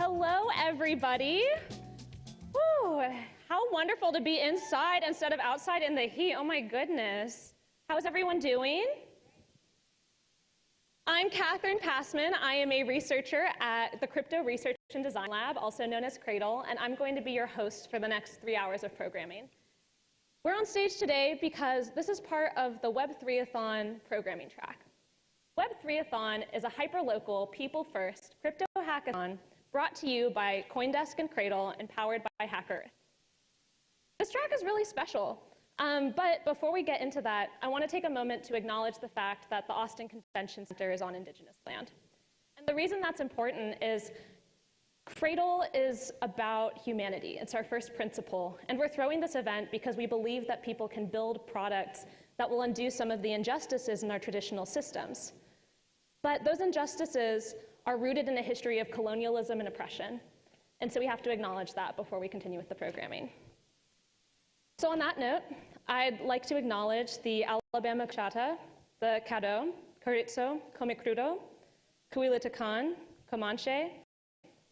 Hello, everybody. Woo, how wonderful to be inside instead of outside in the heat. Oh my goodness. How's everyone doing? I'm Catherine Passman. I am a researcher at the Crypto Research and Design Lab, also known as CRADL, and I'm going to be your host for the next 3 hours of programming. We're on stage today because this is part of the Web3athon programming track. Web3athon is a hyperlocal, people-first crypto hackathon brought to you by CoinDesk and CRADL and powered by HackerEarth. This track is really special, but before we get into that, I want to take a moment to acknowledge the fact that the Austin Convention Center is on Indigenous land. And the reason that's important is CRADL is about humanity. It's our first principle, and we're throwing this event because we believe that people can build products that will undo some of the injustices in our traditional systems. But those injustices are rooted in a history of colonialism and oppression. And so we have to acknowledge that before we continue with the programming. So on that note, I'd like to acknowledge the Alabama Chata, the Caddo, Carrizo, Comecrudo, Cuilitacan, Comanche,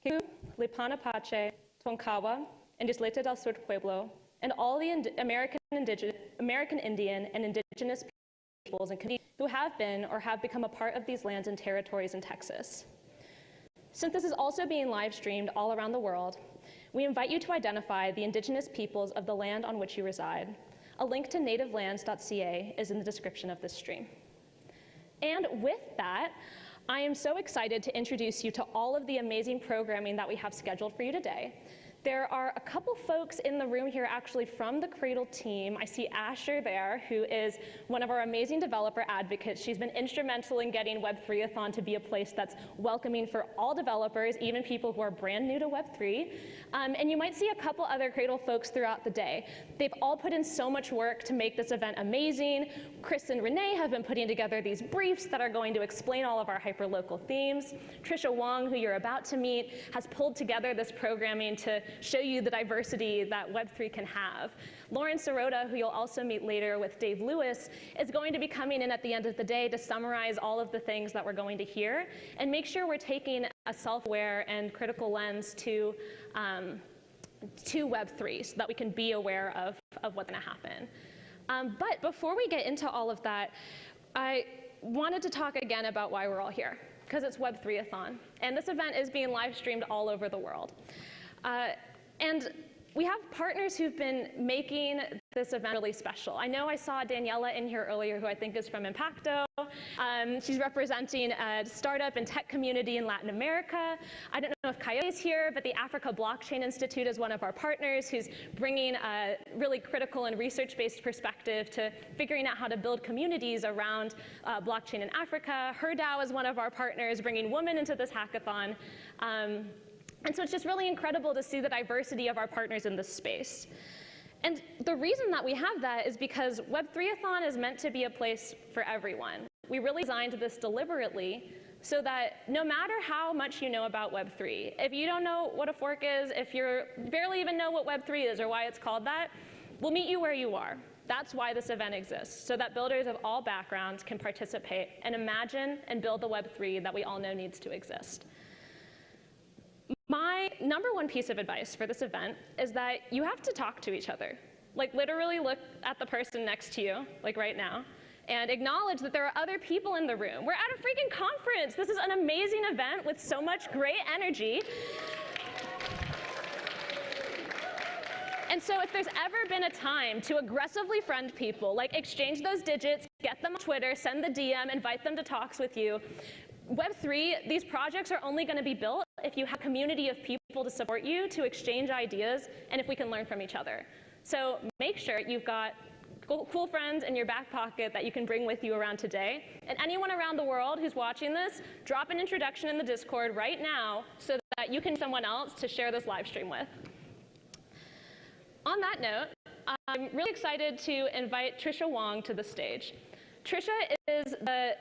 Kiku, Lipanapache, Tonkawa, and Isleta del Sur Pueblo, and all the American Indian and indigenous peoples and communities who have been or have become a part of these lands and territories in Texas. Since this is also being live streamed all around the world, we invite you to identify the indigenous peoples of the land on which you reside. A link to nativelands.ca is in the description of this stream. And with that, I am so excited to introduce you to all of the amazing programming that we have scheduled for you today. There are a couple folks in the room here actually from the CRADL team. I see Asher there, who is one of our amazing developer advocates. She's been instrumental in getting Web3athon to be a place that's welcoming for all developers, even people who are brand new to Web3. And you might see a couple other CRADL folks throughout the day. They've all put in so much work to make this event amazing. Chris and Renee have been putting together these briefs that are going to explain all of our hyperlocal themes. Trisha Wong, who you're about to meet, has pulled together this programming to show you the diversity that Web3 can have. Lauren Sirota, who you'll also meet later with Dave Lewis, is going to be coming in at the end of the day to summarize all of the things that we're going to hear and make sure we're taking a self-aware and critical lens to Web3 so that we can be aware of what's going to happen. But before we get into all of that, I wanted to talk again about why we're all here, because it's Web3athon, and this event is being live streamed all over the world. And we have partners who've been making this event really special. I know I saw Daniela in here earlier, who I think is from Impacto. She's representing a startup and tech community in Latin America. I don't know if Coyote's here, but the Africa Blockchain Institute is one of our partners who's bringing a really critical and research-based perspective to figuring out how to build communities around blockchain in Africa. HerDAO is one of our partners, bringing women into this hackathon. And so it's just really incredible to see the diversity of our partners in this space. And the reason that we have that is because Web3athon is meant to be a place for everyone. We really designed this deliberately so that no matter how much you know about Web3, if you don't know what a fork is, if you barely even know what Web3 is or why it's called that, we'll meet you where you are. That's why this event exists, so that builders of all backgrounds can participate and imagine and build the Web3 that we all know needs to exist. My number one piece of advice for this event is that you have to talk to each other. Like, literally look at the person next to you, like right now, and acknowledge that there are other people in the room. We're at a freaking conference. This is an amazing event with so much great energy. And so if there's ever been a time to aggressively friend people, like exchange those digits, get them on Twitter, send the DM, invite them to talks with you, Web3, these projects are only going to be built if you have a community of people to support you, to exchange ideas, and if we can learn from each other. So make sure you've got cool friends in your back pocket that you can bring with you around today. And anyone around the world who's watching this, drop an introduction in the Discord right now so that you can someone else to share this live stream with. On that note, I'm really excited to invite Trisha Wong to the stage. Trisha is the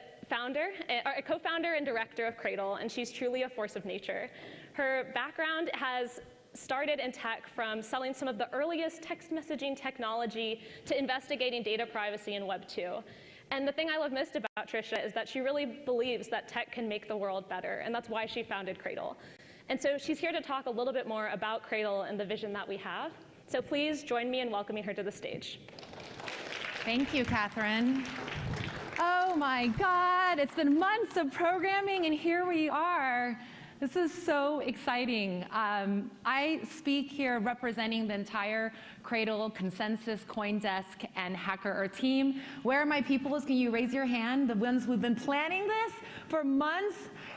co-founder and director of CRADL, and she's truly a force of nature. Her background has started in tech, from selling some of the earliest text messaging technology to investigating data privacy in Web 2. And the thing I love most about Trisha is that she really believes that tech can make the world better, and that's why she founded CRADL. And so she's here to talk a little bit more about CRADL and the vision that we have. So please join me in welcoming her to the stage. Thank you, Catherine. Oh my God, it's been months of programming and here we are. This is so exciting. I speak here representing the entire CRADL, Consensus, CoinDesk, and HackerEarth team. Where are my peoples? Can you raise your hand? The ones who've been planning this for months.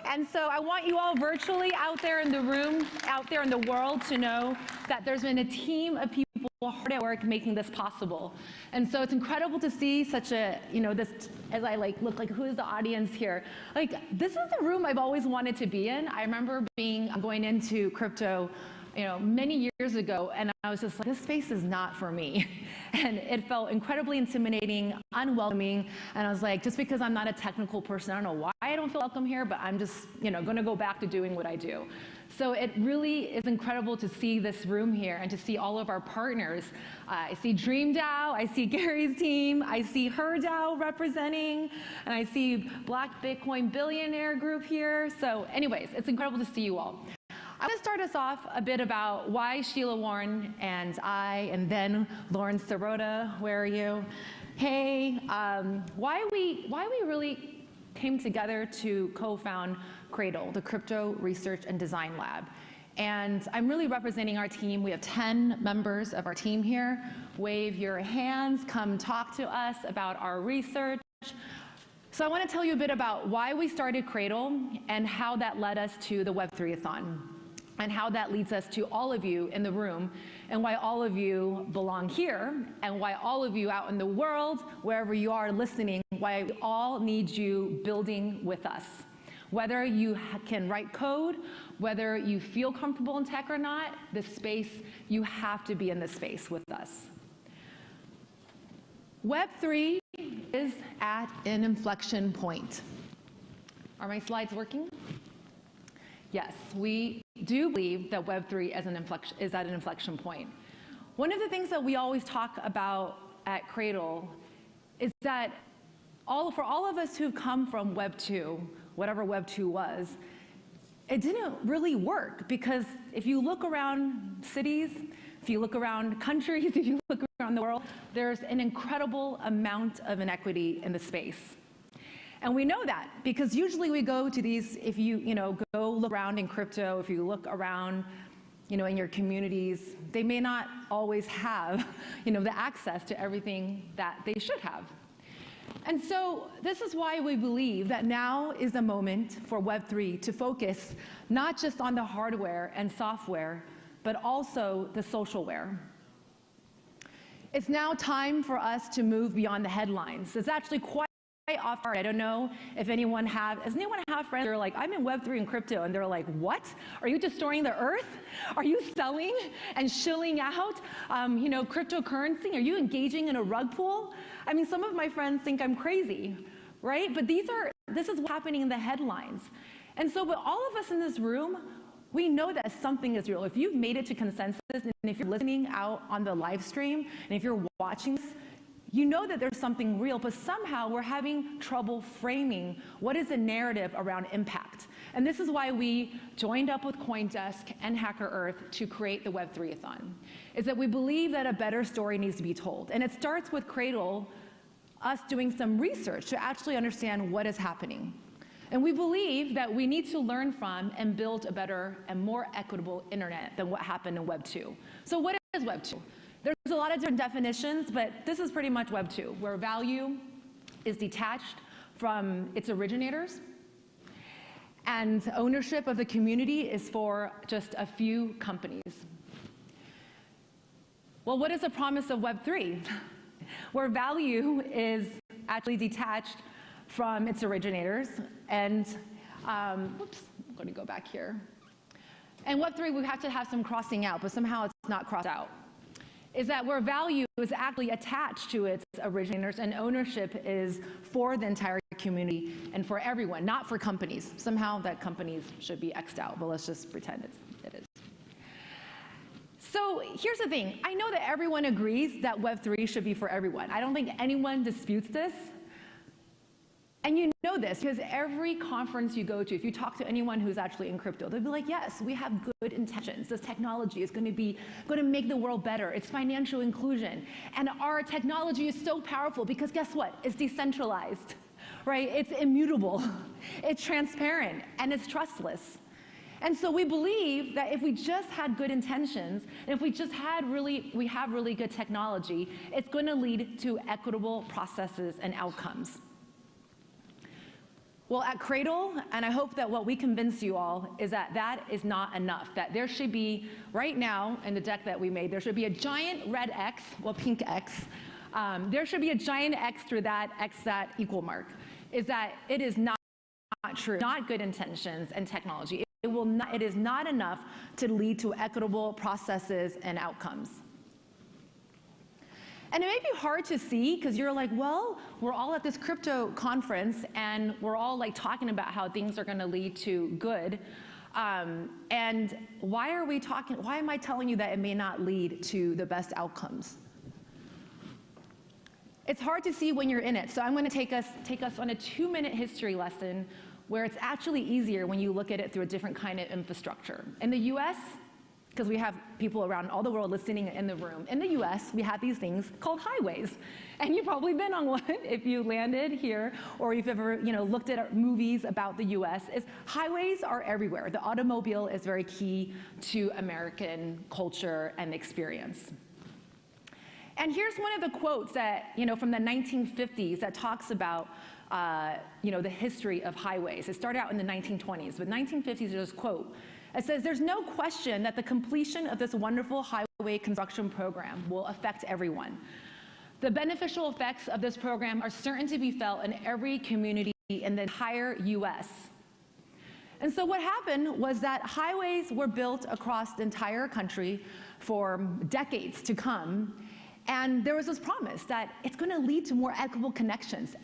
And so I want you all virtually out there in the room, out there in the world to know that there's been a team of people hard at work making this possible. And so it's incredible to see such a, this, as I look who is the audience here? This is the room I've always wanted to be in. I remember going into crypto, many years ago, and I was just like, this space is not for me. And it felt incredibly intimidating, unwelcoming, and I was like, just because I'm not a technical person, I don't know why I don't feel welcome here, but I'm just, gonna go back to doing what I do. So it really is incredible to see this room here and to see all of our partners. I see DreamDAO, I see Gary's team, I see HerDAO representing, and I see Black Bitcoin Billionaire Group here. So anyways, it's incredible to see you all. I'm going to start us off a bit about why Sheila Warren and I, and then Lauren Sirota, where are you? Hey, why we really came together to co-found CRADL, the Crypto Research and Design Lab. And I'm really representing our team. We have 10 members of our team here. Wave your hands, come talk to us about our research. So I want to tell you a bit about why we started CRADL and how that led us to the Web3athon, and how that leads us to all of you in the room, and why all of you belong here, and why all of you out in the world, wherever you are listening, why we all need you building with us. Whether you can write code, whether you feel comfortable in tech or not, this space, you have to be in this space with us. Web3 is at an inflection point. Are my slides working? Yes, we do believe that Web3 is at an inflection point. One of the things that we always talk about at CRADL is that for all of us who've come from Web 2, whatever Web 2 was, it didn't really work, because if you look around cities, if you look around countries, if you look around the world, there's an incredible amount of inequity in the space. And we know that because usually we go to these, if you, go look around in crypto, if you look around, in your communities, they may not always have, the access to everything that they should have. And so this is why we believe that now is the moment for Web3 to focus not just on the hardware and software, but also the socialware. It's now time for us to move beyond the headlines. It's actually quite off guard. I don't know if does anyone have friends that are like, I'm in Web3 and crypto, and they're like, what? Are you destroying the earth? Are you selling and shilling out, cryptocurrency? Are you engaging in a rug pull? I mean, some of my friends think I'm crazy, right? But this is what's happening in the headlines. And so, but all of us in this room, we know that something is real. If you've made it to Consensus, and if you're listening out on the live stream, and if you're watching this, you know that there's something real, but somehow we're having trouble framing what is the narrative around impact. And this is why we joined up with CoinDesk and HackerEarth to create the Web3athon, is that we believe that a better story needs to be told. And it starts with CRADL, us doing some research to actually understand what is happening. And we believe that we need to learn from and build a better and more equitable internet than what happened in Web 2. So what is Web 2? There's a lot of different definitions, but this is pretty much Web 2, where value is detached from its originators, and ownership of the community is for just a few companies. Well, what is the promise of Web 3? Where value is actually detached from its originators, and, whoops, I'm going to go back here. And Web 3, we have to have some crossing out, but somehow it's not crossed out. Is that where value is actually attached to its originators and ownership is for the entire community and for everyone, not for companies. Somehow that companies should be X'd out, but let's just pretend it is. So here's the thing. I know that everyone agrees that Web3 should be for everyone. I don't think anyone disputes this. And you know this because every conference you go to, if you talk to anyone who's actually in crypto, they'll be like, yes, we have good intentions. This technology is going to make the world better. It's financial inclusion. And our technology is so powerful because guess what? It's decentralized, right? It's immutable, it's transparent, and it's trustless. And so we believe that if we just had good intentions, and if we just had we have really good technology, it's going to lead to equitable processes and outcomes. Well, at CRADL, and I hope that what we convince you all is that that is not enough, that there should be, right now in the deck that we made, there should be a giant red X, well, pink X. There should be a giant X through that X that equal mark, is that it is not true, not good intentions and technology. It is not enough to lead to equitable processes and outcomes. And it may be hard to see because you're like, well, we're all at this crypto conference and we're all like talking about how things are going to lead to good. And why am I telling you that it may not lead to the best outcomes? It's hard to see when you're in it. So I'm going to take us on a 2-minute history lesson where it's actually easier when you look at it through a different kind of infrastructure. In the US, because we have people around all the world listening in the room. In the US, we have these things called highways. And you've probably been on one if you landed here or you've ever looked at movies about the US. Highways are everywhere. The automobile is very key to American culture and experience. And here's one of the quotes that, from the 1950s that talks about the history of highways. It started out in the 1920s, but 1950s, there's this quote. It says, "There's no question that the completion of this wonderful highway construction program will affect everyone. The beneficial effects of this program are certain to be felt in every community in the entire US." And so what happened was that highways were built across the entire country for decades to come. And there was this promise that it's going to lead to more equitable connections,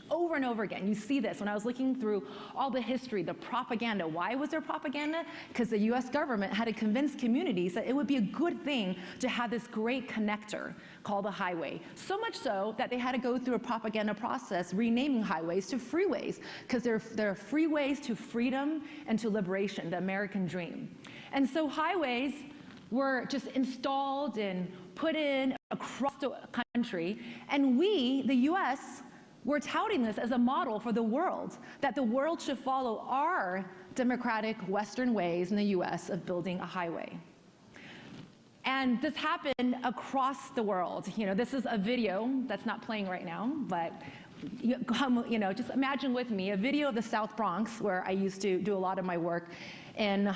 over and over again. You see this when I was looking through all the history, the propaganda. Why was there propaganda? Because the US government had to convince communities that it would be a good thing to have this great connector called a highway. So much so that they had to go through a propaganda process renaming highways to freeways, because they're freeways to freedom and to liberation, the American dream. And so highways were just installed and put in across the country, and we, the US, were touting this as a model for the world, that the world should follow our democratic Western ways in the US of building a highway. And this happened across the world. This is a video that's not playing right now, but just imagine with me a video of the South Bronx, where I used to do a lot of my work, in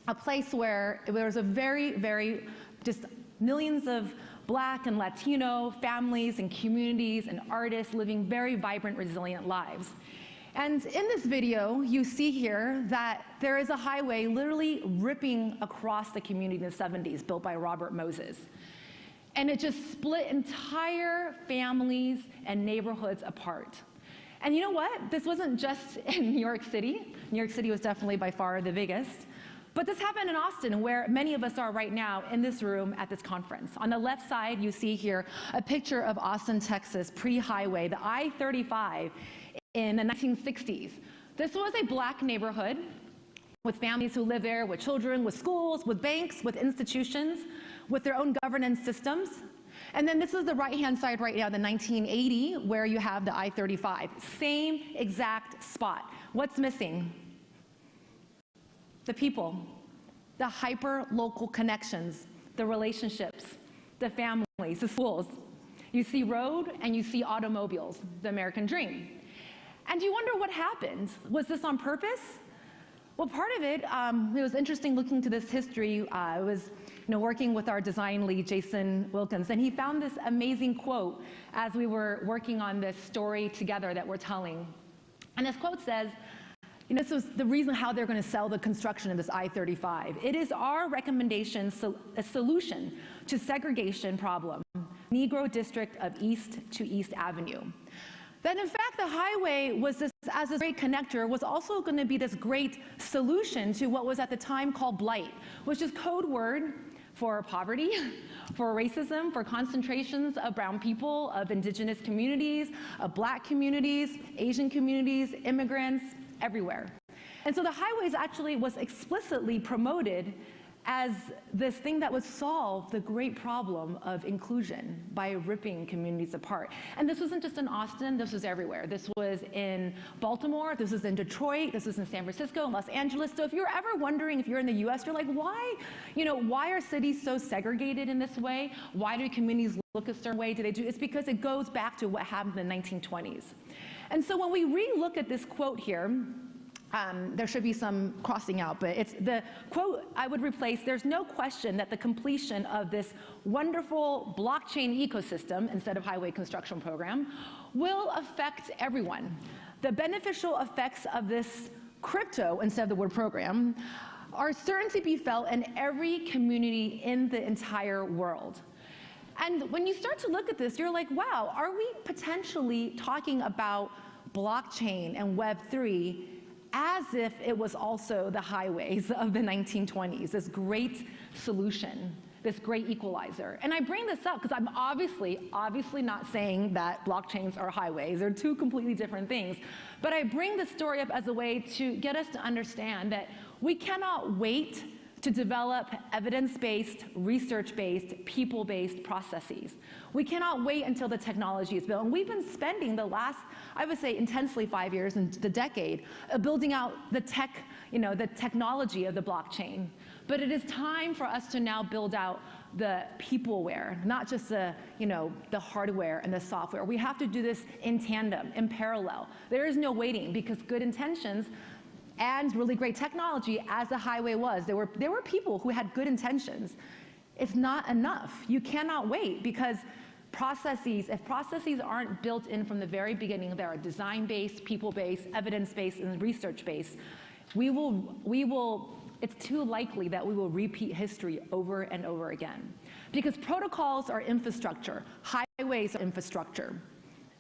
a place where there was a very, very, just millions of Black and Latino families and communities and artists living very vibrant, resilient lives. And in this video, you see here that there is a highway literally ripping across the community in the 70s, built by Robert Moses. And it just split entire families and neighborhoods apart. And you know what? This wasn't just in New York City. New York City was definitely by far the biggest. But this happened in Austin, where many of us are right now in this room at this conference. On the left side, you see here a picture of Austin, Texas, pre-highway, the I-35 in the 1960s. This was a Black neighborhood with families who live there, with children, with schools, with banks, with institutions, with their own governance systems. And then this is the right-hand side right now, the 1980, where you have the I-35. Same exact spot. What's missing? The people, the hyper-local connections, the relationships, the families, the schools. You see road and you see automobiles, the American dream. And you wonder what happened. Was this on purpose? Well, part of it, it was interesting looking to this history. I was working with our design lead, Jason Wilkins, and he found this amazing quote as we were working on this story together that we're telling. And this quote says, this was the reason how they're going to sell the construction of this I-35. "It is our recommendation, a solution to segregation problem, Negro district of East to East Avenue." That in fact the highway was as this great connector was also going to be this great solution to what was at the time called blight, which is code word for poverty, for racism, for concentrations of brown people, of indigenous communities, of black communities, Asian communities, immigrants, everywhere. And so the highways actually was explicitly promoted as this thing that would solve the great problem of inclusion by ripping communities apart. And this wasn't just in Austin, this was everywhere. This was in Baltimore, this was in Detroit, this was in San Francisco, and Los Angeles. So if you're ever wondering, if you're in the US, you're like, why? Why are cities so segregated in this way? Why do communities look a certain way? It's because it goes back to what happened in the 1920s. And so when we re-look at this quote here, there should be some crossing out, but it's the quote I would replace: there's no question that the completion of this wonderful blockchain ecosystem, instead of highway construction program, will affect everyone. The beneficial effects of this crypto, instead of the word program, are certain to be felt in every community in the entire world. And when you start to look at this, you're like, wow, are we potentially talking about blockchain and Web3 as if it was also the highways of the 1920s, this great solution, this great equalizer? And I bring this up because I'm obviously not saying that blockchains are highways. They're two completely different things. But I bring this story up as a way to get us to understand that we cannot wait to develop evidence-based, research-based, people-based processes. We cannot wait until the technology is built. And we've been spending the last, I would say, intensely 5 years into the decade of building out the technology of the blockchain. But it is time for us to now build out the peopleware, not just the hardware and the software. We have to do this in tandem, in parallel. There is no waiting, because good intentions and really great technology, as the highway was, there were people who had good intentions. It's not enough. You cannot wait, because if processes aren't built in from the very beginning, they are design-based, people-based, evidence-based, and research-based, it's too likely that we will repeat history over and over again. Because protocols are infrastructure, highways are infrastructure.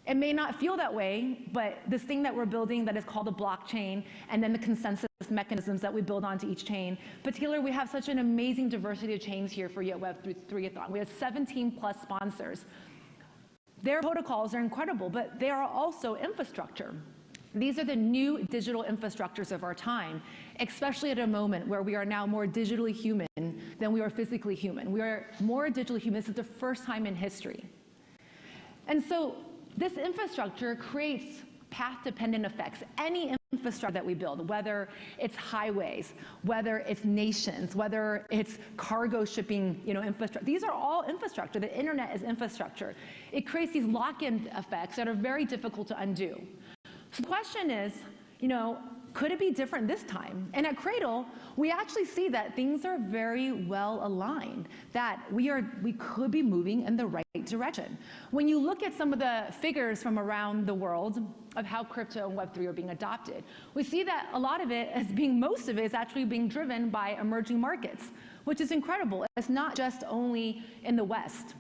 It may not feel that way, but this thing that we're building that is called a blockchain, and then the consensus mechanisms that we build onto each chain. Particularly, we have such an amazing diversity of chains here for Web3athon. We have 17 plus sponsors. Their protocols are incredible, but they are also infrastructure. These are the new digital infrastructures of our time, especially at a moment where we are now more digitally human than we are physically human. We are more digitally human. This is the first time in history. And so this infrastructure creates path-dependent effects. Any infrastructure that we build, whether it's highways, whether it's nations, whether it's cargo shipping, infrastructure, these are all infrastructure. The internet is infrastructure. It creates these lock-in effects that are very difficult to undo. So the question is, could it be different this time? And at CRADL, we actually see that things are very well aligned, that we could be moving in the right direction. When you look at some of the figures from around the world of how crypto and Web3 are being adopted, we see that a lot of it most of it is actually being driven by emerging markets, which is incredible. It's not just only in the West.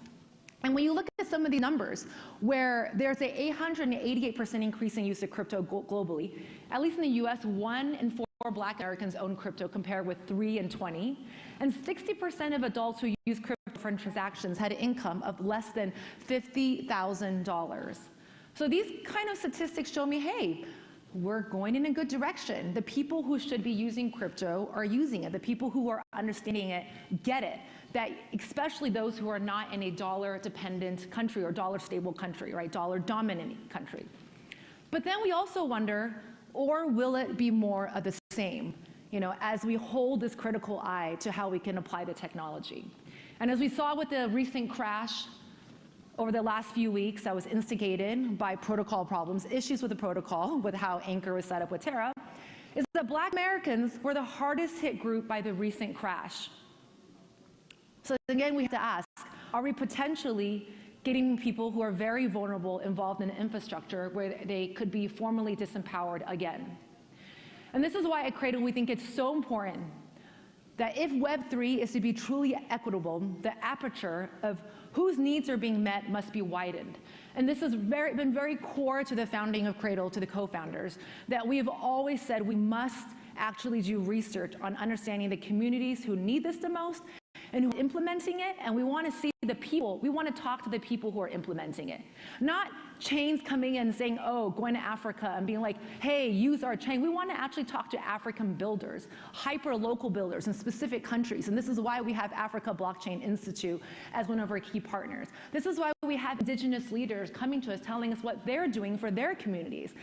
And when you look at some of these numbers, where there's an 888% increase in use of crypto globally, at least in the US, 1 in 4 Black Americans own crypto, compared with 3 in 20. And 60% of adults who use crypto for transactions had an income of less than $50,000. So these kind of statistics show me, hey, we're going in a good direction. The people who should be using crypto are using it. The people who are understanding it get it. That especially those who are not in a dollar-dependent country or dollar-stable country, right? Dollar-dominant country. But then we also wonder, or will it be more of the same, as we hold this critical eye to how we can apply the technology? And as we saw with the recent crash over the last few weeks that was instigated by protocol problems, issues with the protocol, with how Anchor was set up with Terra, is that Black Americans were the hardest hit group by the recent crash. So again, we have to ask, are we potentially getting people who are very vulnerable involved in infrastructure where they could be formally disempowered again? And this is why at CRADL we think it's so important that if Web3 is to be truly equitable, the aperture of whose needs are being met must be widened. And this has been very core to the founding of CRADL, to the co-founders, that we have always said we must actually do research on understanding the communities who need this the most, and who are implementing it, and we want to see the people, we want to talk to the people who are implementing it. Not chains coming in and saying, oh, going to Africa and being like, hey, use our chain. We want to actually talk to African builders, hyper-local builders in specific countries, and this is why we have Africa Blockchain Institute as one of our key partners. This is why we have indigenous leaders coming to us telling us what they're doing for their communities.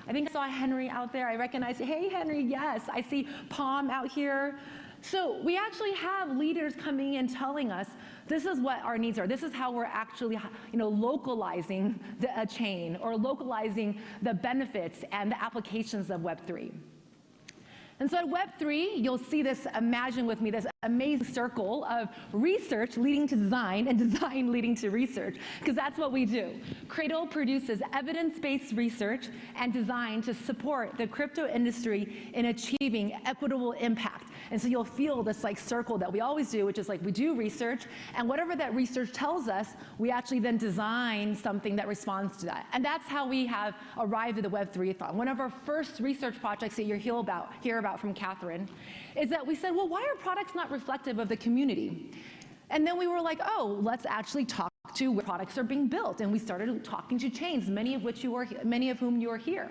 I think I saw Henry out there. I recognize, hey, Henry, yes. I see Palm out here. So we actually have leaders coming in telling us this is what our needs are. This is how we're actually, localizing a chain or localizing the benefits and the applications of Web3. And so at Web3, you'll see this, imagine with me, this amazing circle of research leading to design and design leading to research, because that's what we do. CRADL produces evidence-based research and design to support the crypto industry in achieving equitable impact. And so you'll feel this circle that we always do, which is we do research, and whatever that research tells us, we actually then design something that responds to that. And that's how we have arrived at the Web3athon. One of our first research projects that you'll hear about from Catherine is that we said, well, why are products not reflective of the community? And then we were like, oh, let's actually talk to where products are being built. And we started talking to chains, many of whom you are here.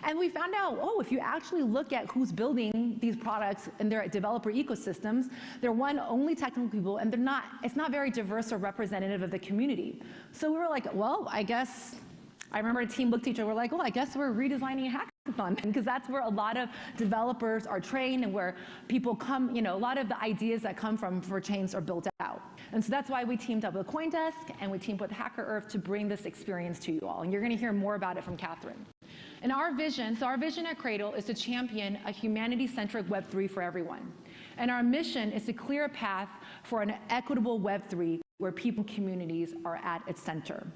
And we found out, oh, if you actually look at who's building these products in their developer ecosystems, they're only technical people, and it's not very diverse or representative of the community. So we were like, well, I remember a team looked at each other, we're like, well, I guess we're redesigning a hackathon, because that's where a lot of developers are trained and where people come, a lot of the ideas that come for chains are built out. And so that's why we teamed up with CoinDesk and we teamed with HackerEarth to bring this experience to you all. And you're going to hear more about it from Catherine. And our vision at CRADL is to champion a humanity-centric Web3 for everyone. And our mission is to clear a path for an equitable Web3 where people and communities are at its center.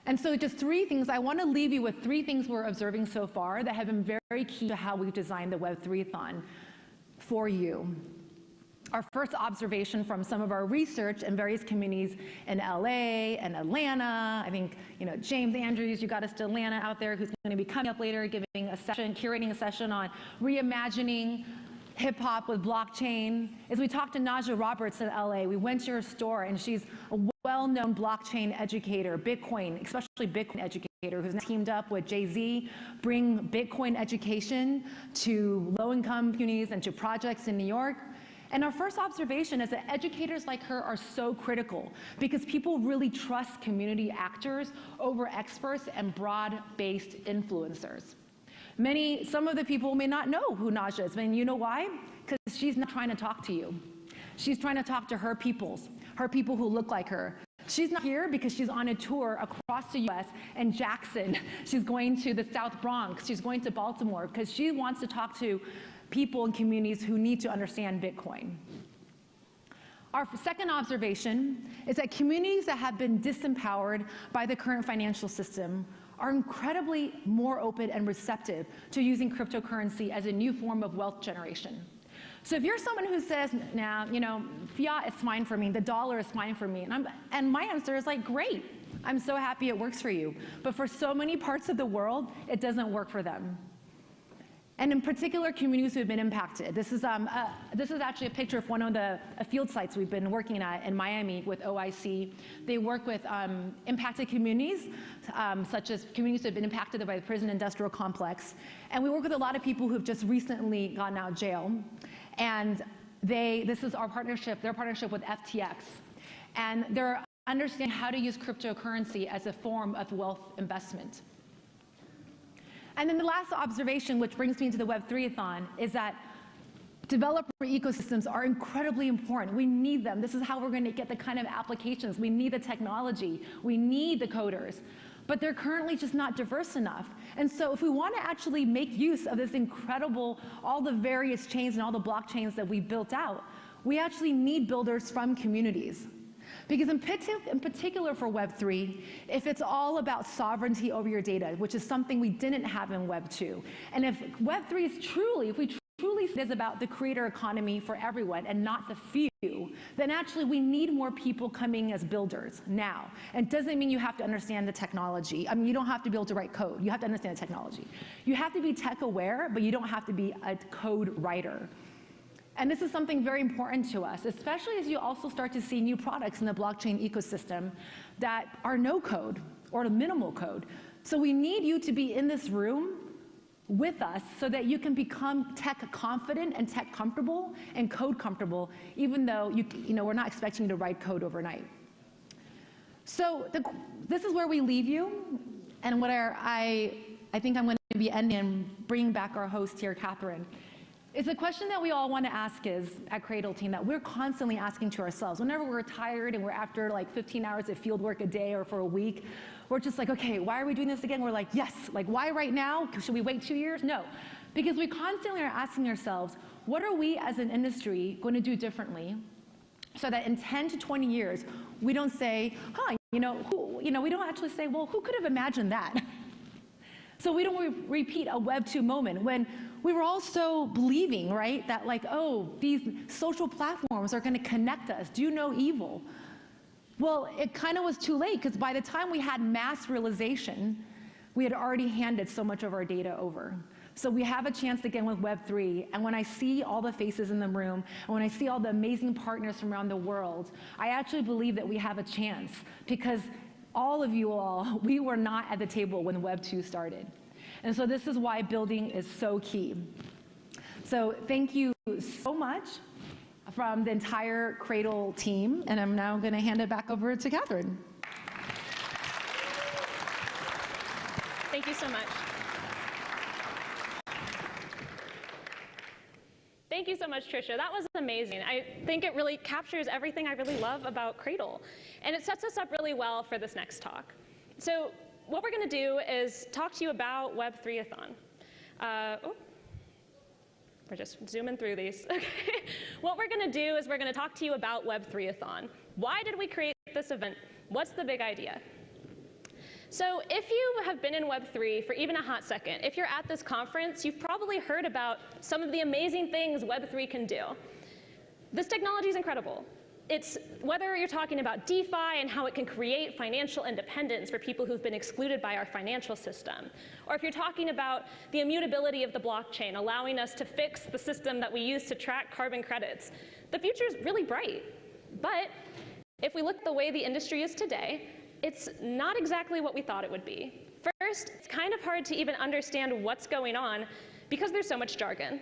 And so just 3 things, I want to leave you with 3 things we're observing so far that have been very key to how we've designed the Web3athon for you. Our first observation from some of our research in various communities in LA and Atlanta, I think, James Andrews, you got us to Atlanta out there, who's going to be coming up later, giving a session, curating a session on reimagining hip-hop with blockchain. As we talked to Naja Roberts in LA, we went to her store, and she's a well-known blockchain educator, Bitcoin, especially Bitcoin educator, who's now teamed up with Jay-Z, bring Bitcoin education to low-income communities and to projects in New York. And our first observation is that educators like her are so critical because people really trust community actors over experts and broad-based influencers. Some of the people may not know who Naja is, and you know why? Because she's not trying to talk to you. She's trying to talk to her people who look like her. She's not here because she's on a tour across the US and Jackson. She's going to the South Bronx. She's going to Baltimore because she wants to talk to people and communities who need to understand Bitcoin. Our second observation is that communities that have been disempowered by the current financial system are incredibly more open and receptive to using cryptocurrency as a new form of wealth generation. So if you're someone who says, nah, fiat is fine for me, the dollar is fine for me, and my answer is great, I'm so happy it works for you. But for so many parts of the world, it doesn't work for them. And in particular, communities who have been impacted. This is actually a picture of one of the field sites we've been working at in Miami with OIC. They work with impacted communities, such as communities that have been impacted by the prison industrial complex. And we work with a lot of people who've just recently gotten out of jail. And this is our partnership, their partnership with FTX. And they're understanding how to use cryptocurrency as a form of wealth investment. And then the last observation, which brings me into the Web3athon, is that developer ecosystems are incredibly important. We need them. This is how we're going to get the kind of applications. We need the technology. We need the coders. But they're currently just not diverse enough. And so if we want to actually make use of this incredible, all the various chains and all the blockchains that we built out, we actually need builders from communities. Because in particular for Web3, if it's all about sovereignty over your data, which is something we didn't have in Web 2, and if Web3 is if we truly is about the creator economy for everyone and not the few, then actually we need more people coming as builders now. And it doesn't mean you have to understand the technology. I mean, you don't have to be able to write code. You have to understand the technology. You have to be tech aware, but you don't have to be a code writer. And this is something very important to us, especially as you also start to see new products in the blockchain ecosystem that are no code or minimal code. So we need you to be in this room with us so that you can become tech confident and tech comfortable and code comfortable, even though we're not expecting you to write code overnight. So this is where we leave you, and what I think I'm going to be ending and bringing back our host here, Catherine. It's a question that we all want to ask is, at CRADL team, that we're constantly asking to ourselves. Whenever we're tired and we're after like 15 hours of field work a day or for a week, we're just like, okay, why are we doing this again? We're like, yes, like why right now? Should we wait 2 years? No, because we constantly are asking ourselves, what are we as an industry going to do differently so that in 10 to 20 years, we don't say, we don't actually say, well, who could have imagined that? So we don't repeat a Web 2 moment when we were all so believing, right, that like, oh, these social platforms are going to connect us. Do you know evil? Well, it kind of was too late, because by the time we had mass realization, we had already handed so much of our data over. So we have a chance again with Web3, and when I see all the faces in the room, and when I see all the amazing partners from around the world, I actually believe that we have a chance, because all of you all, we were not at the table when Web 2 started. And so this is why building is so key. So thank you so much from the entire CRADL team, and I'm now going to hand it back over to Catherine. Thank you so much. Thank you so much, Trisha. That was amazing. I think it really captures everything I really love about CRADL. And it sets us up really well for this next talk. So what we're going to do is talk to you about Web3athon. We're just zooming through these. Okay. What we're going to do is we're going to talk to you about Web3athon. Why did we create this event? What's the big idea? So if you have been in Web3 for even a hot second, if you're at this conference, you've probably heard about some of the amazing things Web3 can do. This technology is incredible. It's whether you're talking about DeFi and how it can create financial independence for people who've been excluded by our financial system, or if you're talking about the immutability of the blockchain, allowing us to fix the system that we use to track carbon credits. The future is really bright. But if we look at the way the industry is today, it's not exactly what we thought it would be. First, it's kind of hard to even understand what's going on because there's so much jargon.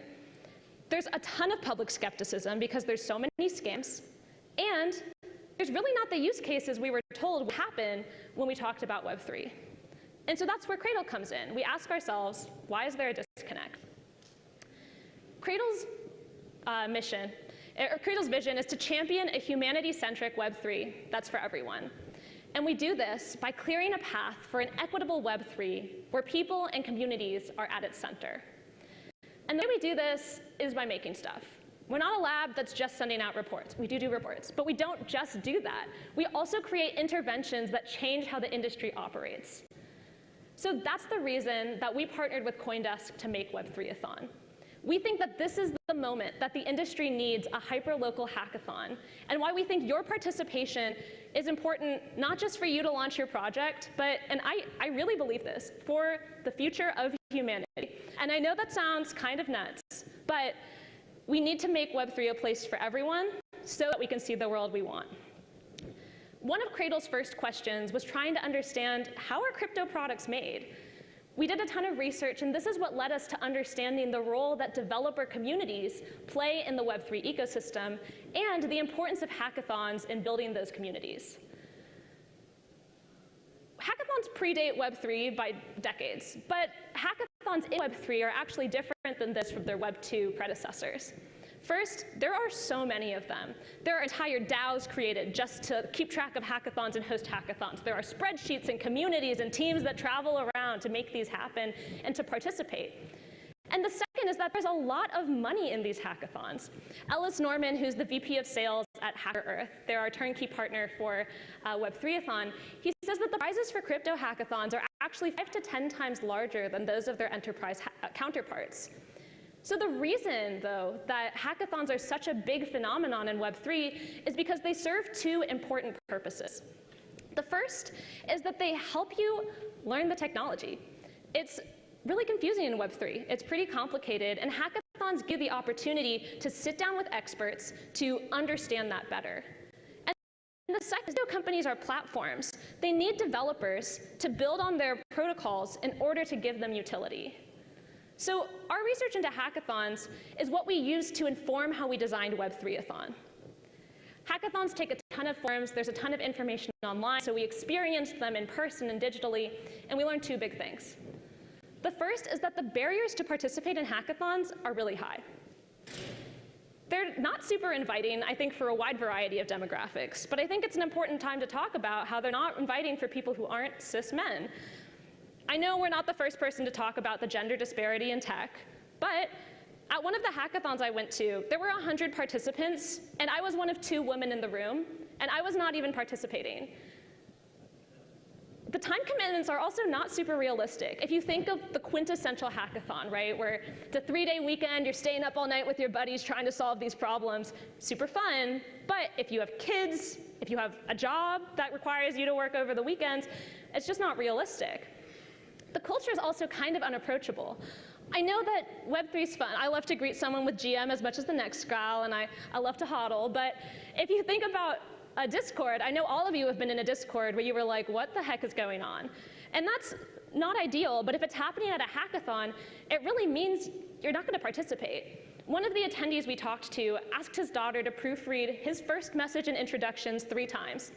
There's a ton of public skepticism because there's so many scams. And there's really not the use cases we were told would happen when we talked about Web3. And so that's where CRADL comes in. We ask ourselves, why is there a disconnect? CRADL's CRADL's vision is to champion a humanity-centric Web3 that's for everyone. And we do this by clearing a path for an equitable Web3 where people and communities are at its center. And the way we do this is by making stuff. We're not a lab that's just sending out reports. We do reports, but we don't just do that. We also create interventions that change how the industry operates. So that's the reason that we partnered with CoinDesk to make Web3athon. We think that this is the moment that the industry needs a hyperlocal hackathon, and why we think your participation is important, not just for you to launch your project, but, and I really believe this, for the future of humanity. And I know that sounds kind of nuts, but we need to make Web3 a place for everyone so that we can see the world we want. One of CRADL's first questions was trying to understand, how are crypto products made? We did a ton of research, and this is what led us to understanding the role that developer communities play in the Web3 ecosystem and the importance of hackathons in building those communities. Hackathons predate Web3 by decades, but hackathons in Web3 are actually different than this from their Web 2 predecessors. First, there are so many of them. There are entire DAOs created just to keep track of hackathons and host hackathons. There are spreadsheets and communities and teams that travel around to make these happen and to participate. And the second is that there's a lot of money in these hackathons. Ellis Norman, who's the VP of Sales at HackerEarth, they're our turnkey partner for Web3athon, he says that the prizes for crypto hackathons are actually 5 to 10 times larger than those of their enterprise counterparts. So the reason, though, that hackathons are such a big phenomenon in Web3 is because they serve two important purposes. The first is that they help you learn the technology. It's really confusing in Web3. It's pretty complicated, and hackathons hackathons give the opportunity to sit down with experts to understand that better. And the second, companies are platforms. They need developers to build on their protocols in order to give them utility. So our research into hackathons is what we use to inform how we designed Web3athon. Hackathons take a ton of forms, there's a ton of information online, so we experienced them in person and digitally, and we learned two big things. The first is that the barriers to participate in hackathons are really high. They're not super inviting, I think, for a wide variety of demographics, but I think it's an important time to talk about how they're not inviting for people who aren't cis men. I know we're not the first person to talk about the gender disparity in tech, but at one of the hackathons I went to, there were 100 participants, and I was one of 2 women in the room, and I was not even participating. The time commitments are also not super realistic. If you think of the quintessential hackathon, right, where it's a 3-day weekend, you're staying up all night with your buddies trying to solve these problems, super fun, but if you have kids, if you have a job that requires you to work over the weekends, it's just not realistic. The culture is also kind of unapproachable. I know that Web3 is fun. I love to greet someone with GM as much as the next gal, and I love to hodl, but if you think about a Discord, I know all of you have been in a Discord where you were like, what the heck is going on? And that's not ideal, but if it's happening at a hackathon, it really means you're not going to participate. One of the attendees we talked to asked his daughter to proofread his first message and introductions 3 times.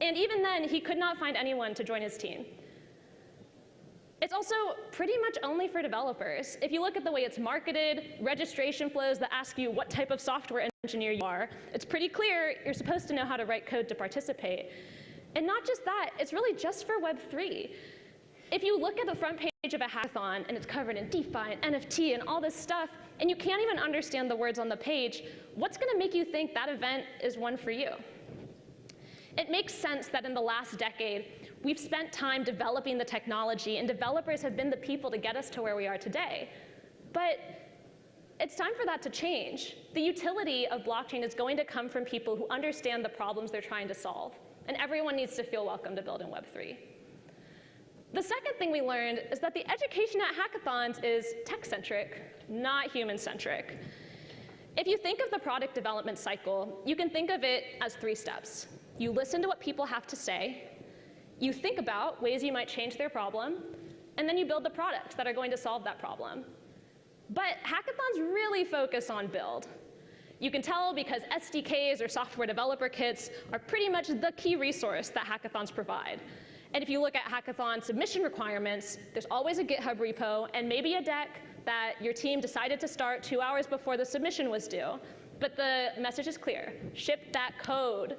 And even then, he could not find anyone to join his team. It's also pretty much only for developers. If you look at the way it's marketed, registration flows that ask you what type of software engineer you are, it's pretty clear you're supposed to know how to write code to participate. And not just that, it's really just for Web3. If you look at the front page of a hackathon and it's covered in DeFi and NFT and all this stuff, and you can't even understand the words on the page, what's going to make you think that event is one for you? It makes sense that in the last decade, we've spent time developing the technology, and developers have been the people to get us to where we are today. But it's time for that to change. The utility of blockchain is going to come from people who understand the problems they're trying to solve, and everyone needs to feel welcome to build in Web3. The second thing we learned is that the education at hackathons is tech-centric, not human-centric. If you think of the product development cycle, you can think of it as 3 steps. You listen to what people have to say, you think about ways you might change their problem, and then you build the products that are going to solve that problem. But hackathons really focus on build. You can tell because SDKs or software developer kits are pretty much the key resource that hackathons provide. And if you look at hackathon submission requirements, there's always a GitHub repo and maybe a deck that your team decided to start 2 hours before the submission was due. But the message is clear: ship that code.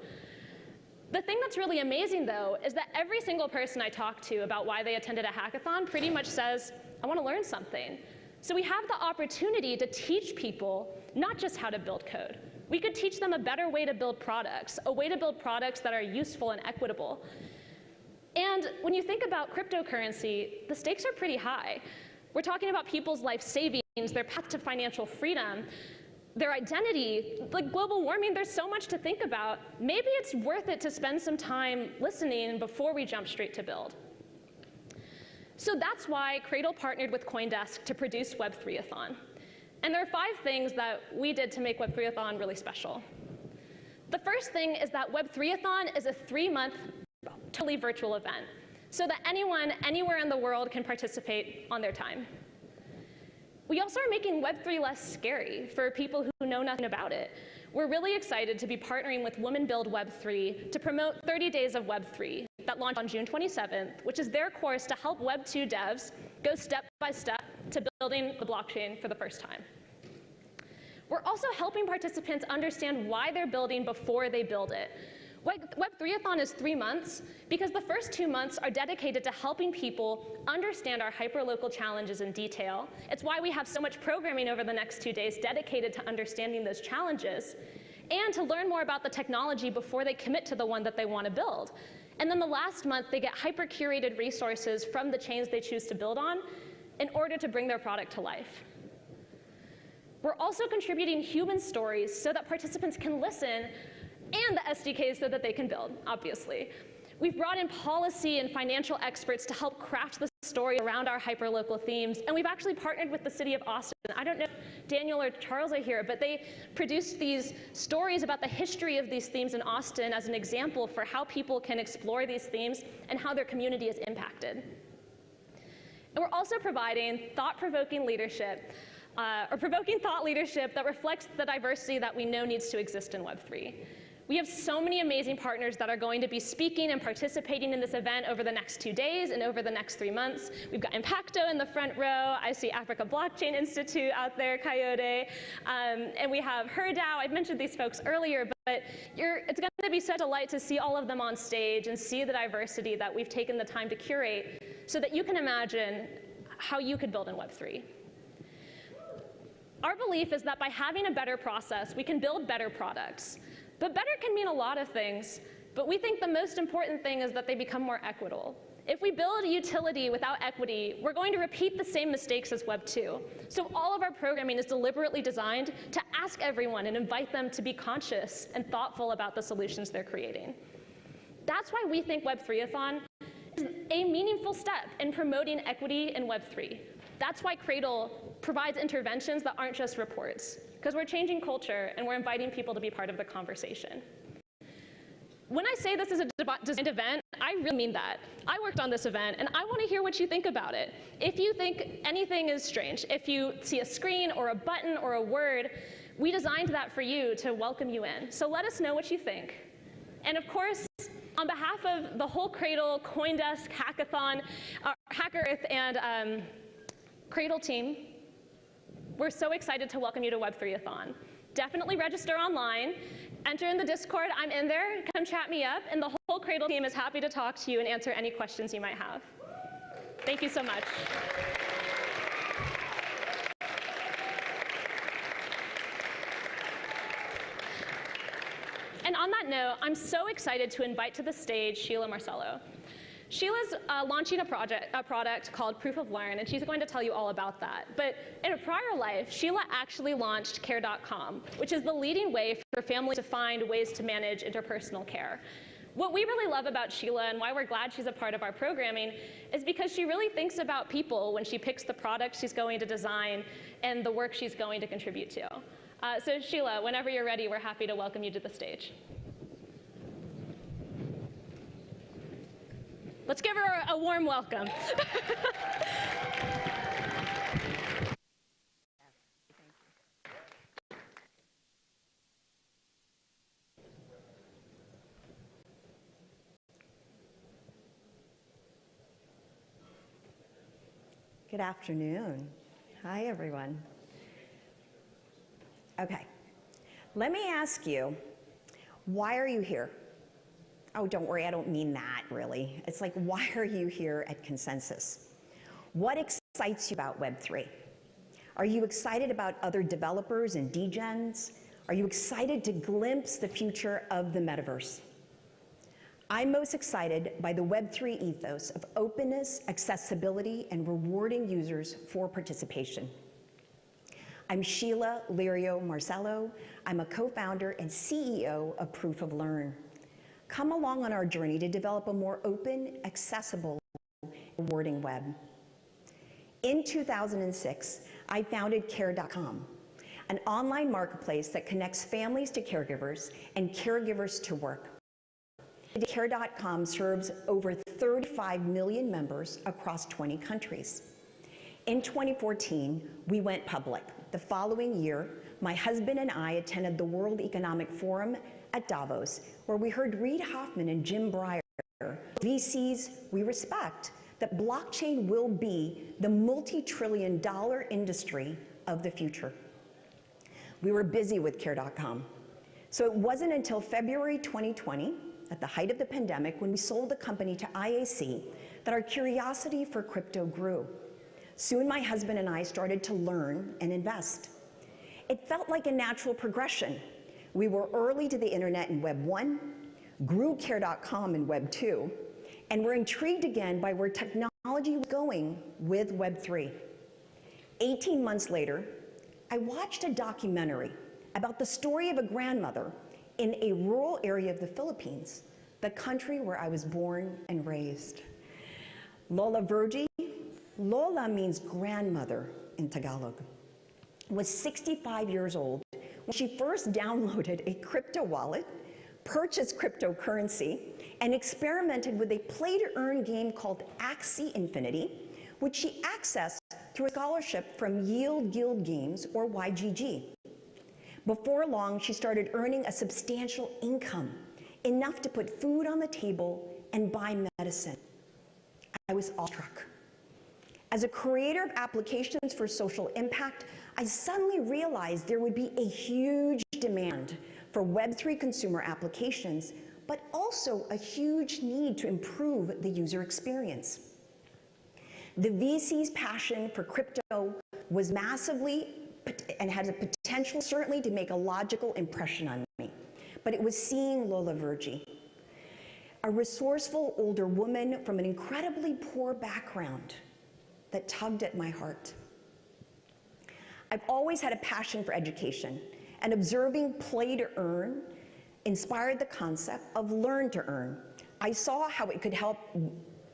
The thing that's really amazing, though, is that every single person I talk to about why they attended a hackathon pretty much says, I want to learn something. So we have the opportunity to teach people not just how to build code. We could teach them a better way to build products, a way to build products that are useful and equitable. And when you think about cryptocurrency, the stakes are pretty high. We're talking about people's life savings, their path to financial freedom, their identity, like global warming. There's so much to think about. Maybe it's worth it to spend some time listening before we jump straight to build. So that's why CRADL partnered with CoinDesk to produce Web3athon. And there are 5 things that we did to make Web3athon really special. The first thing is that Web3athon is a 3-month, totally virtual event, so that anyone, anywhere in the world can participate on their time. We also are making Web3 less scary for people who know nothing about it. We're really excited to be partnering with Women Build Web3 to promote 30 Days of Web3 that launched on June 27th, which is their course to help Web2 devs go step by step to building the blockchain for the first time. We're also helping participants understand why they're building before they build it. Web3athon is 3 months because the first 2 months are dedicated to helping people understand our hyperlocal challenges in detail. It's why we have so much programming over the next 2 days dedicated to understanding those challenges and to learn more about the technology before they commit to the one that they want to build. And then the last month, they get hyper-curated resources from the chains they choose to build on in order to bring their product to life. We're also contributing human stories so that participants can listen, and the SDKs so that they can build, obviously. We've brought in policy and financial experts to help craft the story around our hyperlocal themes, and we've actually partnered with the city of Austin. I don't know if Daniel or Charles are here, but they produced these stories about the history of these themes in Austin as an example for how people can explore these themes and how their community is impacted. And we're also providing thought-provoking leadership, or provoking thought leadership that reflects the diversity that we know needs to exist in Web3. We have so many amazing partners that are going to be speaking and participating in this event over the next 2 days and over the next 3 months. We've got Impacto in the front row. I see Africa Blockchain Institute out there, Coyote. And we have HerDAO. I've mentioned these folks earlier, but it's going to be such a delight to see all of them on stage and see the diversity that we've taken the time to curate so that you can imagine how you could build in Web3. Our belief is that by having a better process, we can build better products. But better can mean a lot of things, but we think the most important thing is that they become more equitable. If we build a utility without equity, we're going to repeat the same mistakes as Web 2. So all of our programming is deliberately designed to ask everyone and invite them to be conscious and thoughtful about the solutions they're creating. That's why we think Web3athon is a meaningful step in promoting equity in Web3. That's why CRADL provides interventions that aren't just reports, because we're changing culture and we're inviting people to be part of the conversation. When I say this is a designed event, I really mean that. I worked on this event and I want to hear what you think about it. If you think anything is strange, if you see a screen or a button or a word, we designed that for you to welcome you in. So let us know what you think. And of course, on behalf of the whole CRADL, CoinDesk, Hackathon, HackerEarth, and CRADL team, we're so excited to welcome you to Web3athon. Definitely register online, enter in the Discord, I'm in there, come chat me up, and the whole CRADL team is happy to talk to you and answer any questions you might have. Thank you so much. And on that note, I'm so excited to invite to the stage Sheila Marcello. Sheila's launching a product called Proof of Learn, and she's going to tell you all about that. But in a prior life, Sheila actually launched care.com, which is the leading way for families to find ways to manage interpersonal care. What we really love about Sheila and why we're glad she's a part of our programming is because she really thinks about people when she picks the product she's going to design and the work she's going to contribute to. So Sheila, whenever you're ready, we're happy to welcome you to the stage. Let's give her a warm welcome. Good afternoon. Hi, everyone. Okay, let me ask you, why are you here? Oh, don't worry, I don't mean that, really. It's like, why are you here at Consensus? What excites you about Web3? Are you excited about other developers and degens? Are you excited to glimpse the future of the metaverse? I'm most excited by the Web3 ethos of openness, accessibility, and rewarding users for participation. I'm Sheila Lirio Marcello. I'm a co-founder and CEO of Proof of Learn. Come along on our journey to develop a more open, accessible, rewarding web. In 2006, I founded care.com, an online marketplace that connects families to caregivers and caregivers to work. Care.com serves over 35 million members across 20 countries. In 2014, we went public. The following year, my husband and I attended the World Economic Forum at Davos, where we heard Reid Hoffman and Jim Breyer, VCs we respect, that blockchain will be the multi-trillion-dollar industry of the future. We were busy with care.com. So it wasn't until February 2020, at the height of the pandemic, when we sold the company to IAC, that our curiosity for crypto grew. Soon my husband and I started to learn and invest. It felt like a natural progression. We were early to the internet in Web 1, grew care.com in Web 2, and were intrigued again by where technology was going with Web 3. 18 months later, I watched a documentary about the story of a grandmother in a rural area of the Philippines the country where I was born and raised. Lola Vergi, Lola means grandmother in Tagalog, was 65 years old when she first downloaded a crypto wallet, purchased cryptocurrency, and experimented with a play-to-earn game called Axie Infinity, which she accessed through a scholarship from Yield Guild Games, or YGG. Before long, she started earning a substantial income, enough to put food on the table and buy medicine. I was awestruck. As a creator of applications for social impact, I suddenly realized there would be a huge demand for Web3 consumer applications, but also a huge need to improve the user experience. The VC's passion for crypto was massively and had a potential certainly to make a logical impression on me, but it was seeing Lola Vergi, a resourceful older woman from an incredibly poor background, that tugged at my heart. I've always had a passion for education, and observing play to earn inspired the concept of learn to earn. I saw how it could help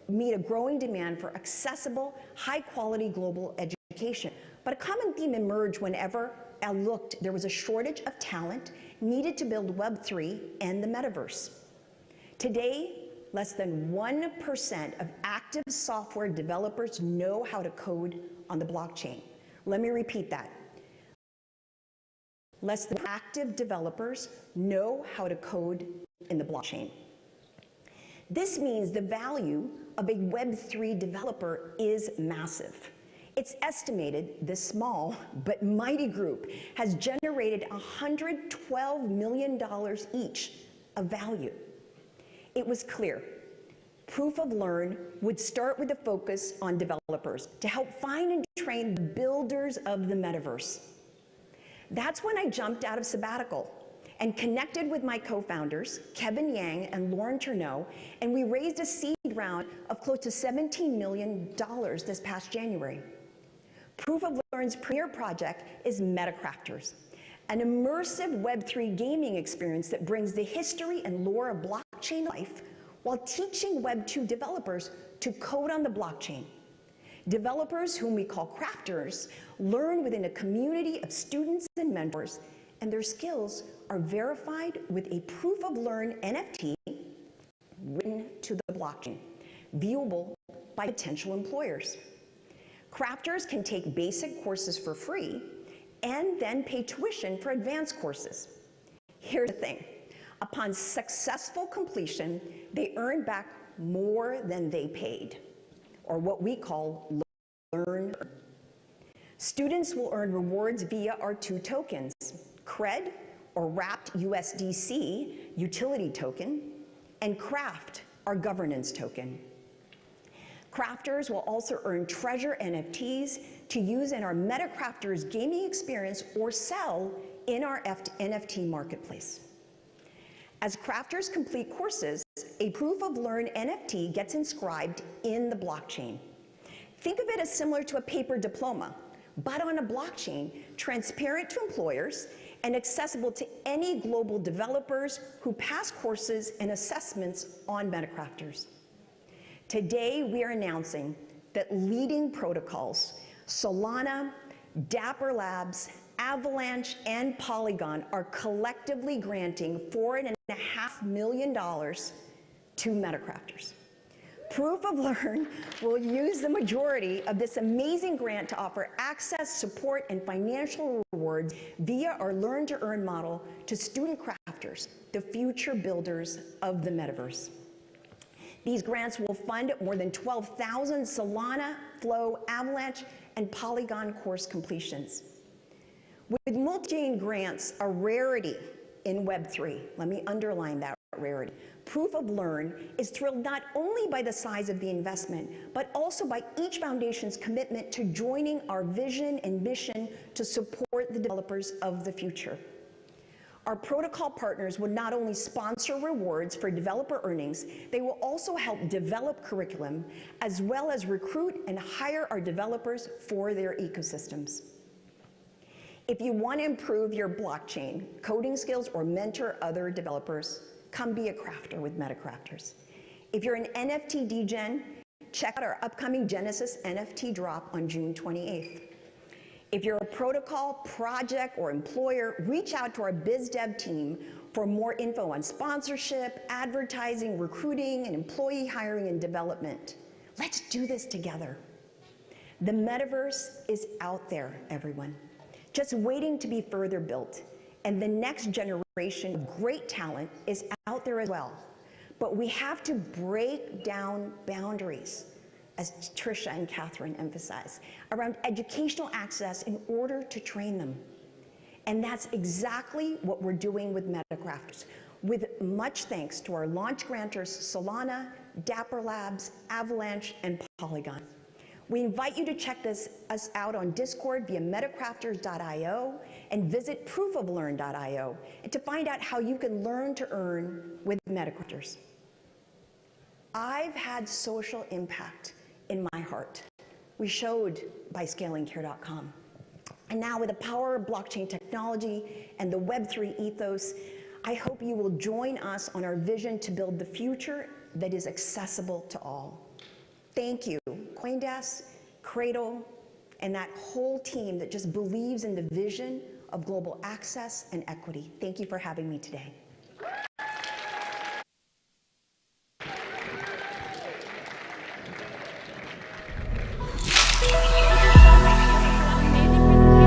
meet a growing demand for accessible, high-quality global education. But a common theme emerged whenever I looked. There was a shortage of talent needed to build Web3 and the metaverse. Today, less than 1% of active software developers know how to code on the blockchain. Let me repeat that. Less than active developers know how to code in the blockchain. This means the value of a Web3 developer is massive. It's estimated this small but mighty group has generated $112 million each of value. It was clear. Proof of Learn would start with a focus on developers to help find and train the builders of the metaverse. That's when I jumped out of sabbatical and connected with my co-founders, Kevin Yang and Lauren Chernow, and we raised a seed round of close to $17 million this past January. Proof of Learn's premier project is MetaCrafters, an immersive Web3 gaming experience that brings the history and lore of blockchain life while teaching Web2 developers to code on the blockchain. Developers, whom we call crafters, learn within a community of students and mentors, and their skills are verified with a Proof of Learn NFT written to the blockchain, viewable by potential employers. Crafters can take basic courses for free and then pay tuition for advanced courses. Here's the thing. Upon successful completion, they earn back more than they paid, or what we call learn. Students will earn rewards via our two tokens, CRED, or Wrapped USDC utility token, and Craft, our governance token. Crafters will also earn treasure NFTs to use in our MetaCrafters gaming experience or sell in our NFT marketplace. As crafters complete courses, a Proof of Learn NFT gets inscribed in the blockchain. Think of it as similar to a paper diploma, but on a blockchain, transparent to employers and accessible to any global developers who pass courses and assessments on MetaCrafters. Today, we are announcing that leading protocols, Solana, Dapper Labs, Avalanche, and Polygon are collectively granting $4.5 million to MetaCrafters. Proof of Learn will use the majority of this amazing grant to offer access, support, and financial rewards via our Learn to Earn model to student crafters, the future builders of the metaverse. These grants will fund more than 12,000 Solana, Flow, Avalanche, and Polygon course completions. With multi-chain grants a rarity in Web3, let me underline that rarity, Proof of Learn is thrilled not only by the size of the investment, but also by each foundation's commitment to joining our vision and mission to support the developers of the future. Our protocol partners will not only sponsor rewards for developer earnings, they will also help develop curriculum, as well as recruit and hire our developers for their ecosystems. If you want to improve your blockchain coding skills or mentor other developers, come be a crafter with MetaCrafters. If you're an NFT degen, check out our upcoming Genesis NFT drop on June 28th. If you're a protocol, project, or employer, reach out to our biz dev team for more info on sponsorship, advertising, recruiting, and employee hiring and development. Let's do this together. The metaverse is out there, everyone, just waiting to be further built. And the next generation of great talent is out there as well. But we have to break down boundaries, as Tricia and Catherine emphasized, around educational access in order to train them. And that's exactly what we're doing with MetaCrafters, with much thanks to our launch grantors Solana, Dapper Labs, Avalanche, and Polygon. We invite you to check us out on Discord via metacrafters.io and visit proofoflearn.io and to find out how you can learn to earn with MetaCrafters. I've had social impact in my heart. We showed by scalingcare.com. And now with the power of blockchain technology and the Web3 ethos, I hope you will join us on our vision to build the future that is accessible to all. Thank you, CoinDesk, CRADL, and that whole team that just believes in the vision of global access and equity. Thank you for having me today.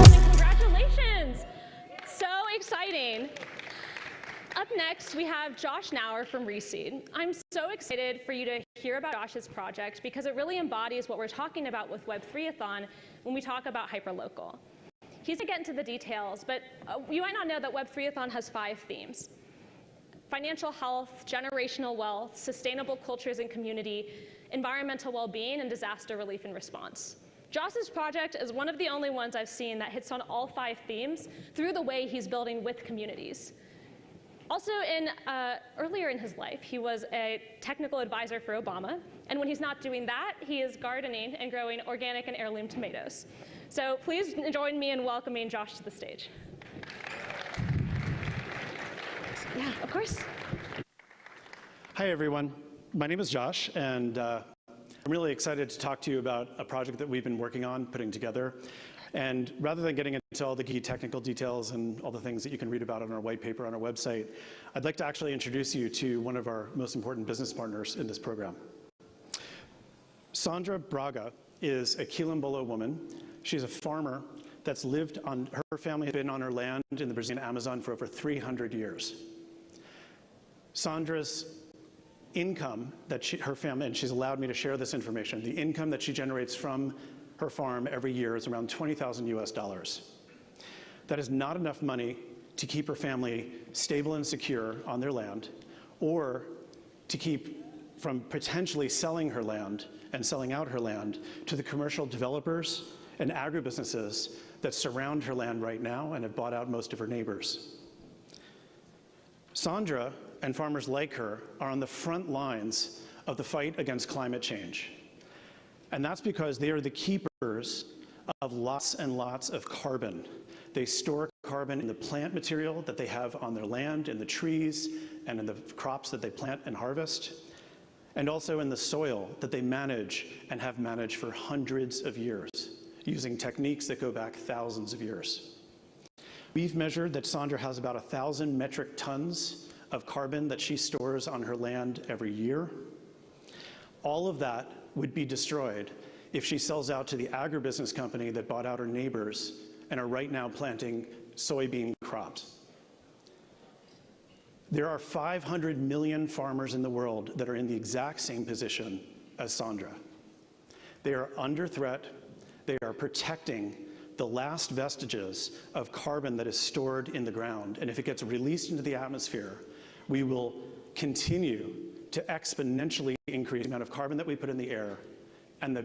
Congratulations! So exciting. Up next, we have Josh Nauer from ReSeed. I'm so excited for you to hear about Josh's project because it really embodies what we're talking about with Web3athon when we talk about hyperlocal. He's going to get into the details, but you might not know that Web3athon has 5 themes: financial health, generational wealth, sustainable cultures and community, environmental well-being, and disaster relief and response. Josh's project is one of the only ones I've seen that hits on all 5 themes through the way he's building with communities. Also, earlier in his life, he was a technical advisor for Obama, and when he's not doing that, he is gardening and growing organic and heirloom tomatoes. So please join me in welcoming Josh to the stage. Yeah, of course. Hi, everyone. My name is Josh, and I'm really excited to talk to you about a project that we've been working on, putting together. And rather than getting into all the key technical details and all the things that you can read about on our white paper on our website, I'd like to actually introduce you to one of our most important business partners in this program. Sandra Braga is a Quilombola woman. She's a farmer that's lived on, her family has been on her land in the Brazilian Amazon for over 300 years. Sandra's income that her family, and she's allowed me to share this information, the income that she generates from her farm every year is around $20,000 US. That is not enough money to keep her family stable and secure on their land, or to keep from potentially selling her land and selling out her land to the commercial developers and agribusinesses that surround her land right now and have bought out most of her neighbors. Sandra and farmers like her are on the front lines of the fight against climate change. And that's because they are the keepers of lots and lots of carbon. They store carbon in the plant material that they have on their land, in the trees, and in the crops that they plant and harvest, and also in the soil that they manage and have managed for hundreds of years, using techniques that go back thousands of years. We've measured that Sandra has about 1,000 metric tons of carbon that she stores on her land every year. All of that would be destroyed if she sells out to the agribusiness company that bought out her neighbors and are right now planting soybean crops. There are 500 million farmers in the world that are in the exact same position as Sandra. They are under threat. They are protecting the last vestiges of carbon that is stored in the ground. And if it gets released into the atmosphere, we will continue to exponentially increase the amount of carbon that we put in the air and the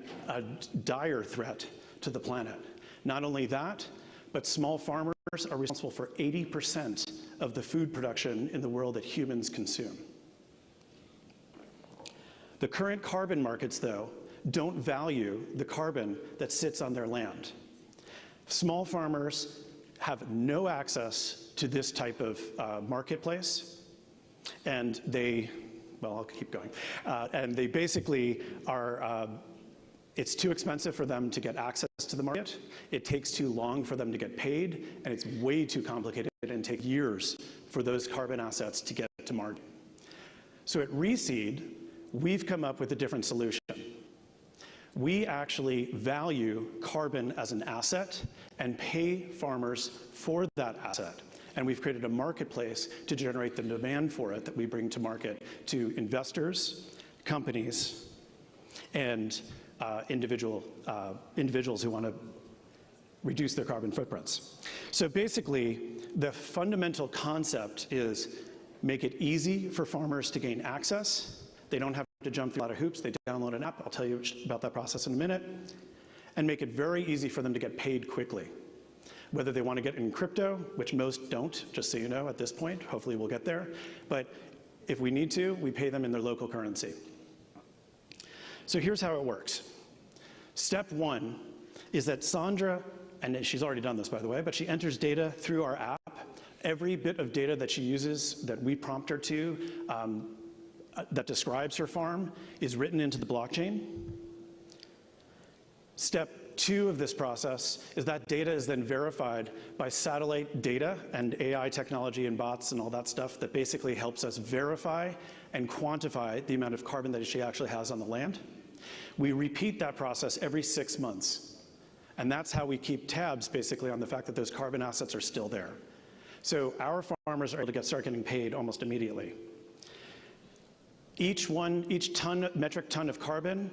dire threat to the planet. Not only that, but small farmers are responsible for 80% of the food production in the world that humans consume. The current carbon markets, though, don't value the carbon that sits on their land. Small farmers have no access to this type of marketplace. And they, well, I'll keep going. And they basically are, it's too expensive for them to get access to the market. It takes too long for them to get paid, and it's way too complicated and take years for those carbon assets to get to market. So at ReSeed, we've come up with a different solution. We actually value carbon as an asset and pay farmers for that asset. And we've created a marketplace to generate the demand for it that we bring to market to investors, companies, and individuals who want to reduce their carbon footprints. So basically, the fundamental concept is make it easy for farmers to gain access. They don't have to jump through a lot of hoops. They download an app. I'll tell you about that process in a minute. And make it very easy for them to get paid quickly. Whether they want to get in crypto, which most don't, just so you know at this point. Hopefully we'll get there. But if we need to, we pay them in their local currency. So here's how it works. Step one is that Sandra, and she's already done this by the way, but she enters data through our app. Every bit of data that she uses that we prompt her to that describes her farm is written into the blockchain. Step two of this process is that data is then verified by satellite data and AI technology and bots and all that stuff that basically helps us verify and quantify the amount of carbon that she actually has on the land. We repeat that process every 6 months. And that's how we keep tabs basically on the fact that those carbon assets are still there. So our farmers are able to start getting paid almost immediately. Each metric ton of carbon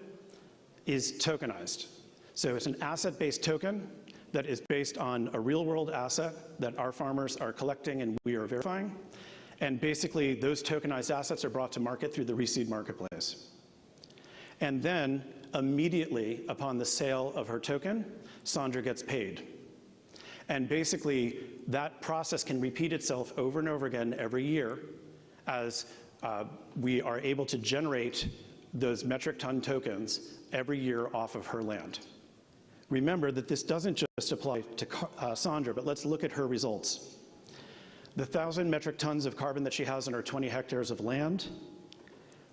is tokenized. So it's an asset-based token that is based on a real-world asset that our farmers are collecting and we are verifying. And basically, those tokenized assets are brought to market through the ReSeed marketplace. And then, immediately upon the sale of her token, Sandra gets paid. And basically, that process can repeat itself over and over again every year as we are able to generate those metric ton tokens every year off of her land. Remember that this doesn't just apply to Sandra, but let's look at her results. The 1,000 metric tons of carbon that she has on her 20 hectares of land,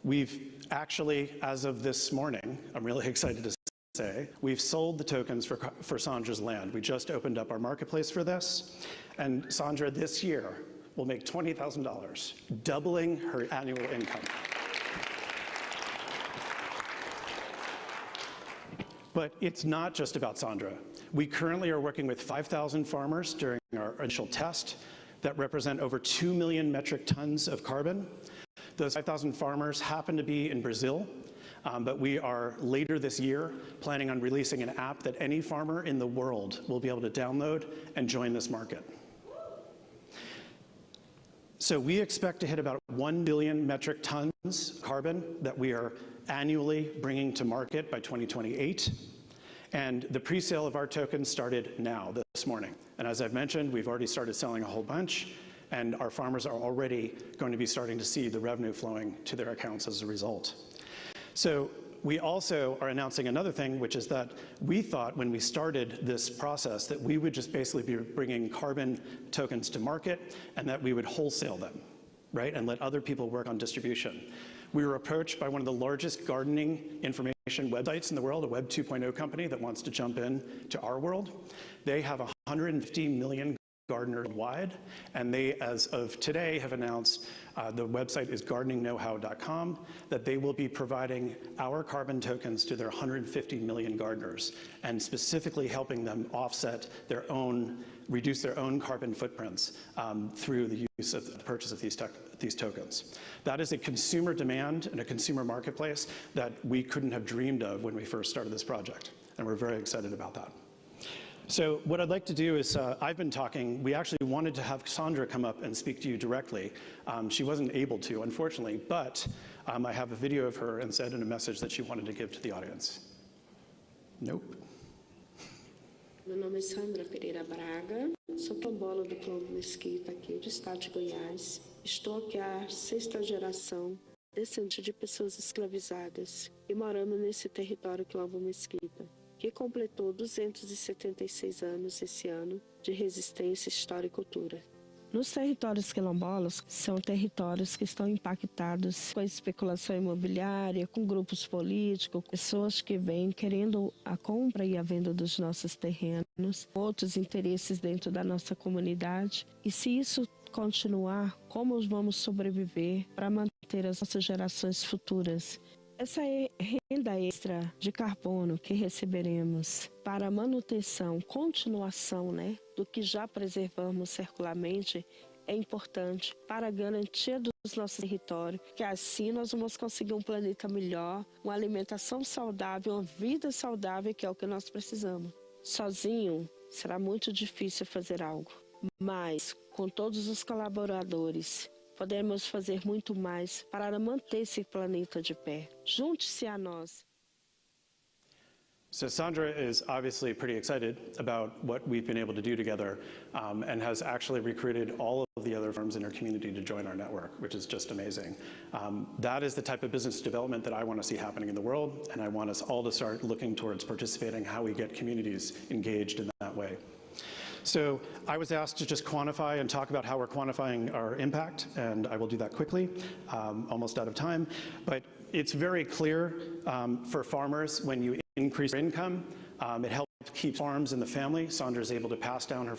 we've actually, as of this morning, I'm really excited to say, we've sold the tokens for Sandra's land. We just opened up our marketplace for this, and Sandra this year will make $20,000, doubling her annual income. But it's not just about Sandra. We currently are working with 5,000 farmers during our initial test that represent over 2 million metric tons of carbon. Those 5,000 farmers happen to be in Brazil, but we are later this year planning on releasing an app that any farmer in the world will be able to download and join this market. So we expect to hit about 1 billion metric tons carbon that we are annually bringing to market by 2028. And the pre-sale of our tokens started now, this morning. And as I've mentioned, we've already started selling a whole bunch, and our farmers are already going to be starting to see the revenue flowing to their accounts as a result. So we also are announcing another thing, which is that we thought when we started this process that we would just basically be bringing carbon tokens to market and that we would wholesale them, right, and let other people work on distribution. We were approached by one of the largest gardening information websites in the world, a Web 2.0 company that wants to jump in to our world. They have 150 million gardeners wide, and they, as of today, have announced, the website is gardeningknowhow.com, that they will be providing our carbon tokens to their 150 million gardeners, and specifically helping them offset their own, reduce their own carbon footprints through the use of the purchase of these tokens. That is a consumer demand and a consumer marketplace that we couldn't have dreamed of when we first started this project, and we're very excited about that. So what I'd like to do is, I've been talking, we actually wanted to have Sandra come up and speak to you directly. She wasn't able to, unfortunately, but I have a video of her and said in a message that she wanted to give to the audience. Nope. Meu nome é Sandra Pereira Braga, sou quilombola do Quilombo Mesquita, aqui do estado de Goiás. Estou aqui a 6ª geração, descendente de pessoas escravizadas, e morando nesse território Quilombo Mesquita, que completou 276 anos esse ano de resistência, história e cultura. Nos territórios quilombolas, são territórios que estão impactados com a especulação imobiliária, com grupos políticos, pessoas que vêm querendo a compra e a venda dos nossos terrenos, outros interesses dentro da nossa comunidade. E se isso continuar, como vamos sobreviver para manter as nossas gerações futuras? Essa renda extra de carbono que receberemos para a manutenção, continuação, do que já preservamos circularmente é importante para a garantia dos nossos territórios, que assim nós vamos conseguir um planeta melhor, uma alimentação saudável, uma vida saudável, que é o que nós precisamos. Sozinho será muito difícil fazer algo, mas com todos os colaboradores, podemos fazer muito mais para manter esse planeta de pé. Junte-se a nós. So Sandra is obviously pretty excited about what we've been able to do together and has actually recruited all of the other firms in her community to join our network, which is just amazing. That is the type of business development that I want to see happening in the world, and I want us all to start looking towards participating, how we get communities engaged in that way. So I was asked to just quantify and talk about how we're quantifying our impact, and I will do that quickly, almost out of time. But it's very clear for farmers, when you increase their income, it helps keep farms in the family. Sandra is able to pass down her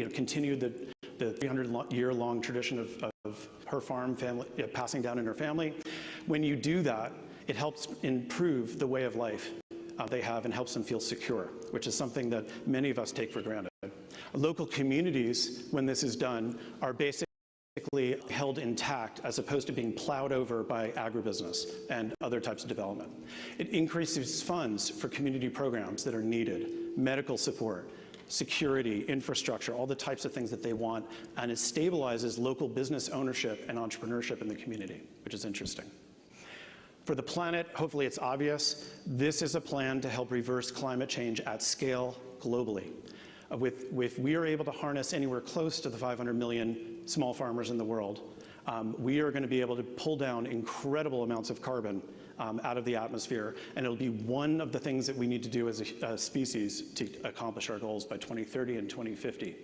continue the 300-year-long tradition of her farm family, passing down in her family. When you do that, it helps improve the way of life they have and helps them feel secure, which is something that many of us take for granted. Local communities, when this is done, are basically held intact as opposed to being plowed over by agribusiness and other types of development. It increases funds for community programs that are needed, medical support, security, infrastructure, all the types of things that they want, and it stabilizes local business ownership and entrepreneurship in the community, which is interesting. For the planet, hopefully it's obvious, this is a plan to help reverse climate change at scale globally. If we are able to harness anywhere close to the 500 million small farmers in the world, we are going to be able to pull down incredible amounts of carbon out of the atmosphere, and it'll be one of the things that we need to do as a species to accomplish our goals by 2030 and 2050.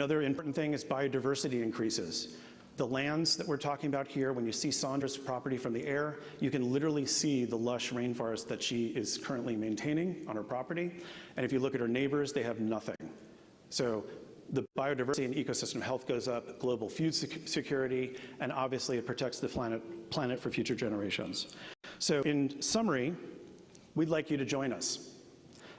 Another important thing is biodiversity increases. The lands that we're talking about here, when you see Sandra's property from the air, you can literally see the lush rainforest that she is currently maintaining on her property. And if you look at her neighbors, they have nothing. So the biodiversity and ecosystem health goes up, global food security, and obviously it protects the planet for future generations. So in summary, we'd like you to join us.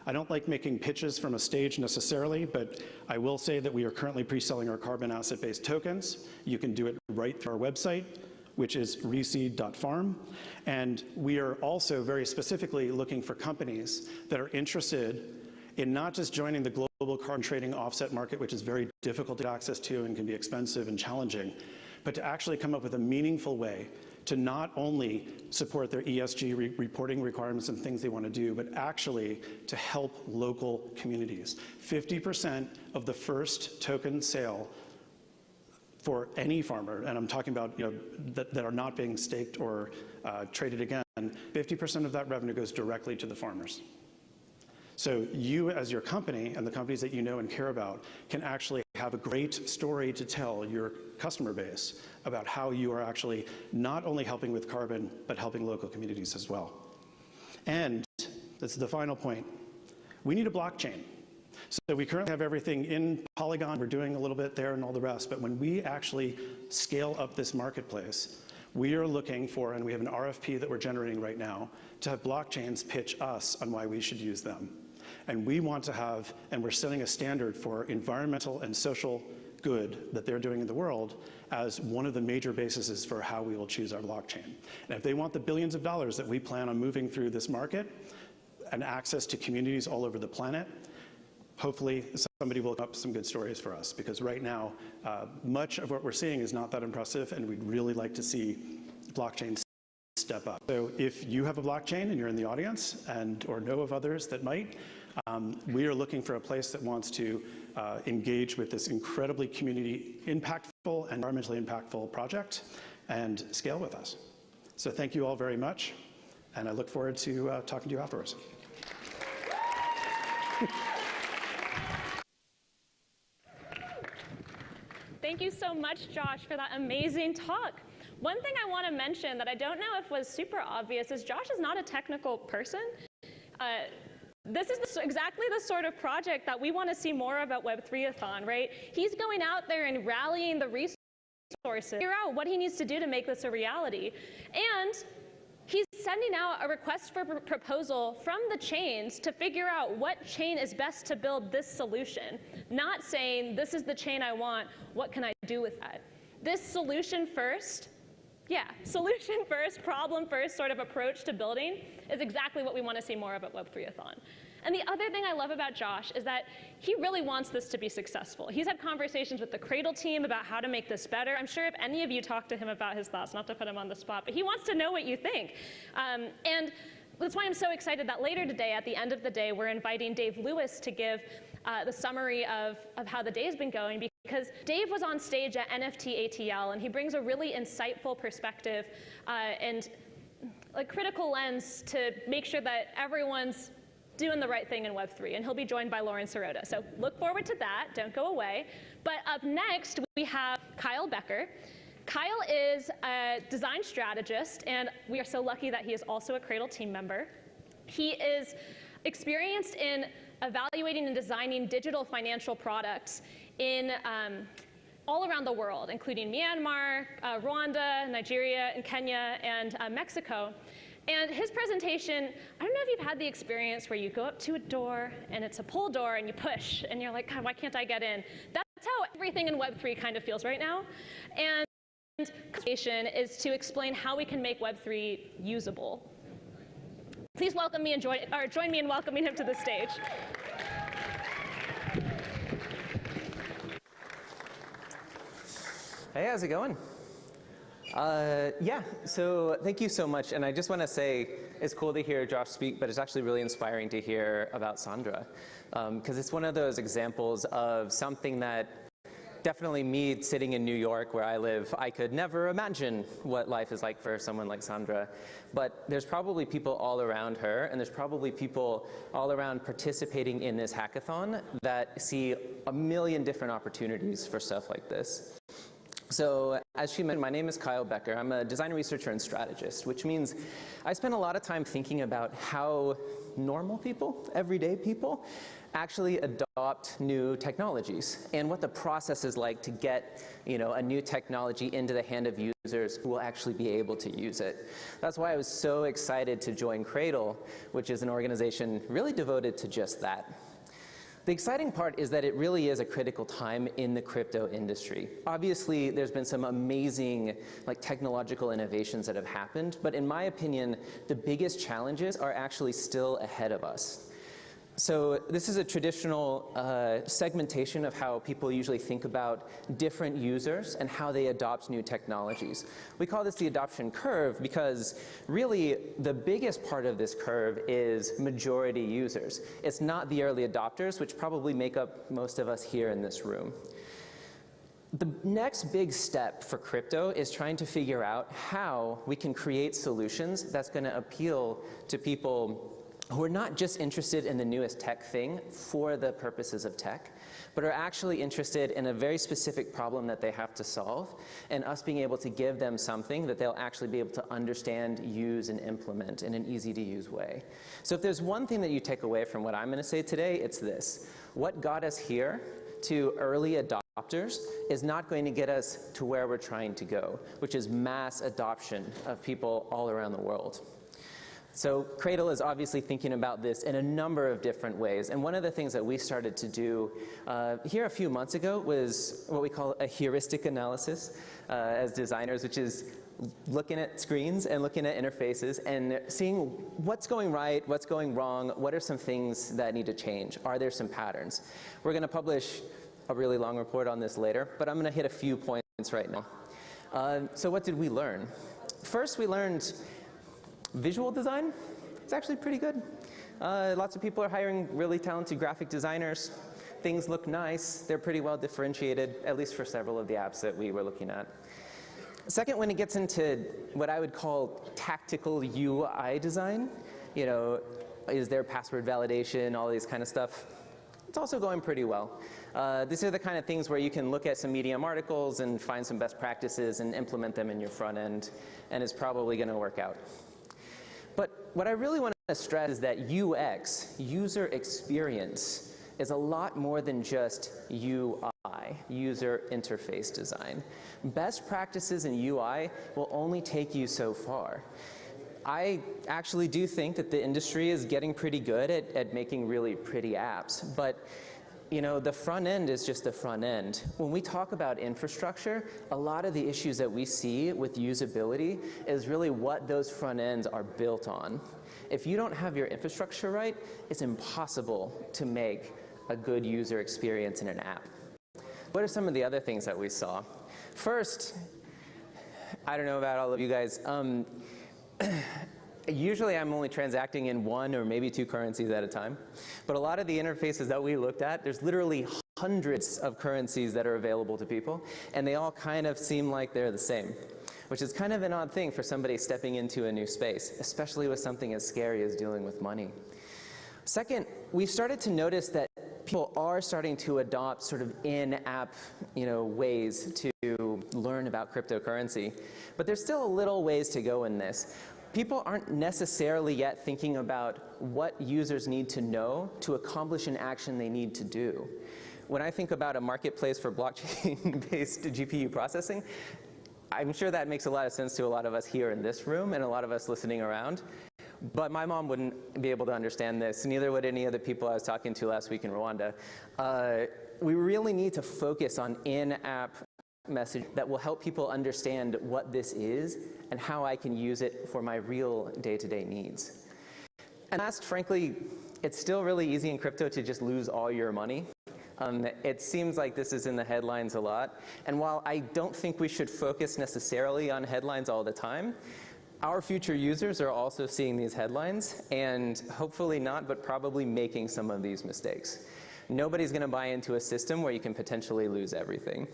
I don't like making pitches from a stage necessarily, but I will say that we are currently pre-selling our carbon asset-based tokens. You can do it right through our website, which is reseed.farm. And we are also very specifically looking for companies that are interested in not just joining the global carbon trading offset market, which is very difficult to get access to and can be expensive and challenging, but to actually come up with a meaningful way to not only support their ESG reporting requirements and things they want to do, but actually to help local communities. 50% of the first token sale for any farmer, and I'm talking about that are not being staked or traded again, 50% of that revenue goes directly to the farmers. So you, as your company, and the companies that you know and care about, can actually have a great story to tell your customer base about how you are actually not only helping with carbon, but helping local communities as well. And this is the final point. We need a blockchain. So we currently have everything in Polygon. We're doing a little bit there and all the rest. But when we actually scale up this marketplace, we are looking for, and we have an RFP that we're generating right now, to have blockchains pitch us on why we should use them. And we want to have, and we're setting a standard for environmental and social good that they're doing in the world as one of the major bases for how we will choose our blockchain. And if they want the billions of dollars that we plan on moving through this market and access to communities all over the planet, hopefully somebody will come up with some good stories for us, because right now, much of what we're seeing is not that impressive, and we'd really like to see blockchains step up. So if you have a blockchain and you're in the audience or know of others that might, we are looking for a place that wants to engage with this incredibly community impactful and environmentally impactful project and scale with us. So thank you all very much, and I look forward to talking to you afterwards. Thank you so much, Josh, for that amazing talk. One thing I want to mention that I don't know if was super obvious is Josh is not a technical person. This is exactly the sort of project that we want to see more of at Web3athon, right? He's going out there and rallying the resources, figure out what he needs to do to make this a reality. And he's sending out a request for proposal from the chains to figure out what chain is best to build this solution, not saying, this is the chain I want, what can I do with that? This solution first, problem first sort of approach to building is exactly what we want to see more of at Web3athon. And the other thing I love about Josh is that he really wants this to be successful. He's had conversations with the CRADL team about how to make this better. I'm sure if any of you talk to him about his thoughts, not to put him on the spot, but he wants to know what you think. And that's why I'm so excited that later today, at the end of the day, we're inviting Dave Lewis to give the summary of how the day's been going, because Dave was on stage at NFT ATL, and he brings a really insightful perspective and a critical lens to make sure that everyone's doing the right thing in Web3, and he'll be joined by Lauren Sirota. So look forward to that, don't go away. But up next, we have Kyle Becker. Kyle is a design strategist, and we are so lucky that he is also a CRADL team member. He is experienced in evaluating and designing digital financial products in all around the world, including Myanmar, Rwanda, Nigeria, and Kenya, and Mexico. And his presentation, I don't know if you've had the experience where you go up to a door and it's a pull door and you push and you're like, God, why can't I get in? That's how everything in Web3 kind of feels right now. And the presentation is to explain how we can make Web3 usable. Please welcome me and join me in welcoming him to the stage. Hey, how's it going? Yeah, so thank you so much. And I just want to say it's cool to hear Josh speak, but it's actually really inspiring to hear about Sandra. Because it's one of those examples of something that definitely me sitting in New York where I live, I could never imagine what life is like for someone like Sandra. But there's probably people all around her, and there's probably people all around participating in this hackathon that see a million different opportunities for stuff like this. So as she mentioned, my name is Kyle Becker. I'm a design researcher and strategist, which means I spend a lot of time thinking about how normal people, everyday people, actually adopt new technologies and what the process is like to get, a new technology into the hand of users who will actually be able to use it. That's why I was so excited to join CRADL, which is an organization really devoted to just that. The exciting part is that it really is a critical time in the crypto industry. Obviously, there's been some amazing technological innovations that have happened, but in my opinion, the biggest challenges are actually still ahead of us. So this is a traditional segmentation of how people usually think about different users and how they adopt new technologies. We call this the adoption curve because really the biggest part of this curve is majority users. It's not the early adopters, which probably make up most of us here in this room. The next big step for crypto is trying to figure out how we can create solutions that's going to appeal to people who are not just interested in the newest tech thing for the purposes of tech, but are actually interested in a very specific problem that they have to solve, and us being able to give them something that they'll actually be able to understand, use, and implement in an easy-to-use way. So if there's one thing that you take away from what I'm going to say today, it's this. What got us here to early adopters is not going to get us to where we're trying to go, which is mass adoption of people all around the world. So CRADL is obviously thinking about this in a number of different ways. And one of the things that we started to do here a few months ago was what we call a heuristic analysis as designers, which is looking at screens and looking at interfaces and seeing what's going right, what's going wrong, what are some things that need to change, are there some patterns. We're going to publish a really long report on this later, but I'm going to hit a few points right now. So what did we learn? First, we learned visual design is actually pretty good. Lots of people are hiring really talented graphic designers. Things look nice. They're pretty well differentiated, at least for several of the apps that we were looking at. Second, when it gets into what I would call tactical UI design, is there password validation, all these kind of stuff. it's also going pretty well. These are the kind of things where you can look at some Medium articles and find some best practices and implement them in your front end, and it's probably going to work out. But what I really want to stress is that UX, user experience, is a lot more than just UI, user interface design. Best practices in UI will only take you so far. I actually do think that the industry is getting pretty good at making really pretty apps, but you know, the front end is just the front end. When we talk about infrastructure, a lot of the issues that we see with usability is really what those front ends are built on. If you don't have your infrastructure right, it's impossible to make a good user experience in an app. What are some of the other things that we saw? First, I don't know about all of you guys, usually I'm only transacting in 1 or maybe 2 currencies at a time, but a lot of the interfaces that we looked at, there's literally hundreds of currencies that are available to people, and they all kind of seem like they're the same, which is kind of an odd thing for somebody stepping into a new space, especially with something as scary as dealing with money. Second, we've started to notice that people are starting to adopt sort of in-app, ways to learn about cryptocurrency, but there's still a little ways to go in this. People aren't necessarily yet thinking about what users need to know to accomplish an action they need to do. When I think about a marketplace for blockchain-based GPU processing, I'm sure that makes a lot of sense to a lot of us here in this room and a lot of us listening around. But my mom wouldn't be able to understand this, neither would any of the people I was talking to last week in Rwanda. We really need to focus on in-app message that will help people understand what this is and how I can use it for my real day-to-day needs. And last, frankly, it's still really easy in crypto to just lose all your money. It seems like this is in the headlines a lot. And while I don't think we should focus necessarily on headlines all the time, our future users are also seeing these headlines and hopefully not, but probably making some of these mistakes. Nobody's going to buy into a system where you can potentially lose everything.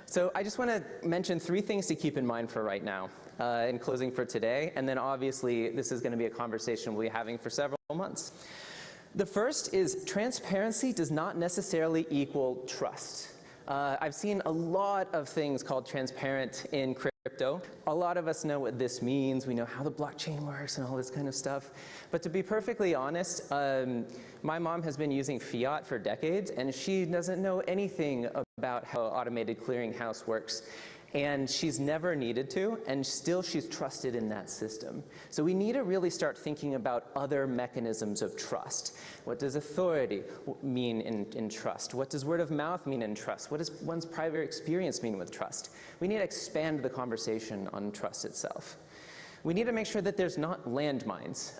So I just want to mention 3 things to keep in mind for right now in closing for today. And then obviously this is going to be a conversation we'll be having for several months. The first is transparency does not necessarily equal trust. I've seen a lot of things called transparent in crypto. A lot of us know what this means. We know how the blockchain works and all this kind of stuff. But to be perfectly honest, my mom has been using fiat for decades, and she doesn't know anything about how automated clearinghouse works. And she's never needed to, and still she's trusted in that system. So we need to really start thinking about other mechanisms of trust. What does authority mean in trust? What does word of mouth mean in trust? What does one's private experience mean with trust? We need to expand the conversation on trust itself. We need to make sure that there's not landmines.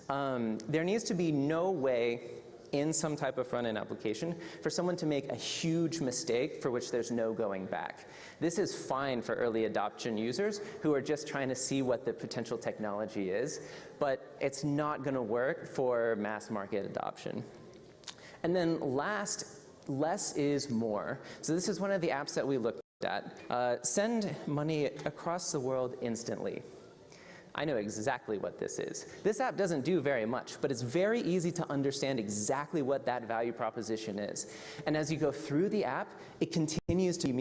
There needs to be no way in some type of front-end application for someone to make a huge mistake for which there's no going back. This is fine for early adoption users who are just trying to see what the potential technology is, but it's not going to work for mass market adoption. And then last, less is more. So this is one of the apps that we looked at. Send money across the world instantly. I know exactly what this is. This app doesn't do very much, but it's very easy to understand exactly what that value proposition is. And as you go through the app, it continues to be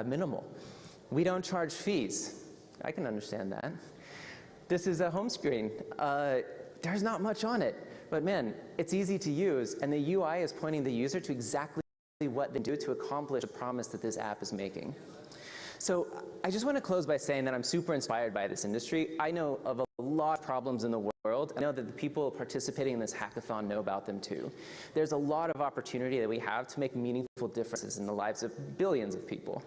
minimal. We don't charge fees. I can understand that. This is a home screen. There's not much on it, but man, it's easy to use, and the UI is pointing the user to exactly what they do to accomplish the promise that this app is making. So I just want to close by saying that I'm super inspired by this industry. I know of a lot of problems in the world. I know that the people participating in this hackathon know about them too. There's a lot of opportunity that we have to make meaningful differences in the lives of billions of people.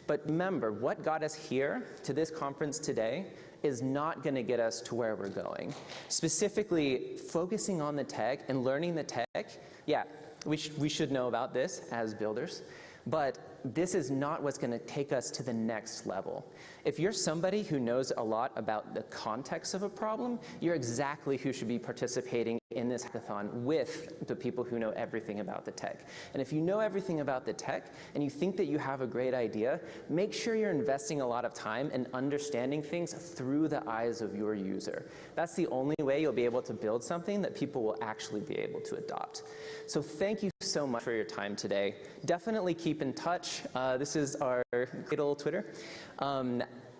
But remember, what got us here to this conference today is not going to get us to where we're going. Specifically, focusing on the tech and learning the tech, yeah, we should know about this as builders. But this is not what's going to take us to the next level. If you're somebody who knows a lot about the context of a problem, you're exactly who should be participating in this hackathon with the people who know everything about the tech. And if you know everything about the tech and you think that you have a great idea, make sure you're investing a lot of time in understanding things through the eyes of your user. That's the only way you'll be able to build something that people will actually be able to adopt. So thank you so much for your time today. Definitely keep in touch. This is our CRADL Twitter.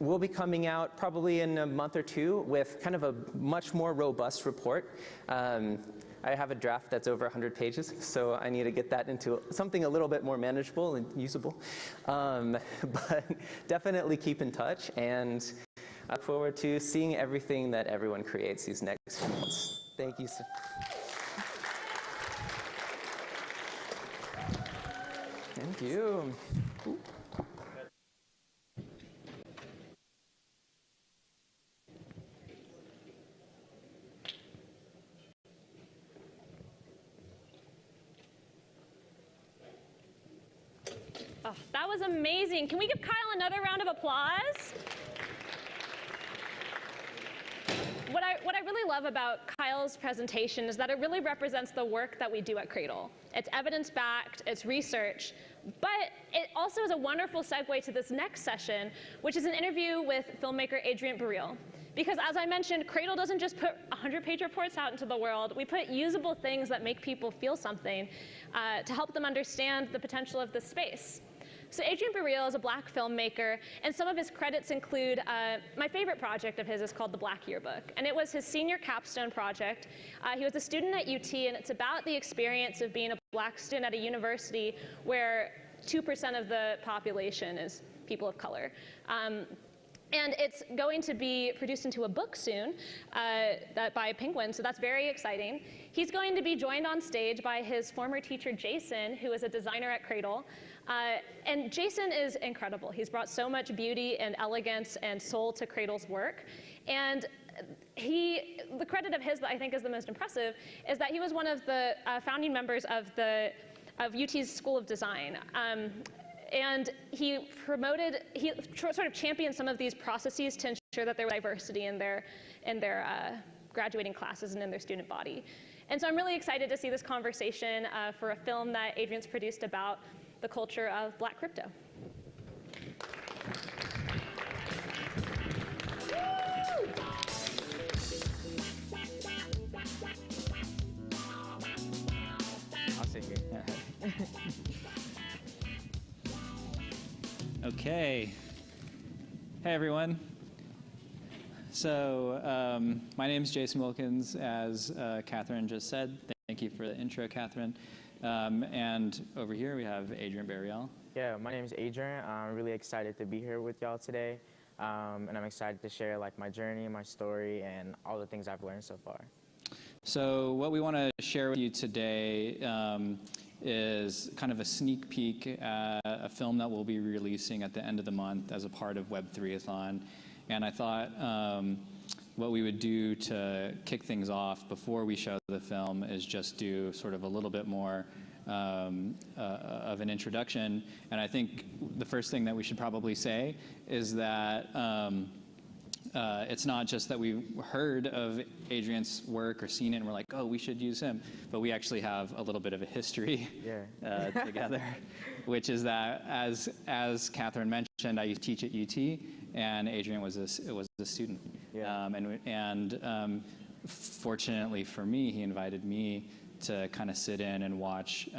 We'll be coming out probably in a month or two with kind of a much more robust report. I have a draft that's over 100 pages, so I need to get that into something a little bit more manageable and usable. But definitely keep in touch, and I look forward to seeing everything that everyone creates these next few months. Thank you. Thank you. Ooh. Oh, that was amazing. Can we give Kyle another round of applause? What I really love about Kyle's presentation is that it really represents the work that we do at CRADL. It's evidence-backed, it's research, but it also is a wonderful segue to this next session, which is an interview with filmmaker Adraint Bereal. Because as I mentioned, CRADL doesn't just put 100-page reports out into the world. We put usable things that make people feel something to help them understand the potential of this space. So Adraint Bereal is a Black filmmaker, and some of his credits include, my favorite project of his is called The Black Yearbook, and it was his senior capstone project. He was a student at UT, and it's about the experience of being a Black student at a university where 2% of the population is people of color. And it's going to be produced into a book soon by Penguin, so that's very exciting. He's going to be joined on stage by his former teacher, Jason, who is a designer at CRADL. And Jason is incredible. He's brought so much beauty and elegance and soul to CRADL's work. And the credit of his that I think is the most impressive is that he was one of the founding members of UT's School of Design. And he sort of championed some of these processes to ensure that there was diversity in their graduating classes and in their student body. And so I'm really excited to see this conversation for a film that Adraint's produced about the culture of Black crypto. I'll sit here. Okay. Hey, everyone. So my name is Jason Wilkins, as Catherine just said. Thank you for the intro, Catherine. And over here we have Adraint Bereal. Yeah, my name is Adraint. I'm really excited to be here with y'all today. And I'm excited to share my journey, my story, and all the things I've learned so far. So what we want to share with you today is kind of a sneak peek at a film that we'll be releasing at the end of the month as a part of Web3athon. And I thought what we would do to kick things off before we show the film is just do sort of a little bit more of an introduction. And I think the first thing that we should probably say is that it's not just that we've heard of Adraint's work or seen it and we're like, oh, we should use him, but we actually have a little bit of a history together, which is that, as Catherine mentioned, I used to teach at UT, and Adraint was a student. Yeah. And fortunately for me, he invited me to kind of sit in and watch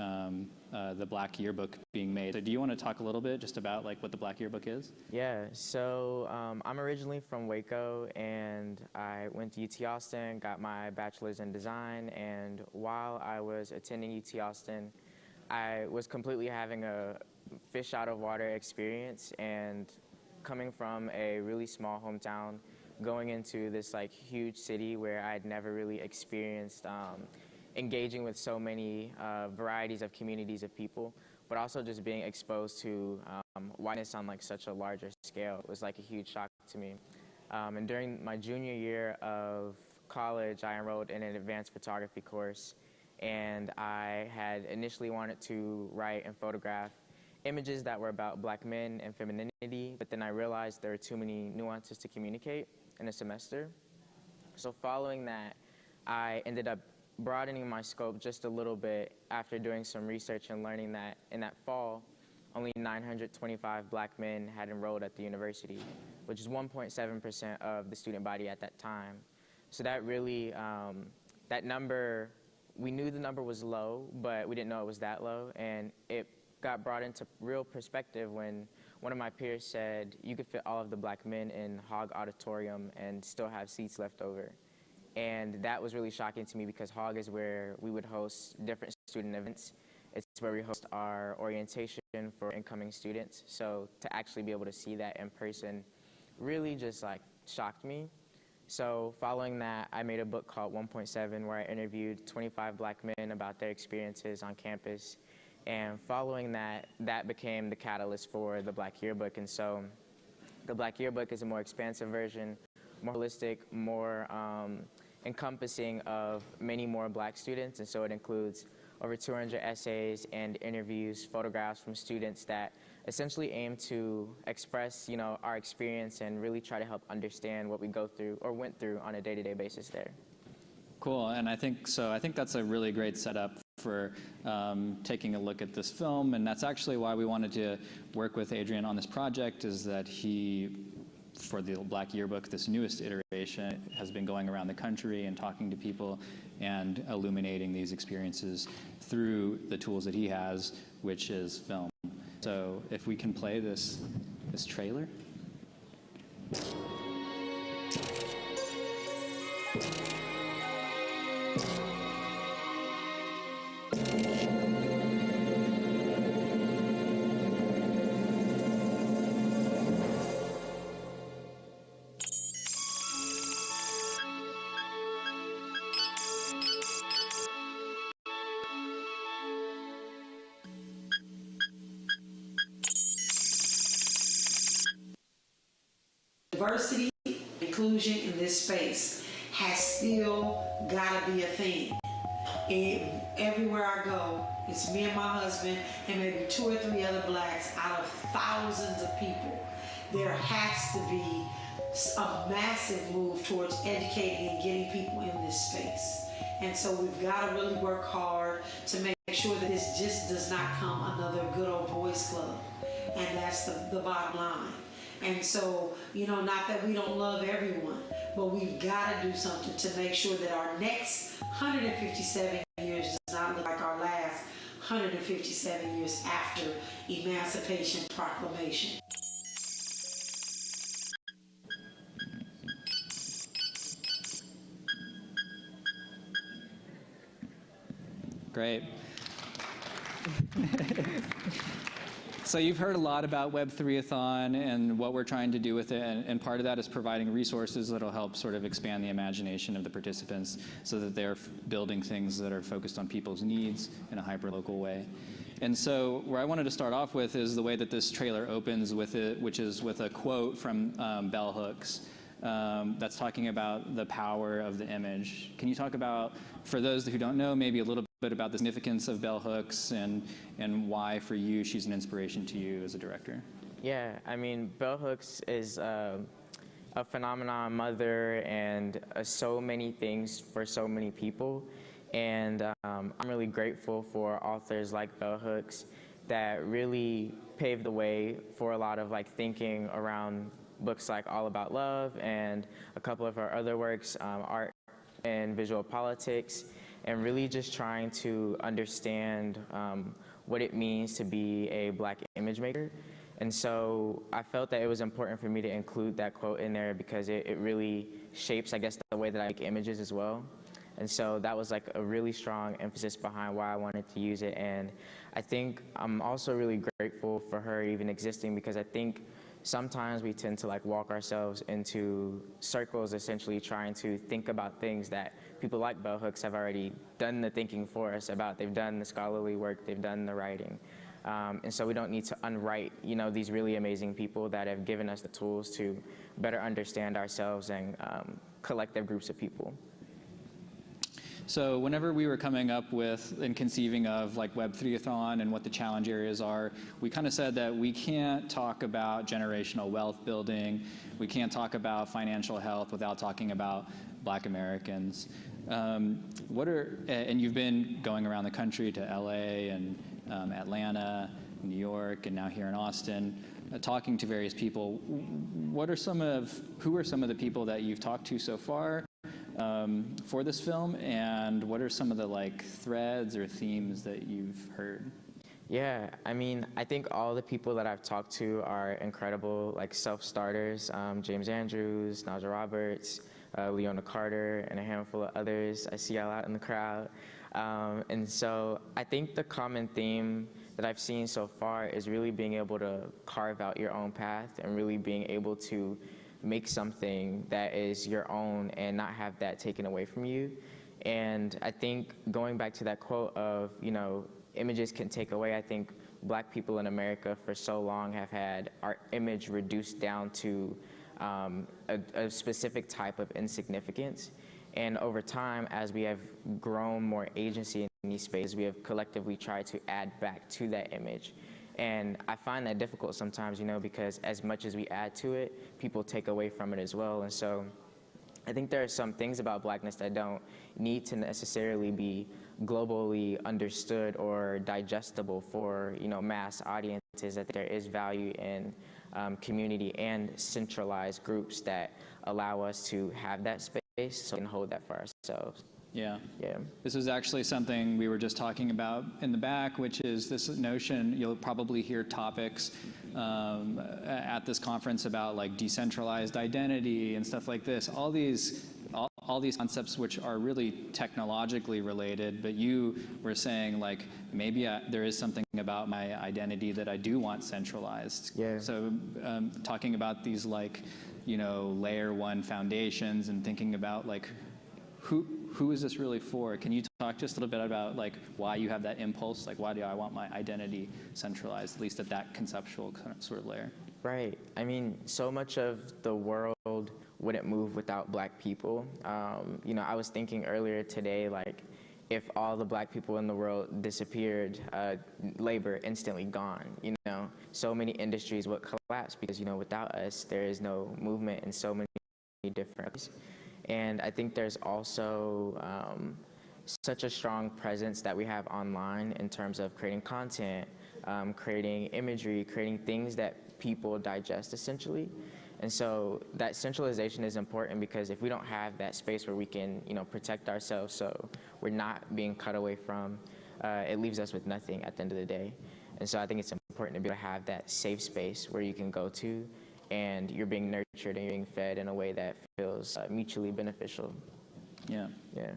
the Black Yearbook being made. So do you want to talk a little bit just about what the Black Yearbook is? Yeah, so I'm originally from Waco, and I went to UT Austin, got my bachelor's in design, and while I was attending UT Austin, I was completely having a fish out of water experience, and coming from a really small hometown, going into this huge city where I'd never really experienced engaging with so many varieties of communities of people, but also just being exposed to whiteness on such a larger scale. It was a huge shock to me. And during my junior year of college, I enrolled in an advanced photography course, and I had initially wanted to write and photograph images that were about Black men and femininity, but then I realized there were too many nuances to communicate in a semester. So following that, I ended up broadening my scope just a little bit after doing some research and learning that in that fall, only 925 black men had enrolled at the university, which is 1.7% of the student body at that time. So that really, that number, we knew the number was low, but we didn't know it was that low. And it got brought into real perspective when one of my peers said you could fit all of the black men in Hogg Auditorium and still have seats left over. And that was really shocking to me because Hogg is where we would host different student events. It's where we host our orientation for incoming students. So to actually be able to see that in person really just like shocked me. So following that, I made a book called 1.7 where I interviewed 25 black men about their experiences on campus. And following that, that became the catalyst for the Black Yearbook. And so the Black Yearbook is a more expansive version, more holistic, more encompassing of many more black students. And so it includes over 200 essays and interviews, photographs from students that essentially aim to express, our experience and really try to help understand what we go through or went through on a day-to-day basis there. Cool, and I think that's a really great setup for taking a look at this film, and that's actually why we wanted to work with Adraint on this project, is that he, for the Black Yearbook, this newest iteration, has been going around the country and talking to people and illuminating these experiences through the tools that he has, which is film. So if we can play this trailer. Diversity, inclusion in this space has still got to be a thing. Everywhere I go, it's me and my husband and maybe 2 or 3 other blacks out of thousands of people. There has to be a massive move towards educating and getting people in this space. And so we've got to really work hard to make sure that this just does not come another good old boys club. And that's the bottom line. And so, not that we don't love everyone, but we've got to do something to make sure that our next 157 years does not look like our last 157 years after Emancipation Proclamation. Great. So you've heard a lot about Web3athon and what we're trying to do with it, and part of that is providing resources that will help sort of expand the imagination of the participants so that they're building things that are focused on people's needs in a hyper-local way. And so where I wanted to start off with is the way that this trailer opens with it, which is with a quote from bell hooks that's talking about the power of the image. Can you talk about, for those who don't know, maybe a little bit about the significance of bell hooks and why for you she's an inspiration to you as a director? Yeah, I mean, bell hooks is a phenomenon, mother, and so many things for so many people. And I'm really grateful for authors like bell hooks that really paved the way for a lot of thinking around books like All About Love and a couple of our other works, Art and Visual Politics, and really just trying to understand what it means to be a black image maker. And so I felt that it was important for me to include that quote in there because it really shapes, I guess, the way that I make images as well. And so that was a really strong emphasis behind why I wanted to use it. And I think I'm also really grateful for her even existing because I think sometimes we tend to walk ourselves into circles, essentially trying to think about things that people like bell hooks have already done the thinking for us about. They've done the scholarly work, they've done the writing. And so we don't need to unwrite, these really amazing people that have given us the tools to better understand ourselves and collective groups of people. So whenever we were coming up with and conceiving of Web3athon and what the challenge areas are, we kind of said that we can't talk about generational wealth building, we can't talk about financial health without talking about Black Americans. And you've been going around the country to LA and Atlanta, New York, and now here in Austin, talking to various people. Who are some of the people that you've talked to so far for this film, and what are some of the like threads or themes that you've heard? Yeah, I mean, I think all the people that I've talked to are incredible, like self-starters. James Andrews, Naja Roberts, Leona Carter, and a handful of others I see out in the crowd. And so I think the common theme that I've seen so far is really being able to carve out your own path and really being able to make something that is your own and not have that taken away from you. And I think going back to that quote of, images can take away, I think Black people in America for so long have had our image reduced down to a specific type of insignificance. And over time, as we have grown more agency in these spaces, we have collectively tried to add back to that image. And I find that difficult sometimes, because as much as we add to it, people take away from it as well. And so I think there are some things about Blackness that don't need to necessarily be globally understood or digestible for mass audiences. That there is value in community and centralized groups that allow us to have that space so we can hold that for ourselves. Yeah. Yeah. This was actually something we were just talking about in the back, which is this notion. You'll probably hear topics at this conference about like decentralized identity and stuff like this. All these concepts which are really technologically related, but you were saying like maybe there is something about my identity that I do want centralized. Yeah. So talking about these like layer one foundations and thinking about like who is this really for? Can you talk just a little bit about like why you have that impulse? Like why do I want my identity centralized, at least at that conceptual sort of layer? Right. I mean, so much of the world wouldn't move without Black people. I was thinking earlier today, like if all the Black people in the world disappeared, labor instantly gone. So many industries would collapse because without us, there is no movement in so many different ways. And I think there's also such a strong presence that we have online in terms of creating content, creating imagery, creating things that people digest essentially. And so that centralization is important because if we don't have that space where we can, protect ourselves so we're not being cut away from, it leaves us with nothing at the end of the day. And so I think it's important to be able to have that safe space where you can go to and you're being nurtured and you're being fed in a way that feels mutually beneficial. Yeah. Yeah.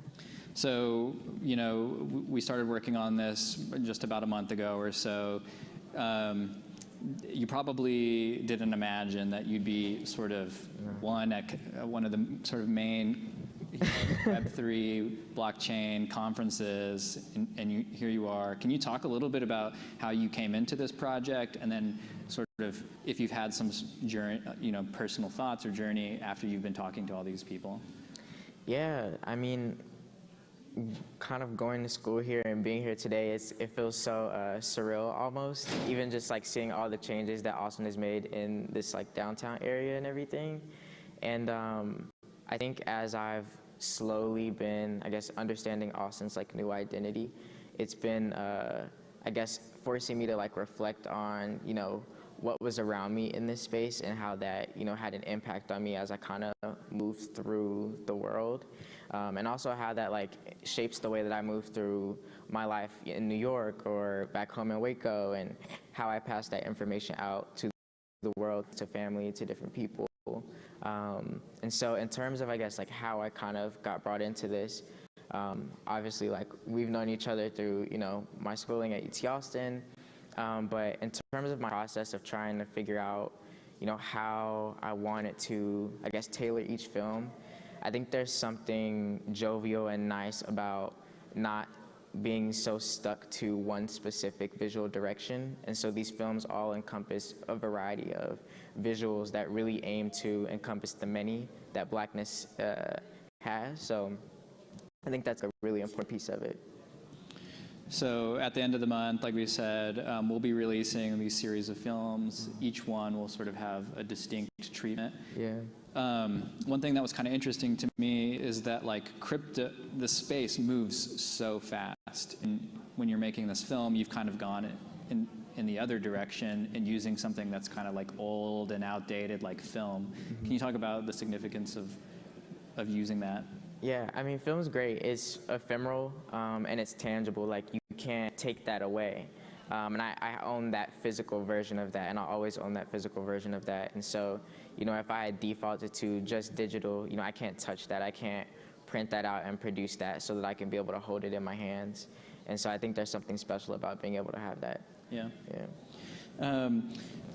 So, we started working on this just about a month ago or so. You probably didn't imagine that you'd be sort of one of the sort of main Web3 blockchain conferences, and here you are. Can you talk a little bit about how you came into this project, and then sort of if you've had some journey, personal thoughts or journey after you've been talking to all these people? Yeah, I mean, kind of going to school here and being here today, it feels so surreal almost. Even just like seeing all the changes that Austin has made in this like downtown area and everything. And I think as I've slowly been, understanding Austin's like new identity, it's been, forcing me to like reflect on, what was around me in this space and how that, had an impact on me as I kind of moved through the world. And also how that like shapes the way that I move through my life in New York or back home in Waco, and how I pass that information out to the world, to family, to different people. And so in terms of, like how I kind of got brought into this, obviously like we've known each other through, my schooling at UT Austin. But in terms of my process of trying to figure out, how I wanted to, tailor each film, I think there's something jovial and nice about not being so stuck to one specific visual direction. And so these films all encompass a variety of visuals that really aim to encompass the many that Blackness has. So I think that's a really important piece of it. So at the end of the month, like we said, we'll be releasing these series of films. Each one will sort of have a distinct treatment. Yeah. one thing that was kind of interesting to me is that like the space moves so fast. And when you're making this film, you've kind of gone in the other direction and using something that's kind of like old and outdated like film. Can you talk about the significance of using that? Yeah, I mean, film's great. It's ephemeral and it's tangible. Like, you can't take that away. And I own that physical version of that, and I'll always own that physical version of that. And so, you know, if I had defaulted to just digital, you know, I can't touch that. I can't print that out and produce that so that I can be able to hold it in my hands. And so I think there's something special about being able to have that. Yeah. Yeah.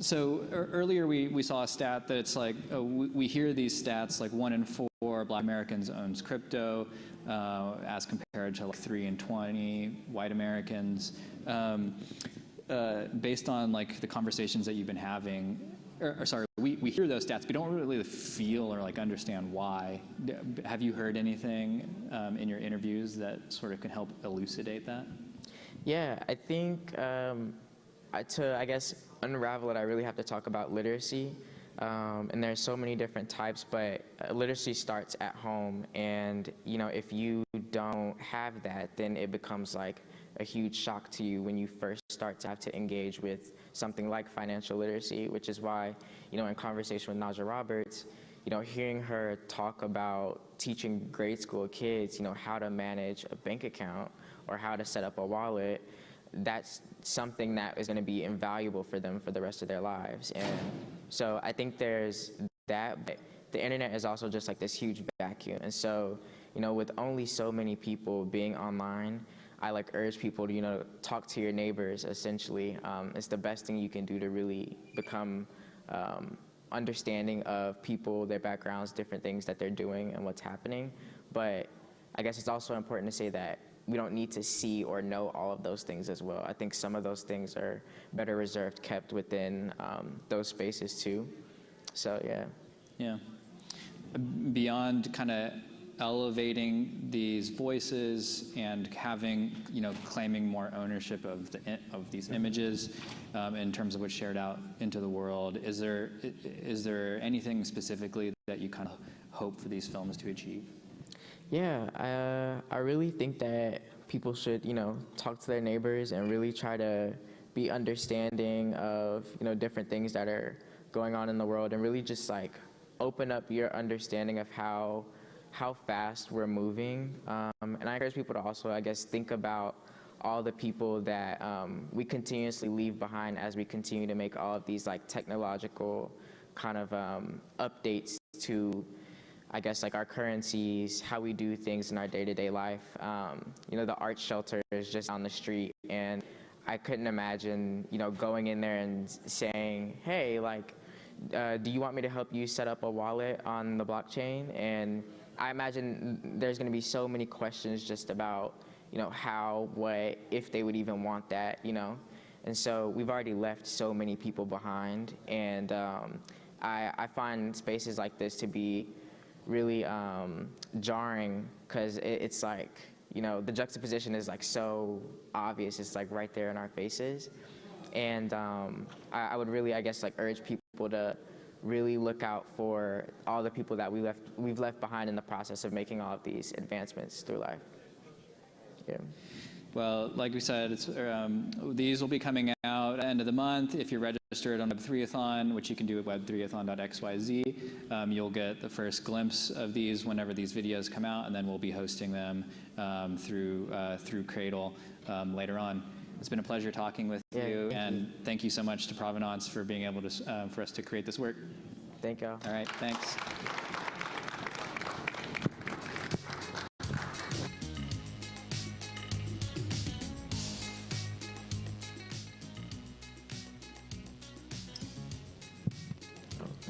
So earlier we saw a stat that it's like, we hear these stats like 1 in 4 Black Americans owns crypto, as compared to like 3 in 20 white Americans. Based on like the conversations that you've been having, we hear those stats, but don't really feel or like understand why. Have you heard anything in your interviews that sort of can help elucidate that? Yeah, I think to, I guess, unravel it, I really have to talk about literacy. And there's so many different types, but literacy starts at home. And, you know, if you don't have that, then it becomes like a huge shock to you when you first start to have to engage with something like financial literacy, which is why, you know, in conversation with Naja Roberts, you know, hearing her talk about teaching grade school kids, you know, how to manage a bank account or how to set up a wallet, that's something that is going to be invaluable for them for the rest of their lives. And so I think there's that, but the internet is also just like this huge vacuum. And so, you know, with only so many people being online, I like urge people to, you know, talk to your neighbors, essentially. It's the best thing you can do to really become understanding of people, their backgrounds, different things that they're doing and what's happening. But I guess it's also important to say that we don't need to see or know all of those things as well. I think some of those things are better reserved, kept within those spaces too. So yeah. Yeah. Beyond kind of elevating these voices and having, you know, claiming more ownership of these images in terms of what's shared out into the world, is there anything specifically that you kind of hope for these films to achieve? Yeah, I really think that people should, you know, talk to their neighbors and really try to be understanding of, you know, different things that are going on in the world, and really just like open up your understanding of how fast we're moving. And I encourage people to also, I guess, think about all the people that we continuously leave behind as we continue to make all of these like technological kind of updates to, I guess, like our currencies, how we do things in our day-to-day life. You know, the art shelter is just on the street, and I couldn't imagine, you know, going in there and saying, hey, like, do you want me to help you set up a wallet on the blockchain? And I imagine there's going to be so many questions just about, you know, how, what, if they would even want that, you know. And so we've already left so many people behind, and I find spaces like this to be really jarring, because it's like, you know, the juxtaposition is like so obvious. It's like right there in our faces. And I would really, I guess, like urge people to really look out for all the people that we've left behind in the process of making all of these advancements through life. Yeah. Well, like we said, these will be coming out at the end of the month. If you're registered on Web3athon, which you can do at web3athon.xyz, you'll get the first glimpse of these whenever these videos come out, and then we'll be hosting them through CRADL later on. It's been a pleasure talking with you, and thank you so much to Provenance for being able to for us to create this work. Thank you. All right, thanks.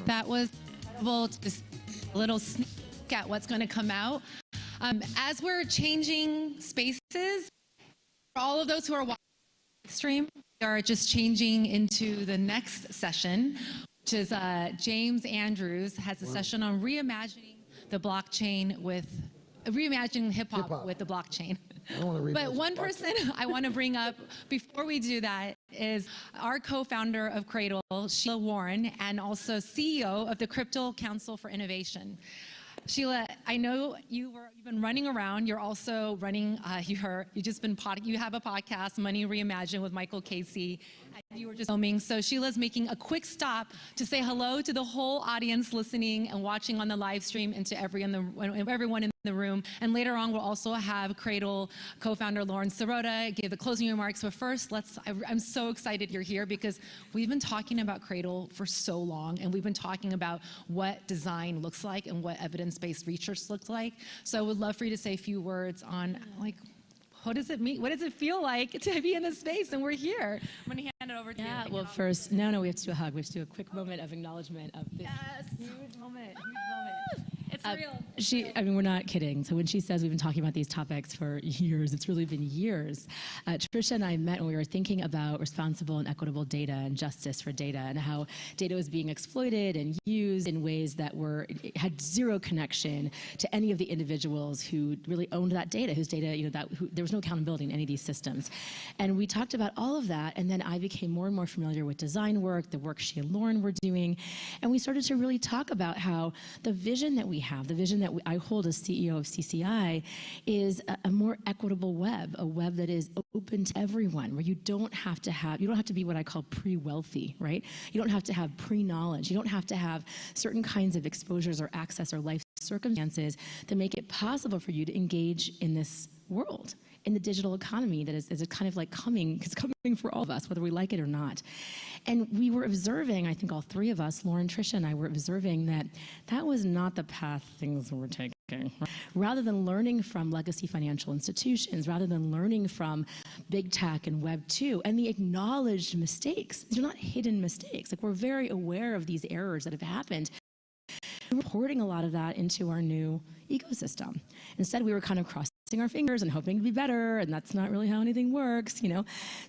That was just a little sneak at what's going to come out. As we're changing spaces, for all of those who are watching the stream, we are just changing into the next session, which is James Andrews has a session on reimagining the blockchain with reimagining hip hop with the blockchain. But one person I want to bring up before we do that is our co-founder of CRADL, Sheila Warren, and also CEO of the Crypto Council for Innovation. Sheila, I know you've been running around. You're also running you have a podcast, Money Reimagined, with Michael Casey. You were just filming. So Sheila's making a quick stop to say hello to the whole audience listening and watching on the live stream, and to everyone in the room. And later on, we'll also have CRADL co-founder Lauren Sirota give the closing remarks. But first, I'm so excited you're here because we've been talking about CRADL for so long, and we've been talking about what design looks like and what evidence-based research looks like. So I would love for you to say a few words on, like, what does it mean? What does it feel like to be in this space? And we're here. I'm going to hand it over to you. Yeah, well, first, we have to do a hug. We have to do a quick moment of acknowledgement of this. Yes. Huge moment. It's real. We're not kidding. So when she says we've been talking about these topics for years, it's really been years. Trisha and I met when we were thinking about responsible and equitable data and justice for data, and how data was being exploited and used in ways that had zero connection to any of the individuals who really owned that data, whose data, there was no accountability in any of these systems. And we talked about all of that, and then I became more and more familiar with design work, the work she and Lauren were doing, and we started to really talk about how the vision that we have, the vision that I hold as CEO of CCI, is a more equitable web, a web that is open to everyone, where you don't have to be what I call pre-wealthy, right? You don't have to have pre-knowledge. You don't have to have certain kinds of exposures or access or life circumstances that make it possible for you to engage in this world, in the digital economy that is kind of like coming for all of us, whether we like it or not. And we were observing, I think all three of us, Lauren, Trisha, and I were observing that was not the path things were taking. Rather than learning from legacy financial institutions, rather than learning from big tech and Web 2, and the acknowledged mistakes, these are not hidden mistakes. Like, we're very aware of these errors that have happened. We're reporting a lot of that into our new ecosystem. Instead, we were kind of crossing our fingers and hoping to be better, and that's not really how anything works,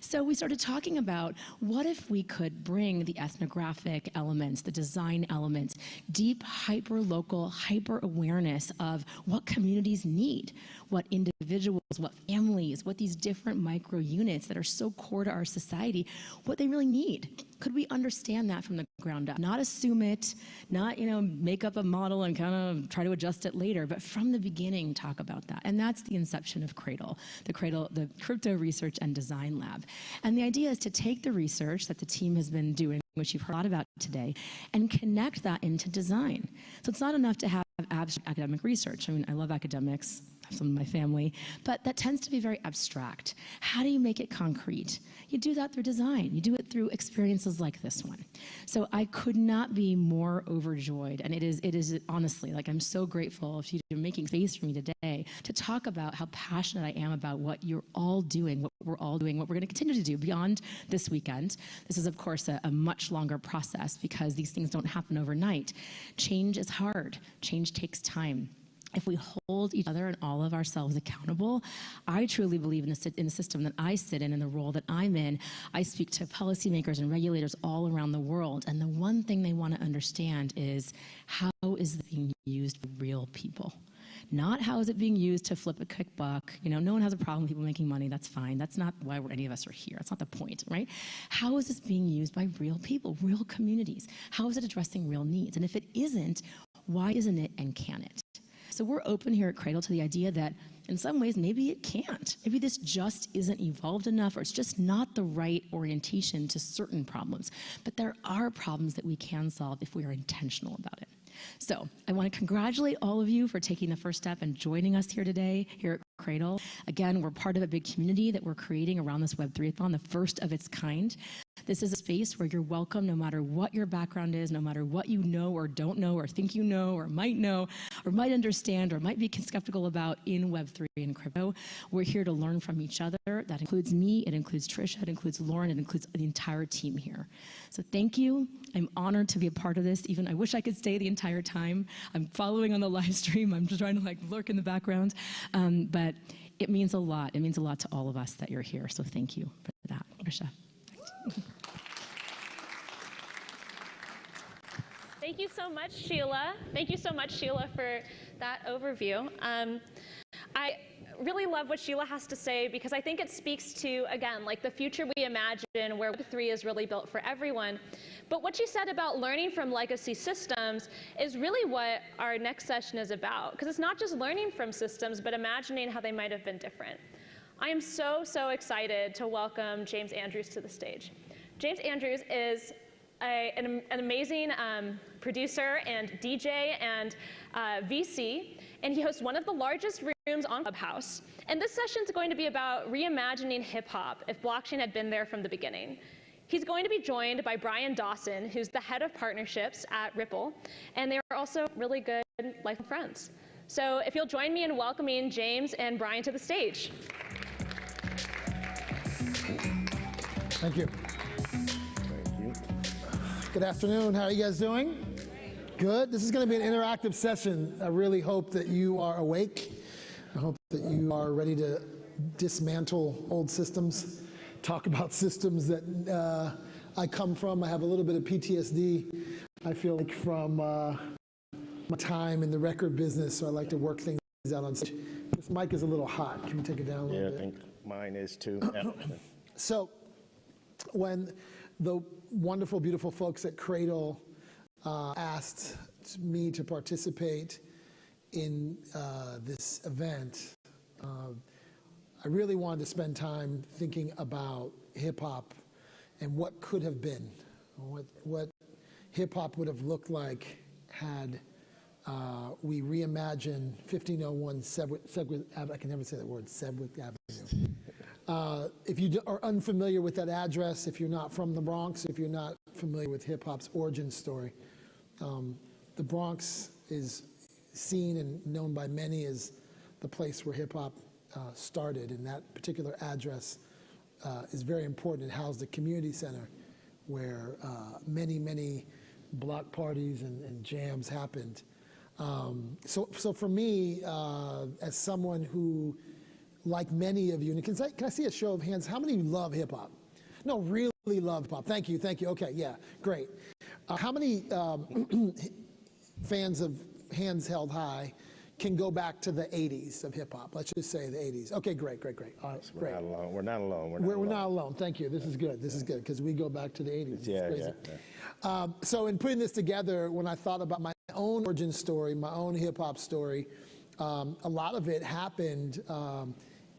So we started talking about, what if we could bring the ethnographic elements, the design elements, deep hyper-local, hyper-awareness of what communities need, what individuals, what families, what these different micro-units that are so core to our society, what they really need. Could we understand that from the ground up? Not assume it, not make up a model and kind of try to adjust it later, but from the beginning talk about that. And that's the inception of CRADL, the Crypto Research and Design Lab. And the idea is to take the research that the team has been doing, which you've heard a lot about today, and connect that into design. So it's not enough to have abstract academic research. I love academics, some of my family, but that tends to be very abstract. How do you make it concrete? You do that through design. You do it through experiences like this one. So I could not be more overjoyed, and it is honestly, I'm so grateful for you making space for me today to talk about how passionate I am about what you're all doing, what we're all doing, what we're going to continue to do beyond this weekend. This is, of course, a much longer process because these things don't happen overnight. Change is hard. Change takes time. If we hold each other and all of ourselves accountable, I truly believe in the system that I sit in and the role that I'm in. I speak to policymakers and regulators all around the world, and the one thing they want to understand is, how is it being used for real people? Not how is it being used to flip a quick buck. No one has a problem with people making money. That's fine. That's not why any of us are here. That's not the point, right? How is this being used by real people, real communities? How is it addressing real needs? And if it isn't, why isn't it, and can it? So we're open here at CRADL to the idea that in some ways, maybe it can't. Maybe this just isn't evolved enough, or it's just not the right orientation to certain problems. But there are problems that we can solve if we are intentional about it. So I want to congratulate all of you for taking the first step and joining us here today, here at CRADL. Again, we're part of a big community that we're creating around this Web3athon, the first of its kind. This is a space where you're welcome no matter what your background is, no matter what you know or don't know or think you know or might understand or might be skeptical about in Web3 and crypto. We're here to learn from each other. That includes me, it includes Trisha, it includes Lauren, it includes the entire team here. So thank you. I'm honored to be a part of this. Even I wish I could stay the entire time. I'm following on the live stream. I'm just trying to lurk in the background. But it means a lot. It means a lot to all of us that you're here. So thank you for that, Trisha. Thank you so much, Sheila. Thank you so much, Sheila, for that overview. really love what Sheila has to say because I think it speaks to, again, like the future we imagine where Web3 is really built for everyone. But what she said about learning from legacy systems is really what our next session is about, because it's not just learning from systems, but imagining how they might have been different. I am so, so excited to welcome James Andrews to the stage. James Andrews is an amazing producer and DJ and VC, and he hosts one of the largest rooms on Clubhouse. And this session is going to be about reimagining hip-hop if blockchain had been there from the beginning. He's going to be joined by Brian Dawson, who's the head of partnerships at Ripple, and they're also really good lifelong friends. So if you'll join me in welcoming James and Brian to the stage. Thank you. Good afternoon. How are you guys doing? Good. This is going to be an interactive session. I really hope that you are awake. I hope that you are ready to dismantle old systems, talk about systems that I come from. I have a little bit of PTSD, I feel like, from my time in the record business, so I like to work things out on stage. This mic is a little hot. Can we take it down a little bit? Yeah, I think mine is too. So when the wonderful, beautiful folks at CRADL asked me to participate in this event, I really wanted to spend time thinking about hip-hop and what could have been, what hip-hop would have looked like had we reimagined 1501 Sedgwick Avenue. I can never say that word, Sedgwick Avenue. If you are unfamiliar with that address, if you're not from the Bronx, if you're not familiar with hip-hop's origin story, the Bronx is seen and known by many as the place where hip-hop started, and that particular address is very important. It housed a community center where many, many block parties and jams happened. So for me, as someone who, like many of you, and can I see a show of hands? How many love hip hop? No, really love hip hop. Thank you, thank you. Okay, yeah, great. How many fans of hands held high can go back to the 80s of hip hop? Let's just say the 80s. Okay, great. All right, great. We're not alone. We're not alone. Thank you. This is good. This is good because we go back to the 80s. Yeah. So in putting this together, when I thought about my own origin story, my own hip hop story, a lot of it happened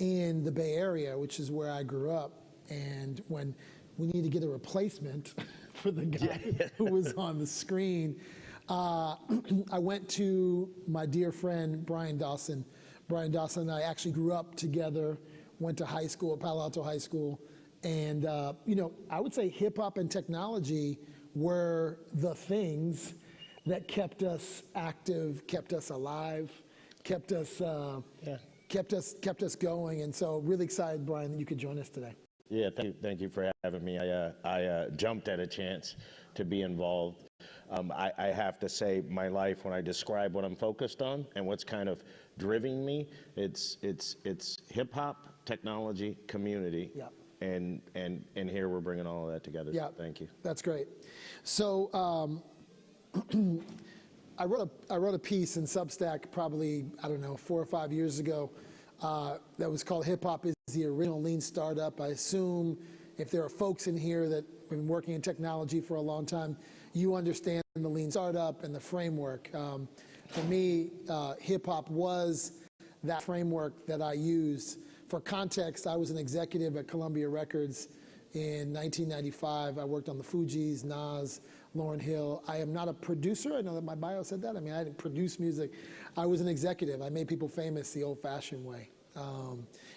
in the Bay Area, which is where I grew up. And when we need to get a replacement for the guy who was on the screen, I went to my dear friend, Brian Dawson. Brian Dawson and I actually grew up together, went to high school, Palo Alto High School. And, I would say hip hop and technology were the things that kept us active, kept us alive, kept us going. And so really excited, Brian, that you could join us today. Yeah, thank you for having me. I jumped at a chance to be involved. I have to say, my life, when I describe what I'm focused on and what's kind of driving me, it's hip hop, technology, community. Yep. And here we're bringing all of that together. Yeah, so thank you. That's great. So I wrote a piece in Substack probably, 4 or 5 years ago that was called Hip Hop is the Original Lean Startup. I assume if there are folks in here that have been working in technology for a long time, you understand the lean startup and the framework. For me, hip hop was that framework that I used. For context, I was an executive at Columbia Records in 1995. I worked on the Fugees, Nas, Lauryn Hill. I am not a producer. I know that my bio said that. I mean, I didn't produce music. I was an executive. I made people famous the old-fashioned way.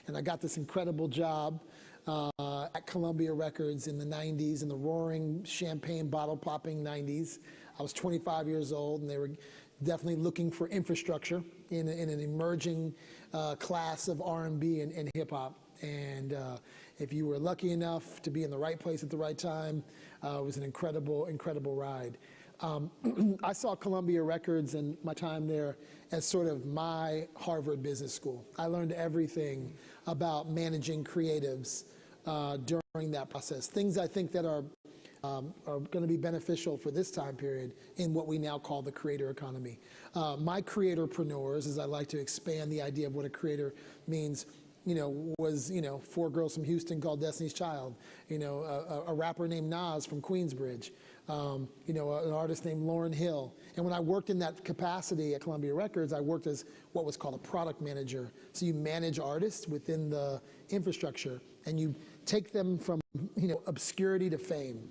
And I got this incredible job at Columbia Records in the 90s, in the roaring champagne bottle-popping 90s. I was 25 years old, and they were definitely looking for infrastructure in an emerging class of R&B and hip-hop. And if you were lucky enough to be in the right place at the right time, it was an incredible, incredible ride. I saw Columbia Records and my time there as sort of my Harvard Business School. I learned everything about managing creatives during that process. Things I think that are are going to be beneficial for this time period in what we now call the creator economy. My creatorpreneurs, as I like to expand the idea of what a creator means, was, 4 girls from Houston called Destiny's Child, a rapper named Nas from Queensbridge, an artist named Lauryn Hill. And when I worked in that capacity at Columbia Records, I worked as what was called a product manager. So you manage artists within the infrastructure, and you take them from, obscurity to fame,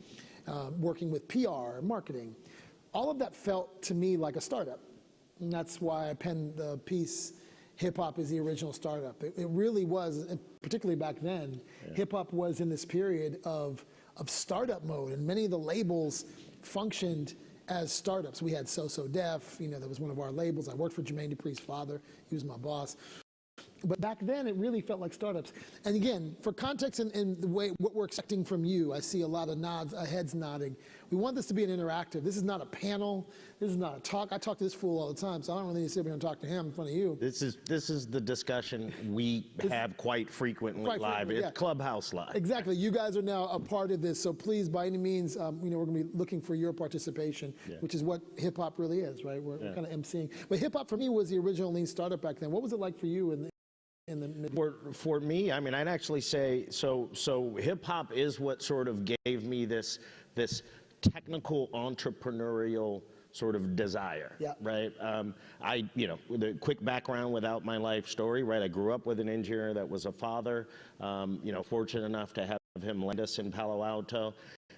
working with PR and marketing. All of that felt to me like a startup. And that's why I penned the piece, Hip Hop is the original startup. It really was, particularly back then, hip hop was in this period of startup mode, and many of the labels functioned as startups. We had So Def, that was one of our labels. I worked for Jermaine Dupri's father. He was my boss. But back then, it really felt like startups. And again, for context and the way what we're expecting from you, I see a lot of nods, heads nodding. We want this to be an interactive. This is not a panel. This is not a talk. I talk to this fool all the time, so I don't really need to sit here and talk to him in front of you. This is the discussion we have quite frequently live. It's Clubhouse Live. Exactly. You guys are now a part of this, so please, by any means, we're going to be looking for your participation, which is what hip hop really is, right? We're kind of emceeing. But hip hop for me was the original lean startup back then. What was it like for you in the For me, I mean, I'd actually say, so hip hop is what sort of gave me this technical entrepreneurial sort of desire, right? With a quick background without my life story, right? I grew up with an engineer that was a father, fortunate enough to have him land us in Palo Alto.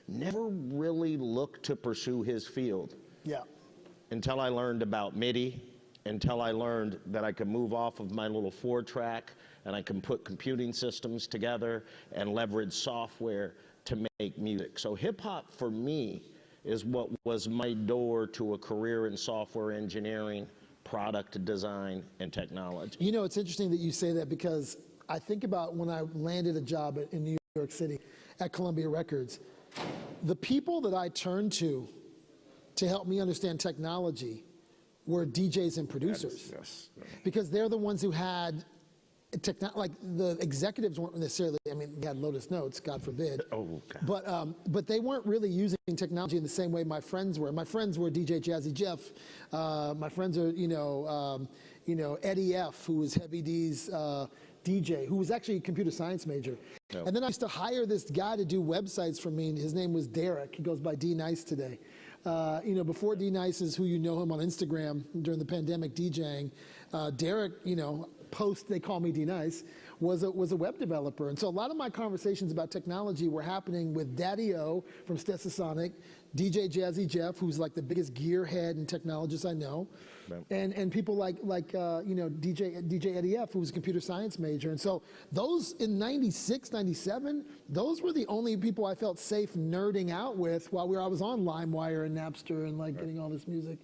Never really looked to pursue his field. Until I learned about MIDI, until I learned that I could move off of my little 4-track and I can put computing systems together and leverage software to make music. So hip hop for me is what was my door to a career in software engineering, product design, and technology. It's interesting that you say that, because I think about when I landed a job in New York City at Columbia Records, the people that I turned to help me understand technology were DJs and producers. Because they're the ones who had like the executives weren't necessarily, we had Lotus Notes, God forbid. But they weren't really using technology in the same way my friends were. My friends were DJ Jazzy Jeff. My friends are, Eddie F., who was Heavy D's DJ, who was actually a computer science major. And then I used to hire this guy to do websites for me, and his name was Derek. He goes by D Nice today. Before D Nice is who you know him on Instagram during the pandemic DJing, Derek, post they call me D Nice, was a web developer. And so a lot of my conversations about technology were happening with Daddy O from Stetsasonic, DJ Jazzy Jeff, who's like the biggest gearhead and technologist I know, and people like DJ Eddie F., who was a computer science major. And so those in 96, 97, those were the only people I felt safe nerding out with while I was on LimeWire and Napster and getting all this music.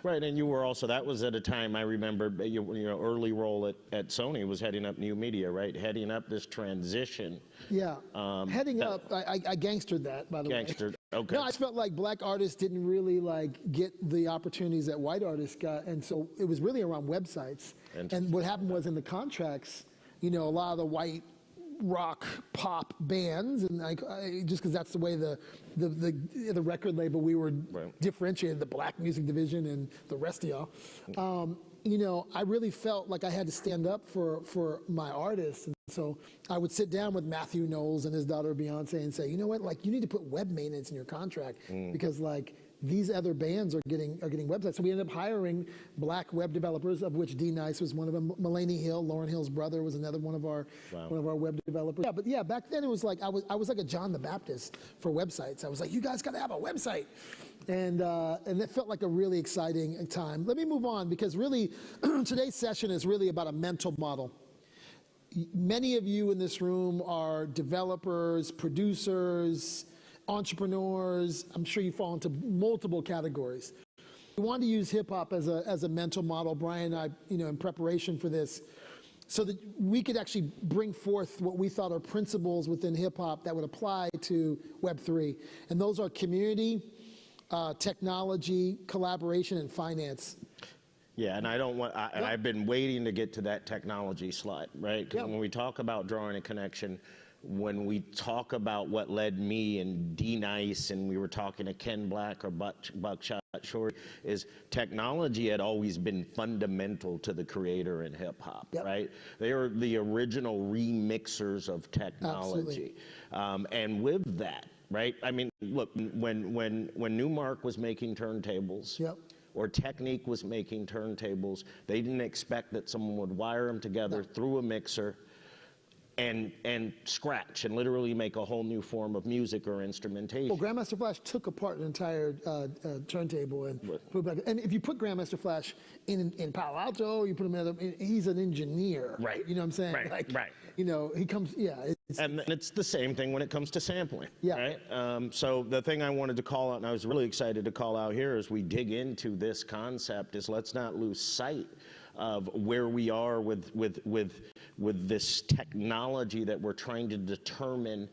Right, and you were also, that was at a time, I remember, your early role at Sony was heading up new media, right? Heading up this transition. Heading up, I gangstered that, by the way. Okay. No, I felt like black artists didn't really get the opportunities that white artists got, and so it was really around websites. And what happened was in the contracts, a lot of the white rock pop bands, and just because that's the way the record label we were differentiated, the black music division and the rest of y'all. I really felt like I had to stand up for my artists. And so I would sit down with Matthew Knowles and his daughter Beyonce and say, you know what, you need to put web maintenance in your contract, because these other bands are getting websites. So we ended up hiring black web developers, of which D Nice was one of them. Mulaney Hill, Lauryn Hill's brother, was another one of our web developers. But back then it was like I was like a John the Baptist for websites. I was like, you guys got to have a website. And it felt like a really exciting time. Let me move on, because really today's session is really about a mental model. Many of you in this room are developers, producers, entrepreneurs. I'm sure you fall into multiple categories. We wanted to use hip hop as a mental model, Brian and I, in preparation for this, so that we could actually bring forth what we thought are principles within hip hop that would apply to Web3. And those are community, technology, collaboration, and finance. Yeah, and I've been waiting to get to that technology slide, right? Because when we talk about drawing a connection when we talk about what led me and D Nice, and we were talking to Ken Black or Buckshot Short, is technology had always been fundamental to the creator in hip hop, right? They are the original remixers of technology. And with that, right? I mean, look, when Newmark was making turntables, or Technique was making turntables, they didn't expect that someone would wire them together through a mixer and scratch and literally make a whole new form of music or instrumentation. Well, Grandmaster Flash took apart an entire turntable and put it back. And if you put Grandmaster Flash in Palo Alto, you put him in other, he's an engineer. Right. You know what I'm saying? Right, like, right. You know, he comes, and it's the same thing when it comes to sampling, right? So the thing I wanted to call out, and I was really excited to call out here as we dig into this concept, is let's not lose sight of where we are with this technology that we're trying to determine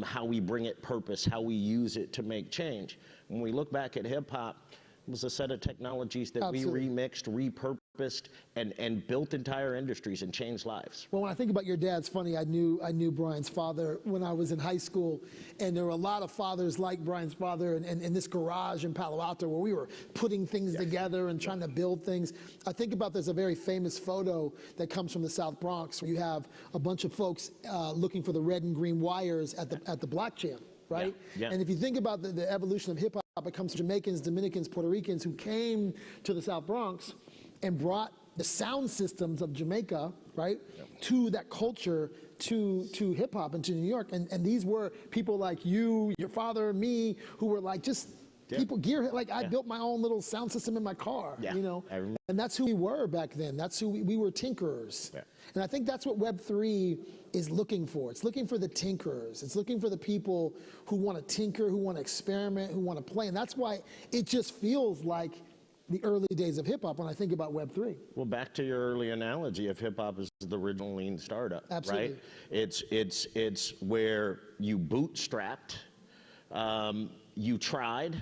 how we bring it purpose, how we use it to make change. When we look back at hip hop, it was a set of technologies that we remixed, repurposed, and built entire industries and changed lives. Well, when I think about your dad, it's funny, I knew Brian's father when I was in high school, and there were a lot of fathers like Brian's father in this garage in Palo Alto where we were putting things together and trying to build things. I think about there's a very famous photo that comes from the South Bronx where you have a bunch of folks looking for the red and green wires at the block jam, right? And if you think about the evolution of hip hop, it comes from Jamaicans, Dominicans, Puerto Ricans who came to the South Bronx and brought the sound systems of Jamaica, right, to that culture, to hip hop and to New York. And these were people like you, your father, me, who were like just people like I built my own little sound system in my car, you know, and that's who we were back then. That's who we were, tinkerers. And I think that's what Web3 is looking for. It's looking for the tinkerers. It's looking for the people who want to tinker, who want to experiment, who want to play. And that's why it just feels like the early days of hip hop when I think about Web3. Well, back to your early analogy of hip hop is the original lean startup, right? It's where you bootstrapped, you tried,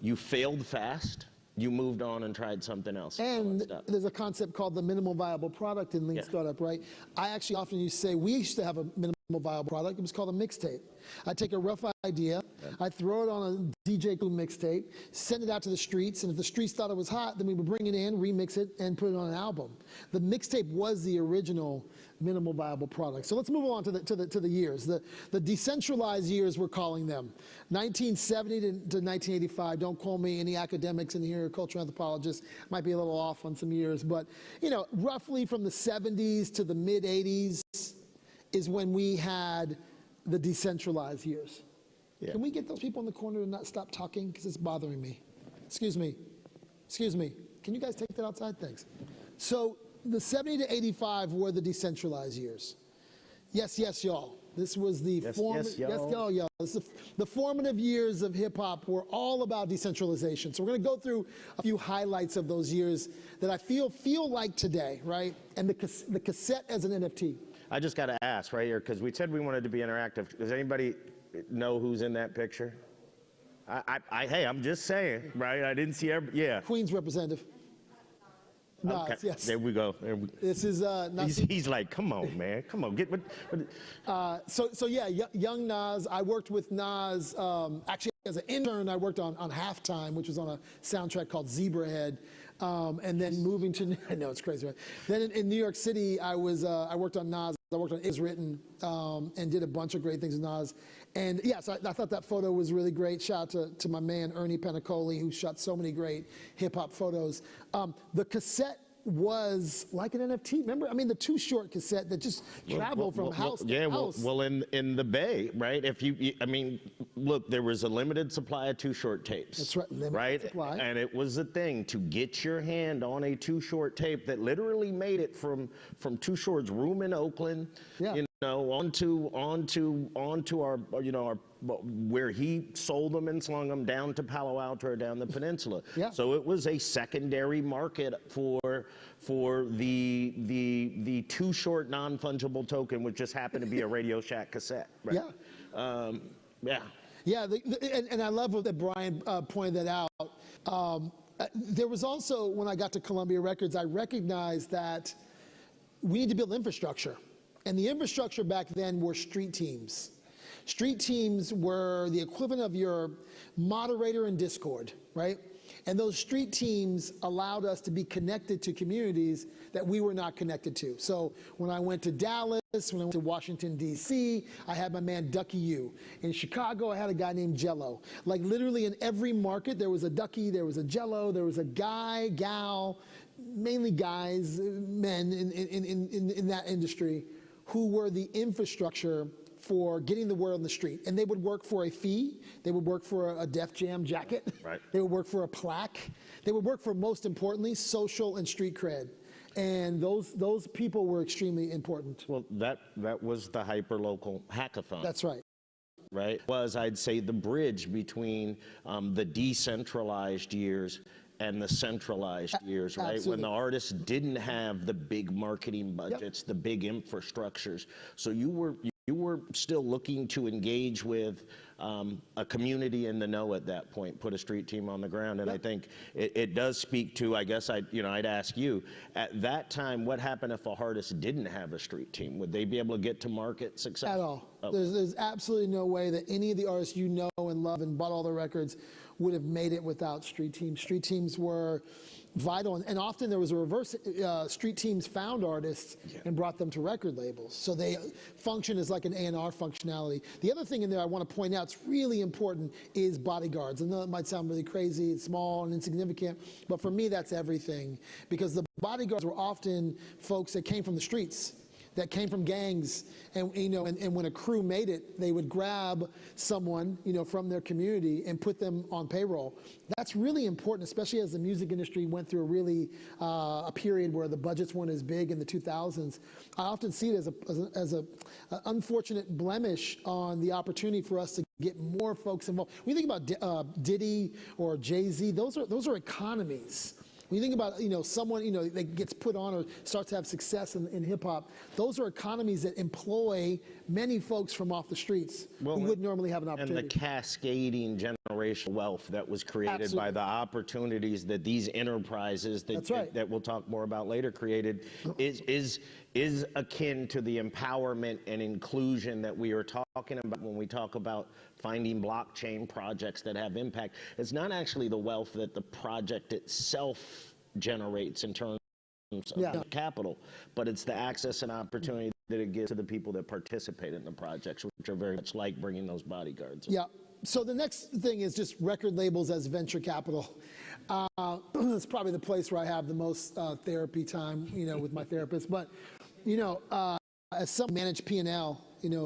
you failed fast, you moved on and tried something else. And there's a concept called the minimal viable product in lean startup, right? I actually often used to say we used to have a minimal viable product. It was called a mixtape. I take a rough idea, I throw it on a DJ Clue mixtape, send it out to the streets, and if the streets thought it was hot, then we would bring it in, remix it, and put it on an album. The mixtape was the original minimal viable product. So let's move on to the years, the decentralized years we're calling them. 1970 to 1985. Don't call me any academics in here, cultural anthropologists. Might be a little off on some years, but you know, roughly from the 70s to the mid 80s is when we had the decentralized years. Can we get those people in the corner to not stop talking? Because it's bothering me. Excuse me. Excuse me. Can you guys take that outside? Thanks. So the 70 to 85 were the decentralized years. Yes, yes, y'all. This was the the formative years of hip hop were all about decentralization. So we're going to go through a few highlights of those years that I feel like today, right? And the cassette as an NFT. I just got to ask right here, because we said we wanted to be interactive. Does anybody know who's in that picture? Hey, I'm just saying, right? I didn't see Queens representative. Nas, okay. Yes. There we go. This is he's like, come on, man, come on, get what. So yeah, young Nas. I worked with Nas actually as an intern. I worked on Halftime, which was on a soundtrack called Zebrahead. And then moving to, I know it's crazy, right? Then in New York City, I worked on Nas, I worked on Is Written, and did a bunch of great things with Nas. And yes, I thought that photo was really great. Shout out to my man, Ernie Penacoli, who shot so many great hip hop photos. The cassette was like an NFT. Remember, I mean, the Too Short cassette that just traveled from house to house. Well, in the Bay, right? I mean, look, there was a limited supply of Too Short tapes. That's right, limited supply. And it was a thing to get your hand on a Too Short tape that literally made it from Too Short's room in Oakland, you know, onto our, you know, our, where he sold them and slung them down to Palo Alto or down the peninsula. So it was a secondary market for the Too Short non-fungible token, which just happened to be a Radio Shack cassette. Right? And I love that Brian pointed that out. There was also, when I got to Columbia Records, I recognized that we need to build infrastructure. And the infrastructure back then were street teams. Street teams were the equivalent of your moderator in Discord, right? And those street teams allowed us to be connected to communities that we were not connected to. So when I went to Dallas, when I went to Washington, D.C., I had my man Ducky U. In Chicago, I had a guy named Jello. Like literally in every market, there was a Ducky, there was a Jello, there was a guy, gal, mainly guys, men in that industry who were the infrastructure for getting the word on the street. And they would work for a fee. They would work for a Def Jam jacket. Right. They would work for a plaque. They would work for, most importantly, social and street cred. And those people were extremely important. Well, that was the Hyperlocal Hackathon. That's right. Right? Was, I'd say, the bridge between the decentralized years and the centralized years, right? Absolutely. When the artists didn't have the big marketing budgets, the big infrastructures. So you were still looking to engage with a community in the know at that point, put a street team on the ground. And I think it does speak to, I guess I'd ask you, at that time, what happened if a artist didn't have a street team? Would they be able to get to market success? At all. Oh. There's absolutely no way that any of the artists you know and love and bought all their records would have made it without street teams. Street teams were vital, and often there was a reverse. Street teams found artists and brought them to record labels. So they function as like an A&R functionality. The other thing in there I want to point out, it's really important, is bodyguards. I know it might sound really crazy, it's small and insignificant, but for me that's everything. Because the bodyguards were often folks that came from the streets, that came from gangs, and when a crew made it, they would grab someone from their community and put them on payroll. That's really important, especially as the music industry went through a period where the budgets weren't as big in the 2000s. I often see it as an unfortunate blemish on the opportunity for us to get more folks involved. When you think about Diddy or Jay-Z, those are economies. When you think about someone that gets put on or starts to have success in hip hop, those are economies that employ many folks from off the streets who would normally have an opportunity. And the cascading generational wealth that was created by the opportunities that these enterprises that we'll talk more about later created is akin to the empowerment and inclusion that we are talking about when we talk about finding blockchain projects that have impact. It's not actually the wealth that the project itself generates in terms of capital, but it's the access and opportunity that it gives to the people that participate in the projects, which are very much like bringing those bodyguards. Yeah. So the next thing is just record labels as venture capital. It's probably the place where I have the most therapy time, with my therapist. But, as someone managed P&L,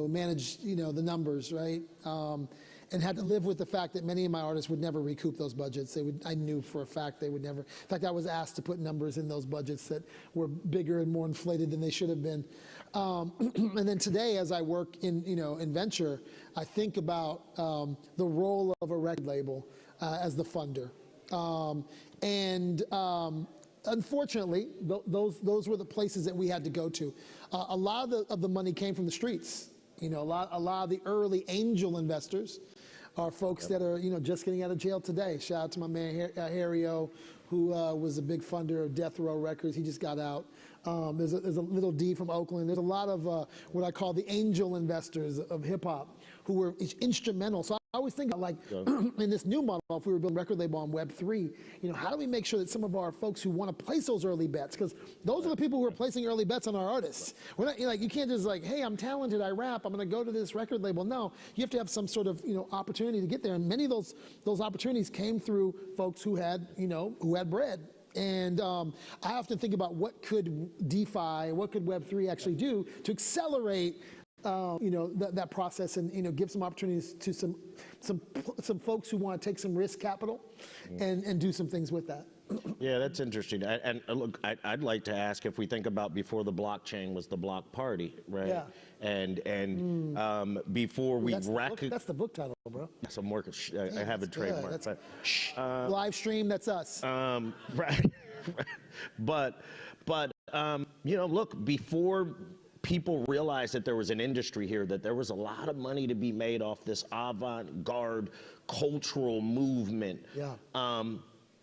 managed, the numbers, right? And had to live with the fact that many of my artists would never recoup those budgets. I knew for a fact they would never. In fact, I was asked to put numbers in those budgets that were bigger and more inflated than they should have been. And then today, as I work in venture, I think about the role of a record label as the funder. Unfortunately, those were the places that we had to go to. A lot of the money came from the streets. A lot of the early angel investors are folks that are just getting out of jail today. Shout out to my man Harry-O, who was a big funder of Death Row Records. He just got out. There's a little D from Oakland. There's a lot of what I call the angel investors of hip hop who were instrumental. So I always think about in this new model, if we were building a record label on Web3, how do we make sure that some of our folks who want to place those early bets, because those are the people who are placing early bets on our artists. We're not you can't just hey, I'm talented, I rap, I'm going to go to this record label. No, you have to have some sort of opportunity to get there, and many of those opportunities came through folks who had who had bread. And I often think about what could DeFi, what could Web3 actually do to accelerate that process and give some opportunities to some folks who want to take some risk capital and do some things with that. Yeah, that's interesting. And look, I'd like to ask, if we think about before the blockchain was the block party, right? Yeah. And before we that's the book title, bro. Yes, I'm working. I have a trademark. Live stream, that's us. Right. But look, before people realized that there was an industry here, that there was a lot of money to be made off this avant-garde cultural movement. Yeah.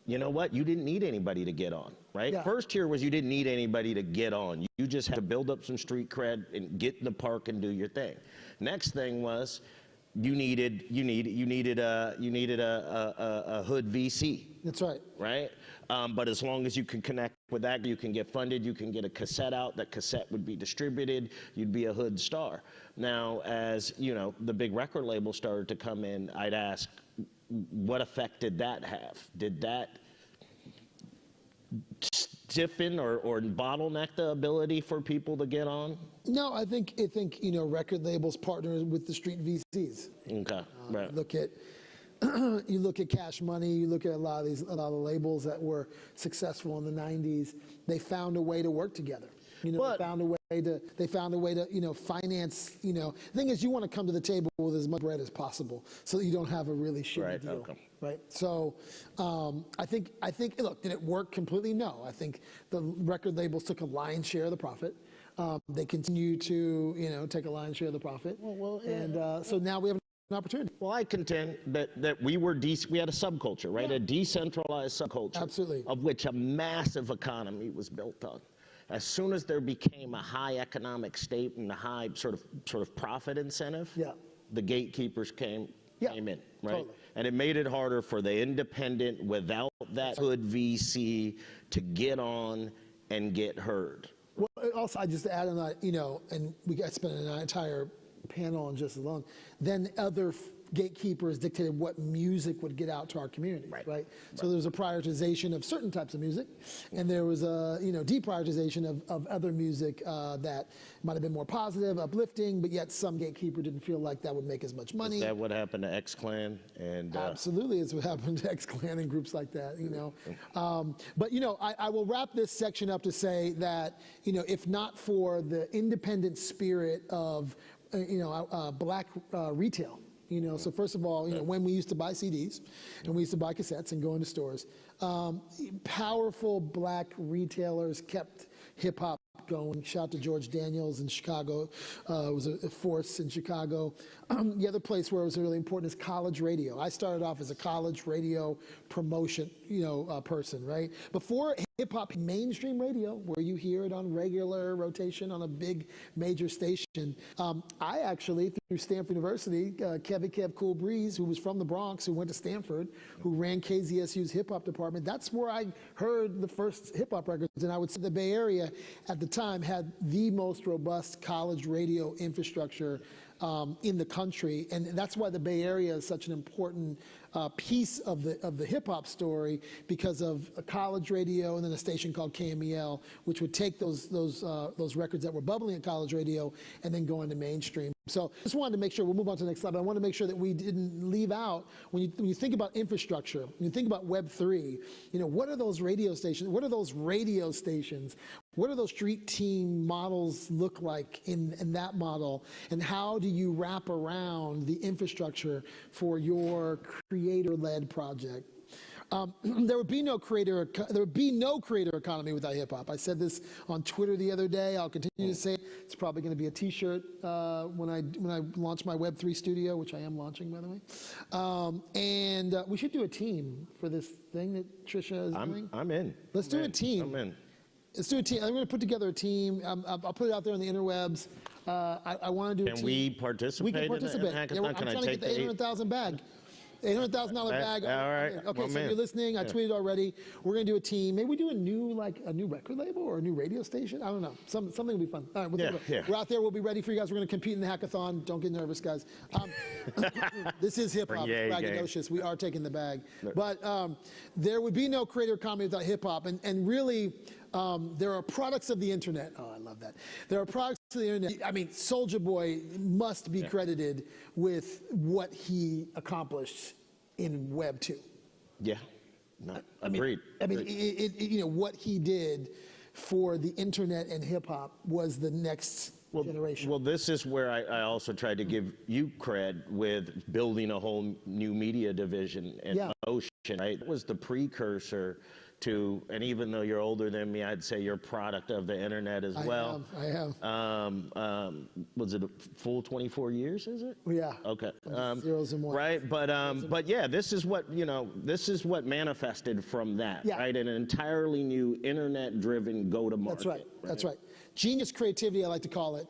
you know what? You didn't need anybody to get on, right? Yeah. First tier was you didn't need anybody to get on. You just had to build up some street cred and get in the park and do your thing. Next thing was you needed a hood VC. That's right. Right? But as long as you can connect with that, you can get funded, you can get a cassette out, that cassette would be distributed, you'd be a hood star. Now, as you know, the big record labels started to come in, I'd ask, what effect did that have? Did that stiffen or bottleneck the ability for people to get on? No, I think you know, record labels partner with the street VCs. Okay, right. You look at Cash Money, you look at a lot of the labels that were successful in the 90s. They found a way to work together. You know, they found a way to, you know, finance, you know. The thing is, you want to come to the table with as much bread as possible so that you don't have a really shitty deal. Okay. Right. So I think, look, did it work completely? No. I think the record labels took a lion's share of the profit. They continue to, you know, take a lion's share of the profit. So now we have an opportunity. Well, I contend that we had a subculture, right? A decentralized subculture. Absolutely. Of which a massive economy was built on. As soon as there became a high economic state and a high sort of profit incentive, the gatekeepers came in, right? Totally. And it made it harder for the independent without that good VC to get on and get heard. Well, also, I just add on that, you know, and I spent an entire panel on just alone. Then other gatekeepers dictated what music would get out to our community, right? So there was a prioritization of certain types of music, and there was a, you know, deprioritization of other music that might have been more positive, uplifting, but yet some gatekeeper didn't feel like that would make as much money. Is that what happened to X-Clan? And absolutely, it's what happened to X-Clan and groups like that, you know. But, you know, I will wrap this section up to say that, you know, if not for the independent spirit of, you know, black retail. You know, so first of all, you know, when we used to buy CDs and we used to buy cassettes and go into stores, powerful black retailers kept hip hop going. Shout out to George Daniels in Chicago. It was a force in Chicago. The other place where it was really important is college radio. I started off as a college radio promotion, you know, person, right? Before hip hop mainstream radio, where you hear it on regular rotation on a big major station, I actually, through Stanford University, Kev Cool Breeze, who was from the Bronx, who went to Stanford, who ran KZSU's hip hop department, that's where I heard the first hip hop records. And I would say the Bay Area at the time had the most robust college radio infrastructure in the country, and that's why the Bay Area is such an important piece of the hip hop story, because of a college radio and then a station called KMEL, which would take those records that were bubbling at college radio and then go into mainstream. So just wanted to make sure, we'll move on to the next slide, but I want to make sure that we didn't leave out, when you think about infrastructure, when you think about Web3, you know, what are those radio stations? What are those radio stations? What do those street team models look like in that model? And how do you wrap around the infrastructure for your creator-led project? There would be no creator economy without hip hop. I said this on Twitter the other day. I'll continue to say it. It's probably going to be a T-shirt when I launch my Web3 studio, which I am launching, by the way. And we should do a team for this thing that Trisha is doing. I'm in. Let's do a team. I'm in. Let's do a team. I'm going to put together a team. I'll put it out there on the interwebs. I want to do a team. Can we participate? We can participate. In Yeah, I'm trying to get the 800,000 bag. $800,000 bag. All right. Okay, well, so man. you're listening. I tweeted already. We're going to do a team. Maybe we do a new record label or a new radio station. I don't know. Something will be fun. All right, we're out there. We'll be ready for you guys. We're going to compete in the hackathon. Don't get nervous, guys. This is hip hop. Braggadocious. We are taking the bag. But there would be no creator economy without hip hop. And really, there are products of the internet. Oh, I love that. There are products of the internet. I mean, Soulja Boy must be credited with what he accomplished in Web 2. Yeah. No, agreed. I mean, you know, what he did for the internet and hip hop was the next generation. Well, this is where I also tried to give you cred with building a whole new media division in Motion. right? It was the precursor to, and even though you're older than me, I'd say you're a product of the internet as well. I have. Was it a full 24 years, is it? Yeah. Okay. Zeros and ones. Right, but yeah, this is what, this is what manifested from that, right? An entirely new internet-driven go-to-market. That's right, that's right. Genius creativity, I like to call it.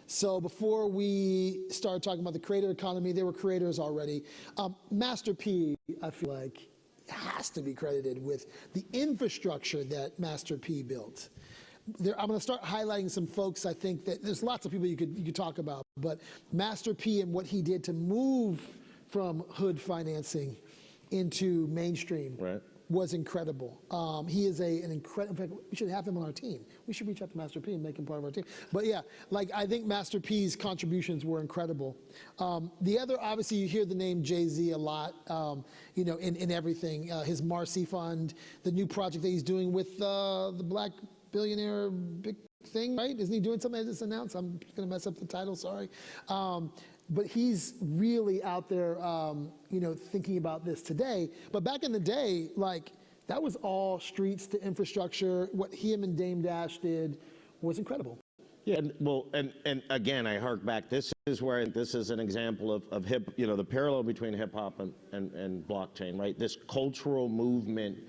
So before we started talking about the creator economy, there were creators already. Master P, I feel like, has to be credited with the infrastructure that Master P built. I'm going to start highlighting some folks. I think that there's lots of people you could talk about, but Master P and what he did to move from hood financing into mainstream was incredible. He is an incredible, in fact, we should have him on our team. We should reach out to Master P and make him part of our team. But yeah, like I think Master P's contributions were incredible. The other, obviously you hear the name Jay-Z a lot, in everything. His Marcy Fund, the new project that he's doing with the Black billionaire big thing, right? Isn't he doing something that just announced? I'm gonna mess up the title, sorry. But he's really out there, thinking about this today. But back in the day, like, that was all streets to infrastructure. What him and Dame Dash did was incredible. Yeah, and again, I hark back. This is where this is an example of the parallel between hip hop and blockchain, right? This cultural movement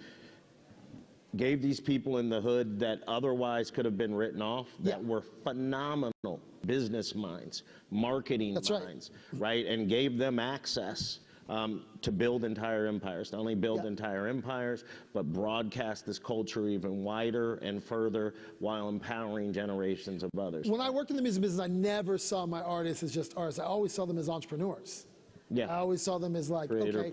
gave these people in the hood that otherwise could have been written off, that were phenomenal business minds, marketing minds, right? And gave them access to build entire empires. Not only build entire empires, but broadcast this culture even wider and further while empowering generations of others. When I worked in the music business, I never saw my artists as just artists. I always saw them as entrepreneurs. Yeah. I always saw them as like, okay,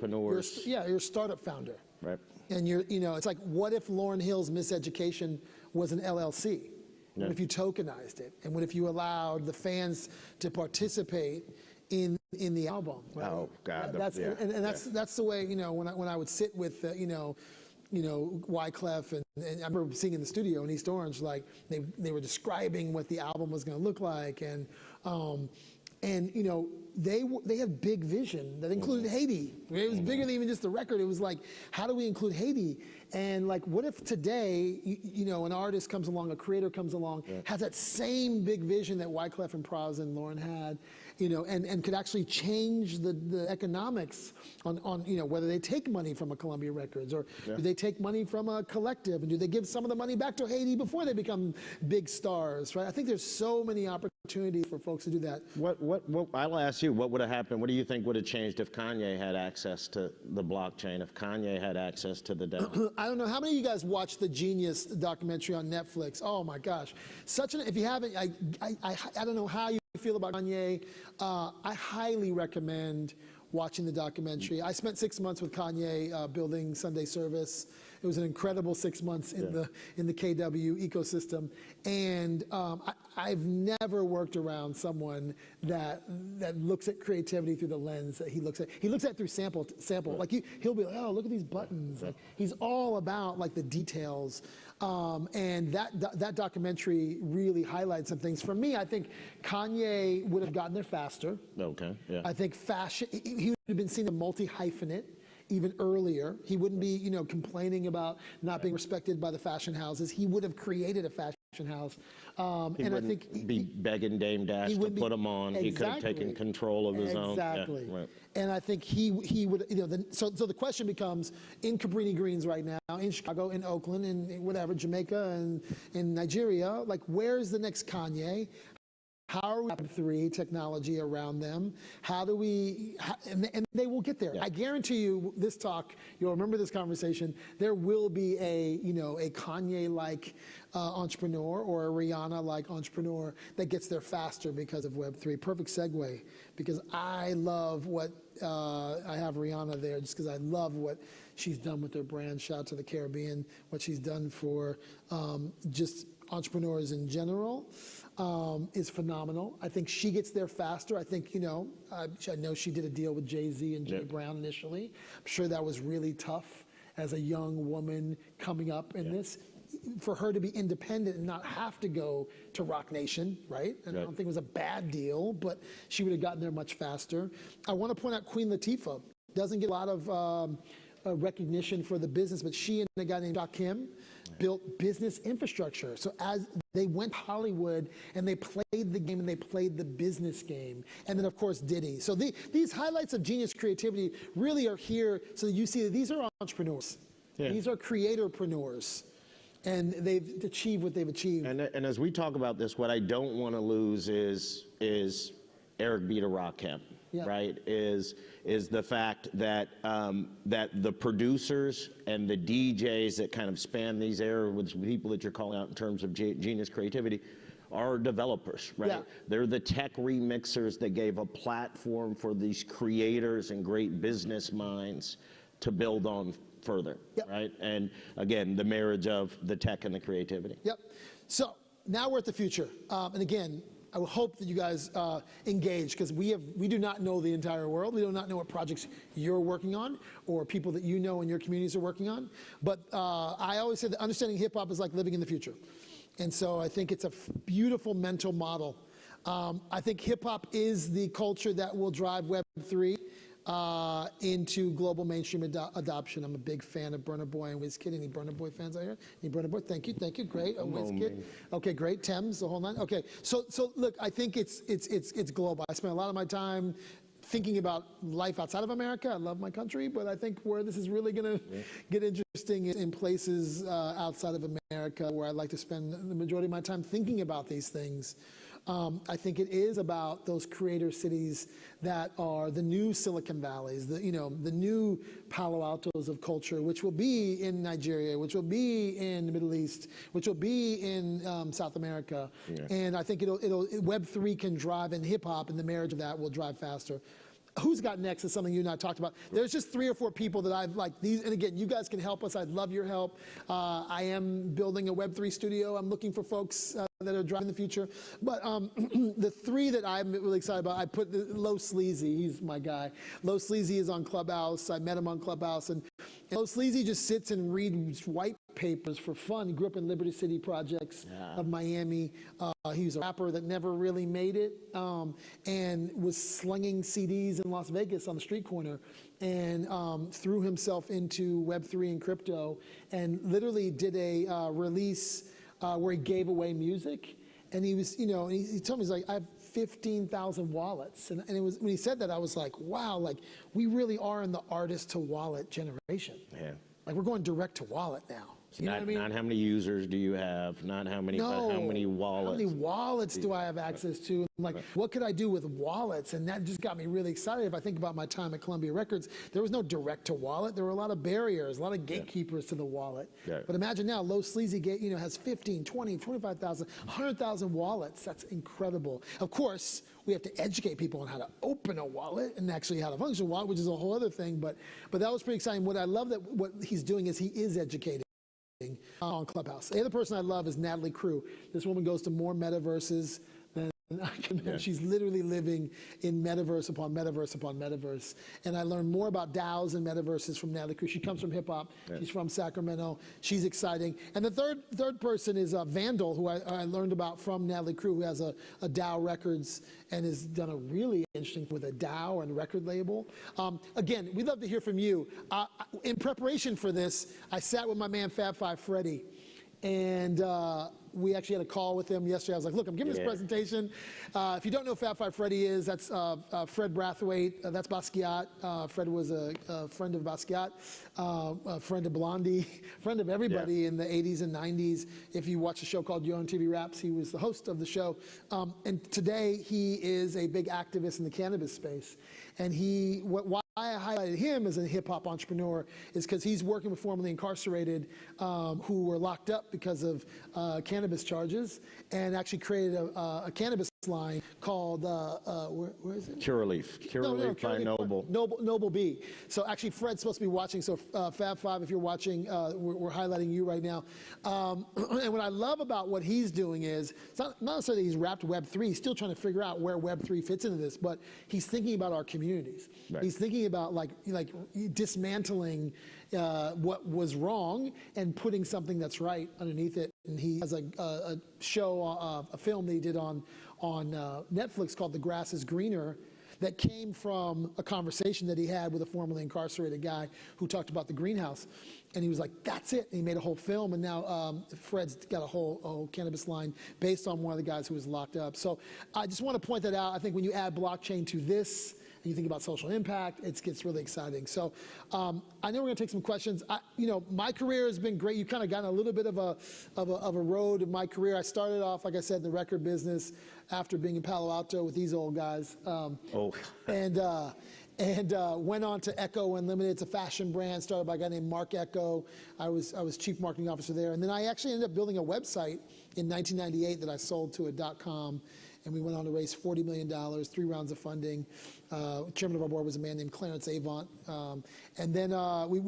you're a startup founder. Right. And it's like, what if Lauryn Hill's Miseducation was an LLC? What if you tokenized it? And what if you allowed the fans to participate in the album? Right? Oh God, that's the way, when I would sit with Wyclef and I remember seeing in the studio in East Orange, like they were describing what the album was going to look like, and they had big vision that included Haiti. It was bigger than even just the record. It was like, how do we include Haiti? And like, what if today, an artist comes along, a creator comes along, has that same big vision that Wyclef and Praz and Lauren had, and could actually change the economics on whether they take money from a Columbia Records or do they take money from a collective, and do they give some of the money back to Haiti before they become big stars, right? I think there's so many opportunities for folks to do that. What I'll ask you, what would have happened? What do you think would have changed if Kanye had access to the blockchain, if Kanye had access to the DAO? I don't know, how many of you guys watched the Genius documentary on Netflix? Oh my gosh. If you haven't, I don't know how you feel about Kanye. I highly recommend watching the documentary. I spent 6 months with Kanye building Sunday Service. It was an incredible 6 months in the KW ecosystem, and I've never worked around someone that looks at creativity through the lens that he looks at. He looks at it through sample. Like he'll be like, oh, look at these buttons. Like, he's all about like the details, and that documentary really highlights some things. For me, I think Kanye would have gotten there faster. Okay. Yeah. I think fashion. He would have been seen a multi-hyphenate even earlier. He wouldn't be, complaining about not being respected by the fashion houses. He would have created a fashion house. And I think be begging Dame Dash to put him on. Exactly. He could have taken control of his own. Exactly. Yeah, right. And I think he would, so the question becomes, in Cabrini Greens right now, in Chicago, in Oakland, in whatever, Jamaica, and in Nigeria, like, where's the next Kanye? How are we Web3 technology around them? How do we, and they will get there. Yeah. I guarantee you this talk, you'll remember this conversation, there will be a Kanye-like entrepreneur or a Rihanna-like entrepreneur that gets there faster because of Web3. Perfect segue, because I love what, I have Rihanna there just because I love what she's done with her brand. Shout out to the Caribbean, what she's done for just entrepreneurs in general. Is phenomenal. I think she gets there faster. I think, I know she did a deal with Jay-Z and Jay Brown initially. I'm sure that was really tough as a young woman coming up in this. For her to be independent and not have to go to Roc Nation, right? And I don't think it was a bad deal, but she would have gotten there much faster. I want to point out Queen Latifah. Doesn't get a lot of recognition for the business, but she and a guy named Kim built business infrastructure. So as they went to Hollywood and they played the game and they played the business game. And then of course Diddy. So these highlights of genius creativity really are here so that you see that these are entrepreneurs. Yeah. These are creatorpreneurs. And they've achieved what they've achieved. And as we talk about this, what I don't want to lose is Eric B. to Rakim. Yeah. Right, is the fact that that the producers and the DJs that kind of span these areas, people that you're calling out in terms of genius creativity, are developers, right? Yeah. They're the tech remixers that gave a platform for these creators and great business minds to build on further, yep. Right? And again, the marriage of the tech and the creativity. Yep. So now we're at the future, and again, I hope that you guys engage, because we do not know the entire world. We do not know what projects you're working on or people that you know in your communities are working on. But I always say that understanding hip hop is like living in the future. And so I think it's a beautiful mental model. I think hip hop is the culture that will drive Web3 into global mainstream adoption. I'm a big fan of Burna Boy and WizKid. Any Burna Boy fans out here? Any Burna Boy? Thank you, great. WizKid. Okay, great. Thames, the whole nine. Okay, so look, I think it's global. I spend a lot of my time thinking about life outside of America. I love my country, but I think where this is really going to get interesting is in places outside of America, where I like to spend the majority of my time thinking about these things. I think it is about those creator cities that are the new Silicon Valleys, the new Palo Altos of culture, which will be in Nigeria, which will be in the Middle East, which will be in South America. Yeah. And I think Web3 can drive, and hip hop and the marriage of that will drive faster. Who's got next is something you and I talked about. There's just 3 or 4 people that I've these, and again, you guys can help us. I'd love your help. I am building a Web3 studio. I'm looking for folks that are driving the future. But the 3 that I'm really excited about, I put Low Sleazy. He's my guy. Low Sleazy is on Clubhouse. I met him on Clubhouse, and Low Sleazy just sits and reads white papers for fun. He grew up in Liberty City projects of Miami. He was a rapper that never really made it, and was slinging CDs in Las Vegas on the street corner, and threw himself into Web3 and crypto, and literally did a release where he gave away music. And he was, he told me, he's like, I have 15,000 wallets. And it was, when he said that, I was like, wow, like we really are in the artist to wallet generation. Yeah. Like we're going direct to wallet now. You know what I mean? Not how many users do you have, not how many, but how many wallets. How many wallets do I have access to? I'm like, what could I do with wallets? And that just got me really excited. If I think about my time at Columbia Records, there was no direct to wallet. There were a lot of barriers, a lot of gatekeepers to the wallet. Yeah. But imagine now, Low Sleazy has 15, 20, 25,000, 100,000 wallets. That's incredible. Of course, we have to educate people on how to open a wallet and actually how to function a wallet, which is a whole other thing. But that was pretty exciting. What I love that what he's doing is he is educating on Clubhouse. The other person I love is Natalie Crew. This woman goes to more metaverses than I can imagine. She's literally living in metaverse upon metaverse upon metaverse. And I learned more about DAOs and metaverses from Natalie Crew. She comes from hip hop. Yeah. She's from Sacramento. She's exciting. And the third person is Vandal, who I learned about from Natalie Crew, who has a DAO Records and has done a really interesting with a DAO and record label. Again, we'd love to hear from you. In preparation for this, I sat with my man Fab Five Freddy, and we actually had a call with him yesterday. I was like, look, I'm giving this presentation. If you don't know who Fab Five Freddy is, that's Fred Brathwaite. That's Basquiat. Fred was a friend of Basquiat, a friend of Blondie, friend of everybody in the 80s and 90s. If you watch a show called Yo on TV Raps, he was the host of the show. And today, he is a big activist in the cannabis space. And why I highlighted him as a hip-hop entrepreneur is because he's working with formerly incarcerated who were locked up because of cannabis charges, and actually created a cannabis line called, where is it? Curaleaf. Curaleaf by Noble. Noble B. So actually Fred's supposed to be watching, so Fab Five, if you're watching, we're highlighting you right now. And what I love about what he's doing is, it's not necessarily he's wrapped Web3, he's still trying to figure out where Web3 fits into this, but he's thinking about our communities. Right. He's thinking about like dismantling what was wrong and putting something that's right underneath it. And he has a show, a film that he did on Netflix called The Grass is Greener, that came from a conversation that he had with a formerly incarcerated guy who talked about the greenhouse. And he was like, that's it. And he made a whole film. And now Fred's got a whole cannabis line based on one of the guys who was locked up. So I just want to point that out. I think when you add blockchain to this, and you think about social impact, it gets really exciting. So I know we're going to take some questions. My career has been great. You've kind of gotten a little bit of a road in my career. I started off, like I said, in the record business after being in Palo Alto with these old guys. And went on to Echo Unlimited. It's a fashion brand started by a guy named Mark Echo. I was chief marketing officer there. And then I actually ended up building a website in 1998 that I sold to a .com. And we went on to raise $40 million, 3 rounds of funding. Chairman of our board was a man named Clarence Avant. And then we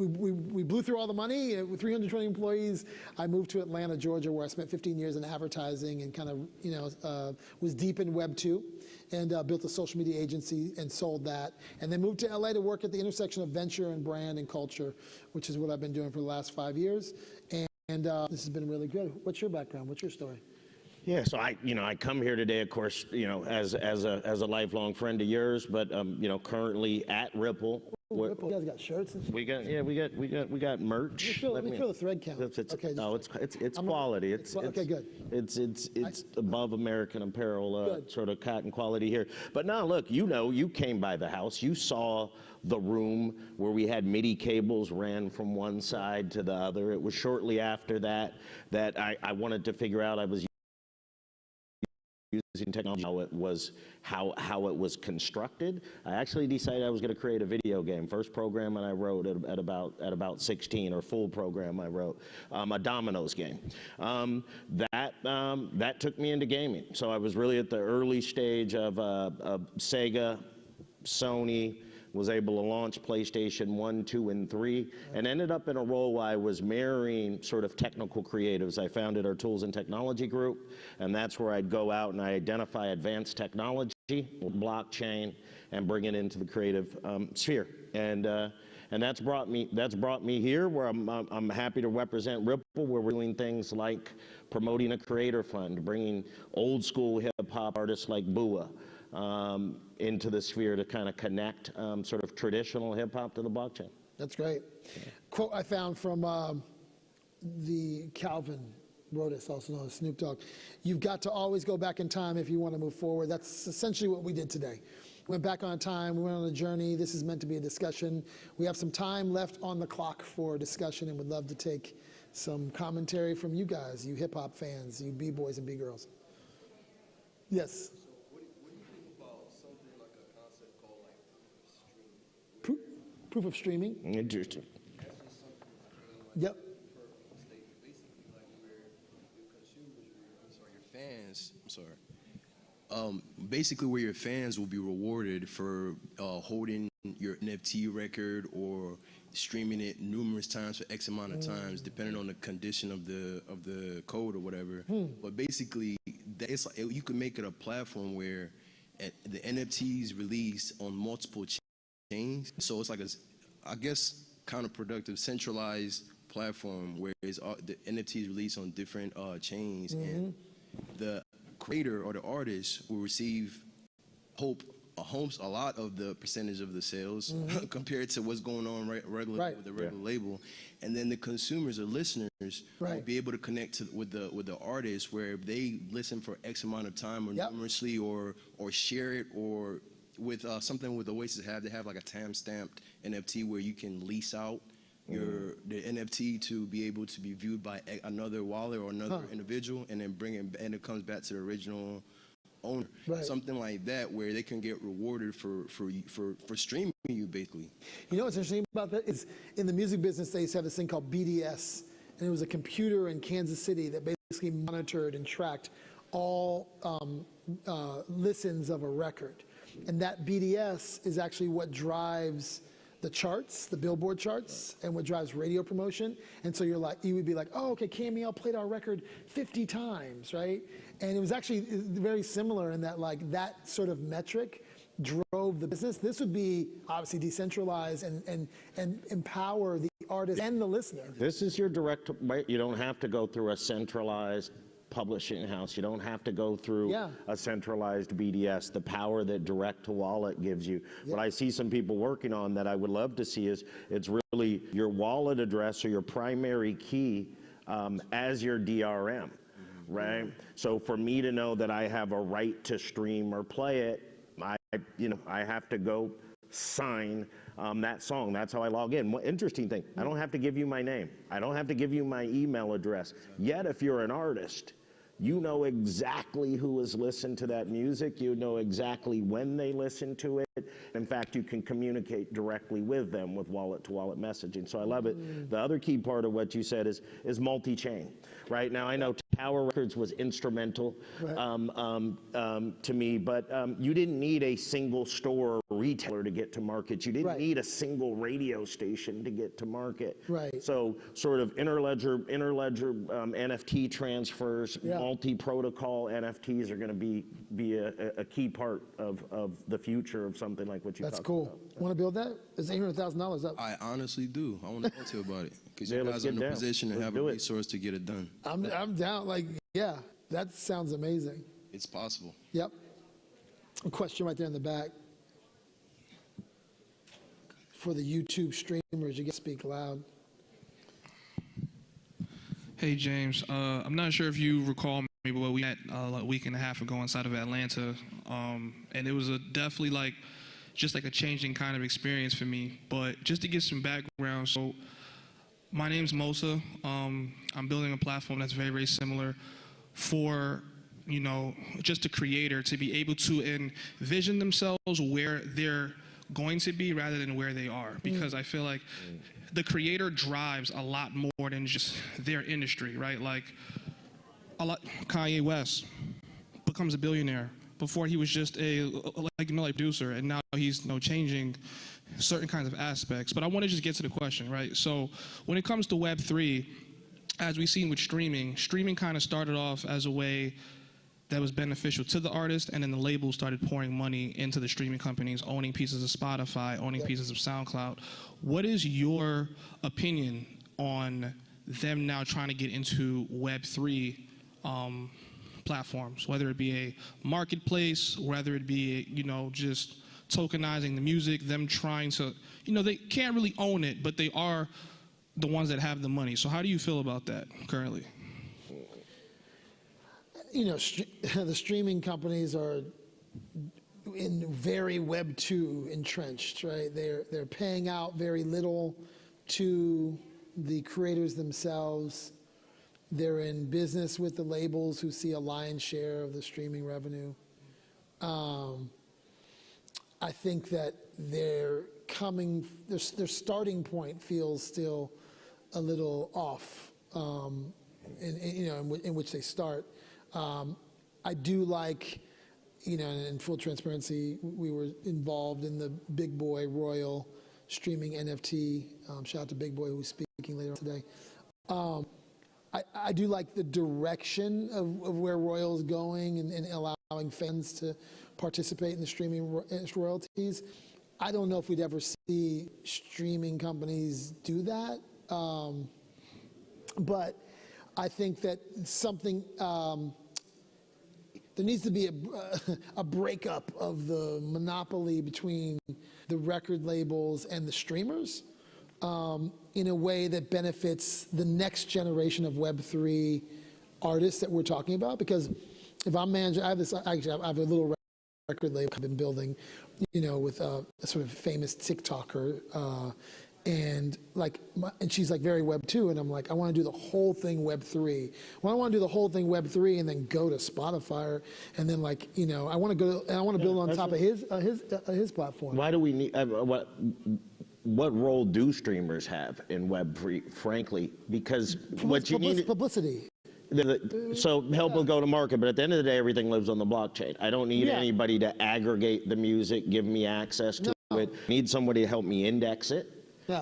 blew through all the money. With 320 employees, I moved to Atlanta, Georgia, where I spent 15 years in advertising and kind of, was deep in Web 2 and built a social media agency and sold that. And then moved to LA to work at the intersection of venture and brand and culture, which is what I've been doing for the last 5 years. And this has been really good. What's your background? What's your story? Yeah, so I come here today, of course, as a lifelong friend of yours, but currently at Ripple. Ripple, you guys got shirts and we got merch. Let me feel the thread count. It's quality. Okay, good. It's above American Apparel sort of cotton quality here. But now look, you came by the house. You saw the room where we had MIDI cables ran from one side to the other. It was shortly after that I wanted to figure out I was using technology, how it was constructed. I actually decided I was going to create a video game. First program I wrote at about 16, or full program I wrote, a dominoes game. That took me into gaming. So I was really at the early stage of Sega, Sony. Was able to launch PlayStation 1, 2, and 3, and ended up in a role where I was marrying sort of technical creatives. I founded our tools and technology group, and that's where I'd go out and I identify advanced technology, blockchain, and bring it into the creative sphere. And that's brought me here, where I'm happy to represent Ripple, where we're doing things like promoting a creator fund, bringing old school hip hop artists like Bua into the sphere to kind of connect sort of traditional hip hop to the blockchain. That's great. Quote I found from the Calvin Rhodes, also known as Snoop Dogg. You've got to always go back in time if you want to move forward. That's essentially what we did today. We went back on time, we went on a journey. This is meant to be a discussion. We have some time left on the clock for discussion and would love to take some commentary from you guys, you hip hop fans, you B-boys and B-girls. Yes. Proof of streaming. Interesting. Yep. Basically where your fans will be rewarded for holding your NFT record or streaming it numerous times for X amount of times, depending on the condition of the code or whatever. But basically, it's like, you can make it a platform where the NFTs released on multiple chains. So it's like I guess counterproductive centralized platform where the NFTs released on different chains, and the creator or the artist will receive a lot of the percentage of the sales compared to what's going on regularly with the regular label, and then the consumers or listeners will be able to connect with the artist, where they listen for X amount of time or numerously or share it, or with something with Oasis they have like a time-stamped NFT where you can lease out the NFT to be able to be viewed by another wallet or another individual, and then bring it, and it comes back to the original owner. Something like that, where they can get rewarded for streaming you, basically. You know what's interesting about that is, in the music business they used to have this thing called BDS, and it was a computer in Kansas City that basically monitored and tracked all listens of a record. And that BDS is actually what drives the charts, the Billboard charts, and what drives radio promotion. And so you would be like, oh, okay, KMEL played our record 50 times, right? And it was actually very similar in that, like, that sort of metric drove the business. This would be obviously decentralized and empower the artist and the listener. This is your direct, you don't have to go through a centralized publishing house. You don't have to go through a centralized BDS, the power that direct to wallet gives you. What I see some people working on that I would love to see is it's really your wallet address or your primary key as your DRM, right? So for me to know that I have a right to stream or play it, I have to go sign that song. That's how I log in. One interesting thing, I don't have to give you my name. I don't have to give you my email address. Yet if you're an artist, you know exactly who has listened to that music. You know exactly when they listen to it. In fact, you can communicate directly with them with wallet-to-wallet messaging. So I love it. The other key part of what you said is multi-chain. Right now, I know Tower Records was instrumental to me, but you didn't need a single store or retailer to get to market. You didn't need a single radio station to get to market. So sort of interledger NFT transfers, multi-protocol NFTs are going to be a key part of the future of something like what you talked about. That's cool. Want to build that? It's $800,000 up. I honestly do. I want to talk to you about it because you guys are in a position to have a resource to get it done. I'm down. Like, yeah, that sounds amazing. It's possible. Yep. A question right there in the back. For the YouTube streamers, you get to speak loud. Hey, James. I'm not sure if you recall me, but we met a week and a half ago inside of Atlanta, and it was definitely like just like a changing kind of experience for me. But just to give some background, so my name's Mosa. I'm building a platform that's very, very similar for, you know, just a creator to be able to envision themselves where they're going to be rather than where they are. Because I feel like the creator drives a lot more than just their industry, right? Like Kanye West becomes a billionaire. Before he was just a producer, and now he's changing certain kinds of aspects. But I want to just get to the question, right? So when it comes to Web3, as we've seen with streaming kind of started off as a way that was beneficial to the artist, and then the labels started pouring money into the streaming companies, owning pieces of Spotify, owning pieces of SoundCloud. What is your opinion on them now trying to get into Web3 platforms, whether it be a marketplace, whether it be, just tokenizing the music, them trying to, they can't really own it, but they are the ones that have the money. So how do you feel about that currently? The streaming companies are in very Web 2 entrenched, right? They're paying out very little to the creators themselves. They're in business with the labels who see a lion's share of the streaming revenue. I think that their starting point feels still a little off, in which they start. I do like, in full transparency, we were involved in the Big Boy Royal streaming NFT. Shout out to Big Boy, who's speaking later today. I do like the direction of where Royal is going and allowing fans to participate in the streaming royalties. I don't know if we'd ever see streaming companies do that, but I think that there needs to be a breakup of the monopoly between the record labels and the streamers in a way that benefits the next generation of Web3 artists that we're talking about. Because if I'm managing, I have a little record label I've been building, with a sort of famous TikToker, and she's like very Web 2, and I'm like, I want to do the whole thing Web 3. Well, I want to do the whole thing Web 3 and then go to Spotify, and then I want to go and I want to build on top of his platform. Why do we need what role do streamers have in Web 3? Frankly, because what you need publicity. So help will go to market, but at the end of the day, everything lives on the blockchain. I don't need anybody to aggregate the music, give me access to it. I need somebody to help me index it.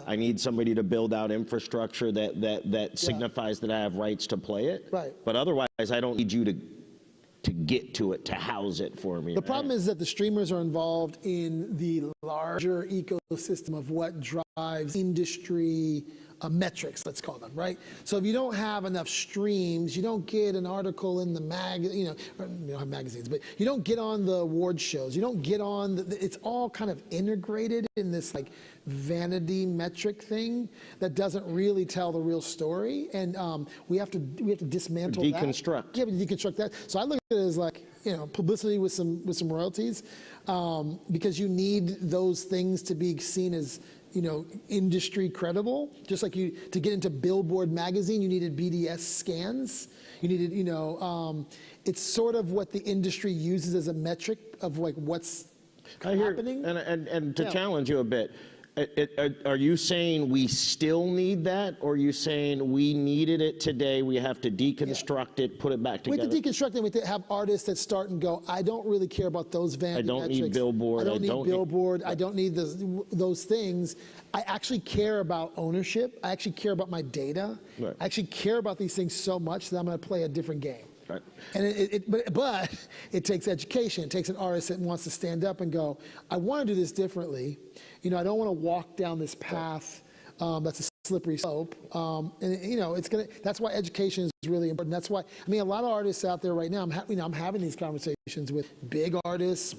I need somebody to build out infrastructure that signifies that I have rights to play it. But otherwise, I don't need you to get to it, to house it for me. The problem is that the streamers are involved in the larger ecosystem of what drives industry metrics, let's call them, right? So if you don't have enough streams, you don't get an article in the you don't have magazines, but you don't get on the award shows, you don't get on, it's all kind of integrated in this like vanity metric thing that doesn't really tell the real story, and we have to dismantle deconstruct. that. Yeah, deconstruct that. So I look at it as like, publicity with some royalties, because you need those things to be seen as, industry credible. Just like to get into Billboard magazine, you needed BDS scans. You needed, it's sort of what the industry uses as a metric of like what's happening. And to challenge you a bit, are you saying we still need that, or are you saying we needed it today, we have to deconstruct it, put it back together? We have to deconstruct it. We have to have artists that start and go, I don't really care about those vanity metrics. I don't need Billboard. I don't need Billboard. I don't need those things. I actually care about ownership. I actually care about my data. Right. I actually care about these things so much that I'm going to play a different game. Right. And but it takes education. It takes an artist that wants to stand up and go, I want to do this differently. I don't want to walk down this path that's a slippery slope. That's why education is really important. That's why, a lot of artists out there right now, I'm having these conversations with big artists,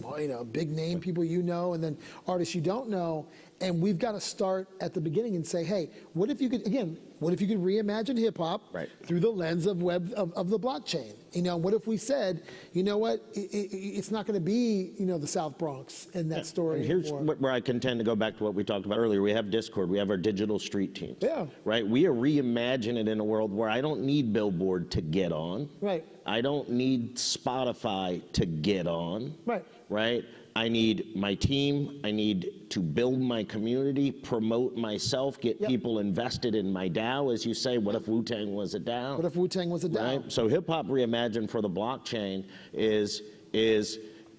big name people and then artists you don't know. And we've got to start at the beginning and say, hey, what if you could reimagine hip hop through the lens of of the blockchain? What if we said, it's not going to be, the South Bronx in that story. And here's where I contend to go back to what we talked about earlier. We have Discord. We have our digital street teams. Yeah. Right. We are reimagining it in a world where I don't need Billboard to get on. Right. I don't need Spotify to get on. Right. Right. I need my team. I need to build my community, promote myself, get people invested in my DAO. As you say, what if Wu-Tang was a DAO? What if Wu-Tang was a DAO? Right? So Hip Hop Reimagined for the blockchain is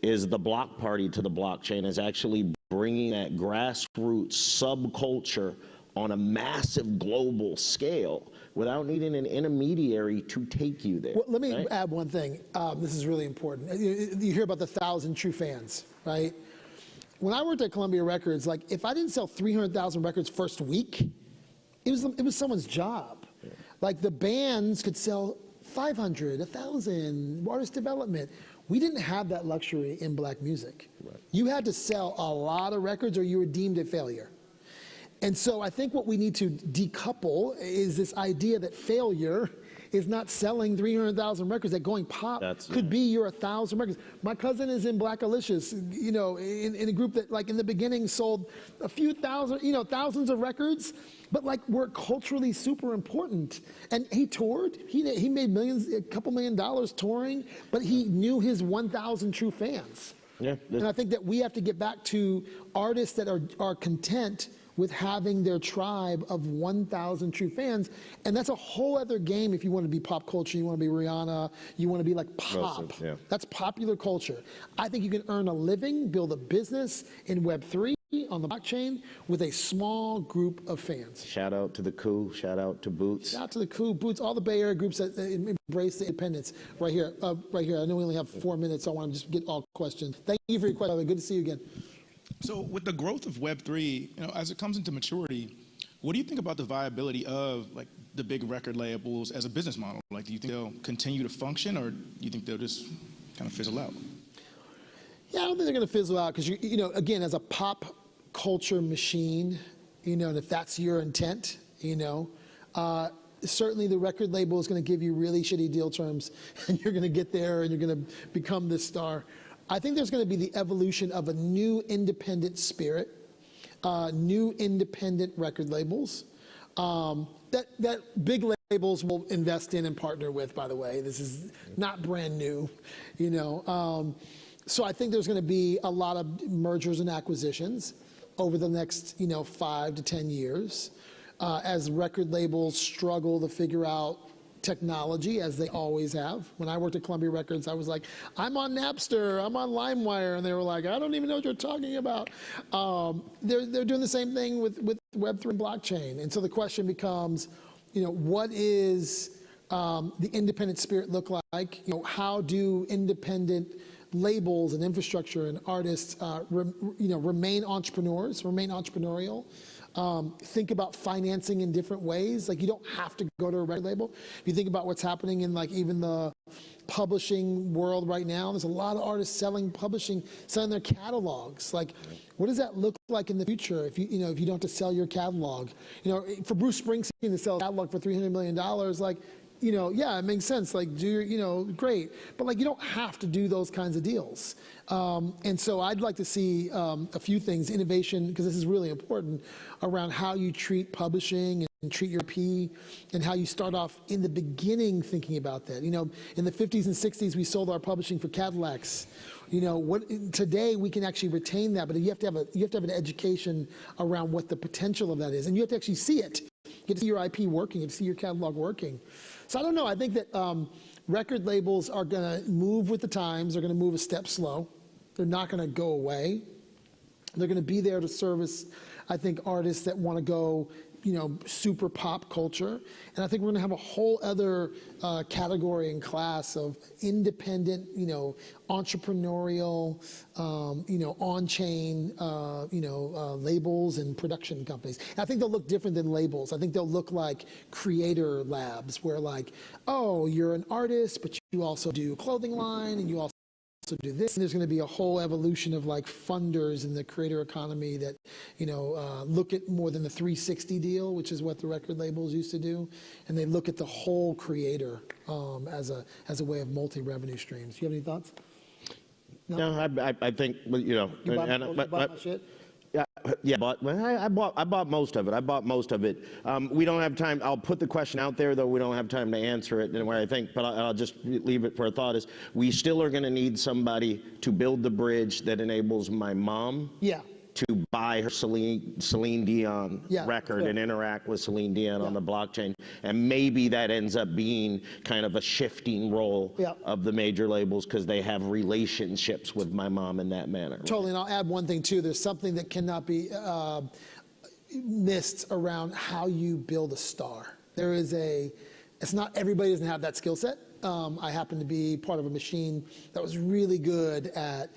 the block party to the blockchain, is actually bringing that grassroots subculture on a massive global scale without needing an intermediary to take you there. Well, let me add one thing. This is really important. You hear about the 1,000 true fans, right? When I worked at Columbia Records, like if I didn't sell 300,000 records first week, it was someone's job. Yeah. Like the bands could sell 500, 1,000, artist development. We didn't have that luxury in black music. Right. You had to sell a lot of records or you were deemed a failure. And so I think what we need to decouple is this idea that failure is not selling 300,000 records, that going pop could be your 1,000 records. My cousin is in Black Alicious, in a group that like in the beginning sold a few thousand, thousands of records, but like were culturally super important. And he toured, he made millions, a couple $1 million touring, but he knew his 1,000 true fans. Yeah. And I think that we have to get back to artists that are content with having their tribe of 1,000 true fans. And that's a whole other game if you want to be pop culture, you want to be Rihanna, you want to be like pop. That's popular culture. I think you can earn a living, build a business in Web3 on the blockchain with a small group of fans. Shout out to the Coup, shout out to Boots. Shout out to the Coup, Boots, all the Bay Area groups that embrace the independence. Right here. I know we only have 4 minutes, so I want to just get all questions. Thank you for your question. Good to see you again. So with the growth of Web3, as it comes into maturity, what do you think about the viability of like the big record labels as a business model? Like, do you think they'll continue to function, or do you think they'll just kind of fizzle out? Yeah, I don't think they're going to fizzle out because, again, as a pop culture machine, and if that's your intent, certainly the record label is going to give you really shitty deal terms, and you're going to get there and you're going to become this star. I think there's going to be the evolution of a new independent spirit, new independent record labels that big labels will invest in and partner with, by the way. This is not brand new, So I think there's going to be a lot of mergers and acquisitions over the next, 5 to 10 years as record labels struggle to figure out technology, as they always have. When I worked at Columbia Records, I was like, I'm on Napster, I'm on LimeWire, and they were like, I don't even know what you're talking about. They're doing the same thing with Web3 and blockchain. And so the question becomes, what is the independent spirit look like? How do independent labels and infrastructure and artists remain entrepreneurs, remain entrepreneurial? Think about financing in different ways. Like, you don't have to go to a record label. If you think about what's happening in like even the publishing world right now, there's a lot of artists selling their catalogs. Like, what does that look like in the future if you don't have to sell your catalog? For Bruce Springsteen to sell a catalog for $300 million, like, yeah, it makes sense. Like, great. But like, you don't have to do those kinds of deals. And so I'd like to see a few things, innovation, because this is really important, around how you treat publishing and treat your IP, and how you start off in the beginning thinking about that. In the 50s and 60s, we sold our publishing for Cadillacs. Today we can actually retain that, but you have to have an education around what the potential of that is, and you have to actually see it. You get to see your IP working, you get to see your catalog working. So I don't know. I think that record labels are going to move with the times. They're going to move a step slow. They're not going to go away. They're going to be there to service, I think, artists that want to go, super pop culture. And I think we're going to have a whole other category and class of independent, entrepreneurial, on-chain, labels and production companies. And I think they'll look different than labels. I think they'll look like creator labs, where like, oh, you're an artist, but you also do a clothing line, and you also do this. And there's going to be a whole evolution of like funders in the creator economy that, look at more than the 360 deal, which is what the record labels used to do, and they look at the whole creator as a way of multi-revenue streams. Do you have any thoughts? No, I think You bought my shit? Yeah, I bought most of it. We don't have time. I'll put the question out there, though we don't have time to answer it. And where I think, but I'll just leave it for a thought, is we still are going to need somebody to build the bridge that enables my mom to buy her Celine Dion record and interact with Celine Dion on the blockchain. And maybe that ends up being kind of a shifting role of the major labels, because they have relationships with my mom in that manner. Totally, and I'll add one thing too. There's something that cannot be missed around how you build a star. It's not everybody doesn't have that skill set. I happen to be part of a machine that was really good at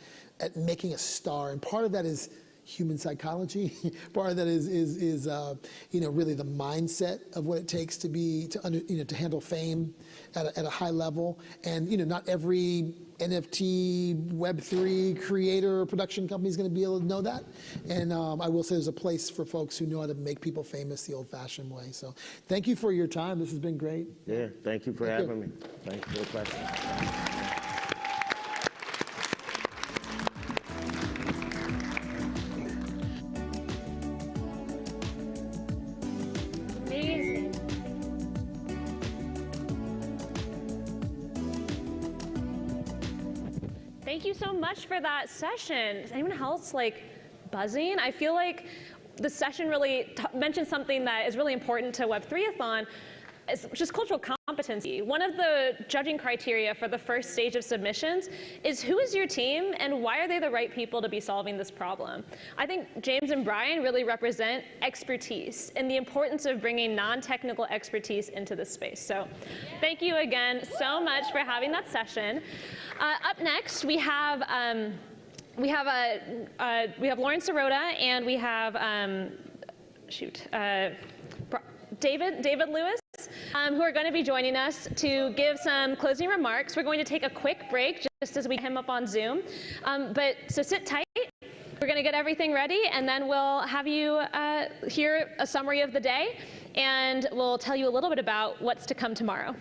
making a star, and part of that is human psychology. Part of that is really the mindset of what it takes to handle fame at a high level. And not every NFT, Web3 creator or production company is going to be able to know that. And I will say there's a place for folks who know how to make people famous the old-fashioned way. So thank you for your time. This has been great. Yeah, thank you for having me. Thank you for the question. Thank you so much for that session. Is anyone else buzzing? I feel like the session really mentioned something that is really important to Web3athon, which is cultural competency. One of the judging criteria for the first stage of submissions is who is your team and why are they the right people to be solving this problem? I think James and Brian really represent expertise and the importance of bringing non-technical expertise into this space. So thank you again so much for having that session. Up next, we have Lauren Sirota, and we have David Lewis, who are going to be joining us to give some closing remarks. We're going to take a quick break just as we get him up on Zoom. So sit tight. We're going to get everything ready, and then we'll have you hear a summary of the day, and we'll tell you a little bit about what's to come tomorrow.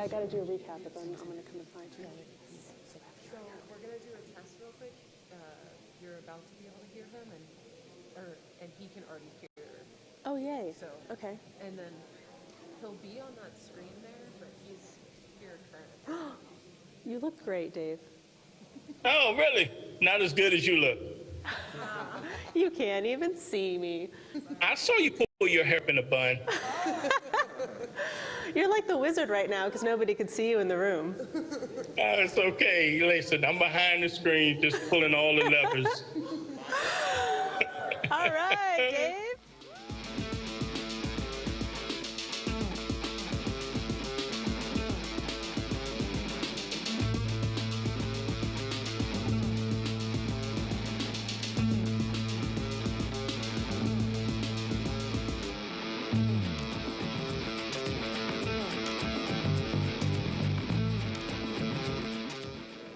Yeah, I got to do a recap, but then I'm going to come and find you. So we're going to do a test real quick. You're about to be able to hear him, and he can already hear. Oh, yay. So, okay. And then he'll be on that screen there, but he's here currently. You look great, Dave. Oh, really? Not as good as you look. You can't even see me. I saw you pull your hair up in a bun. You're like the wizard right now because nobody could see you in the room. It's okay. Listen, I'm behind the screen just pulling all the levers. All right, Dave.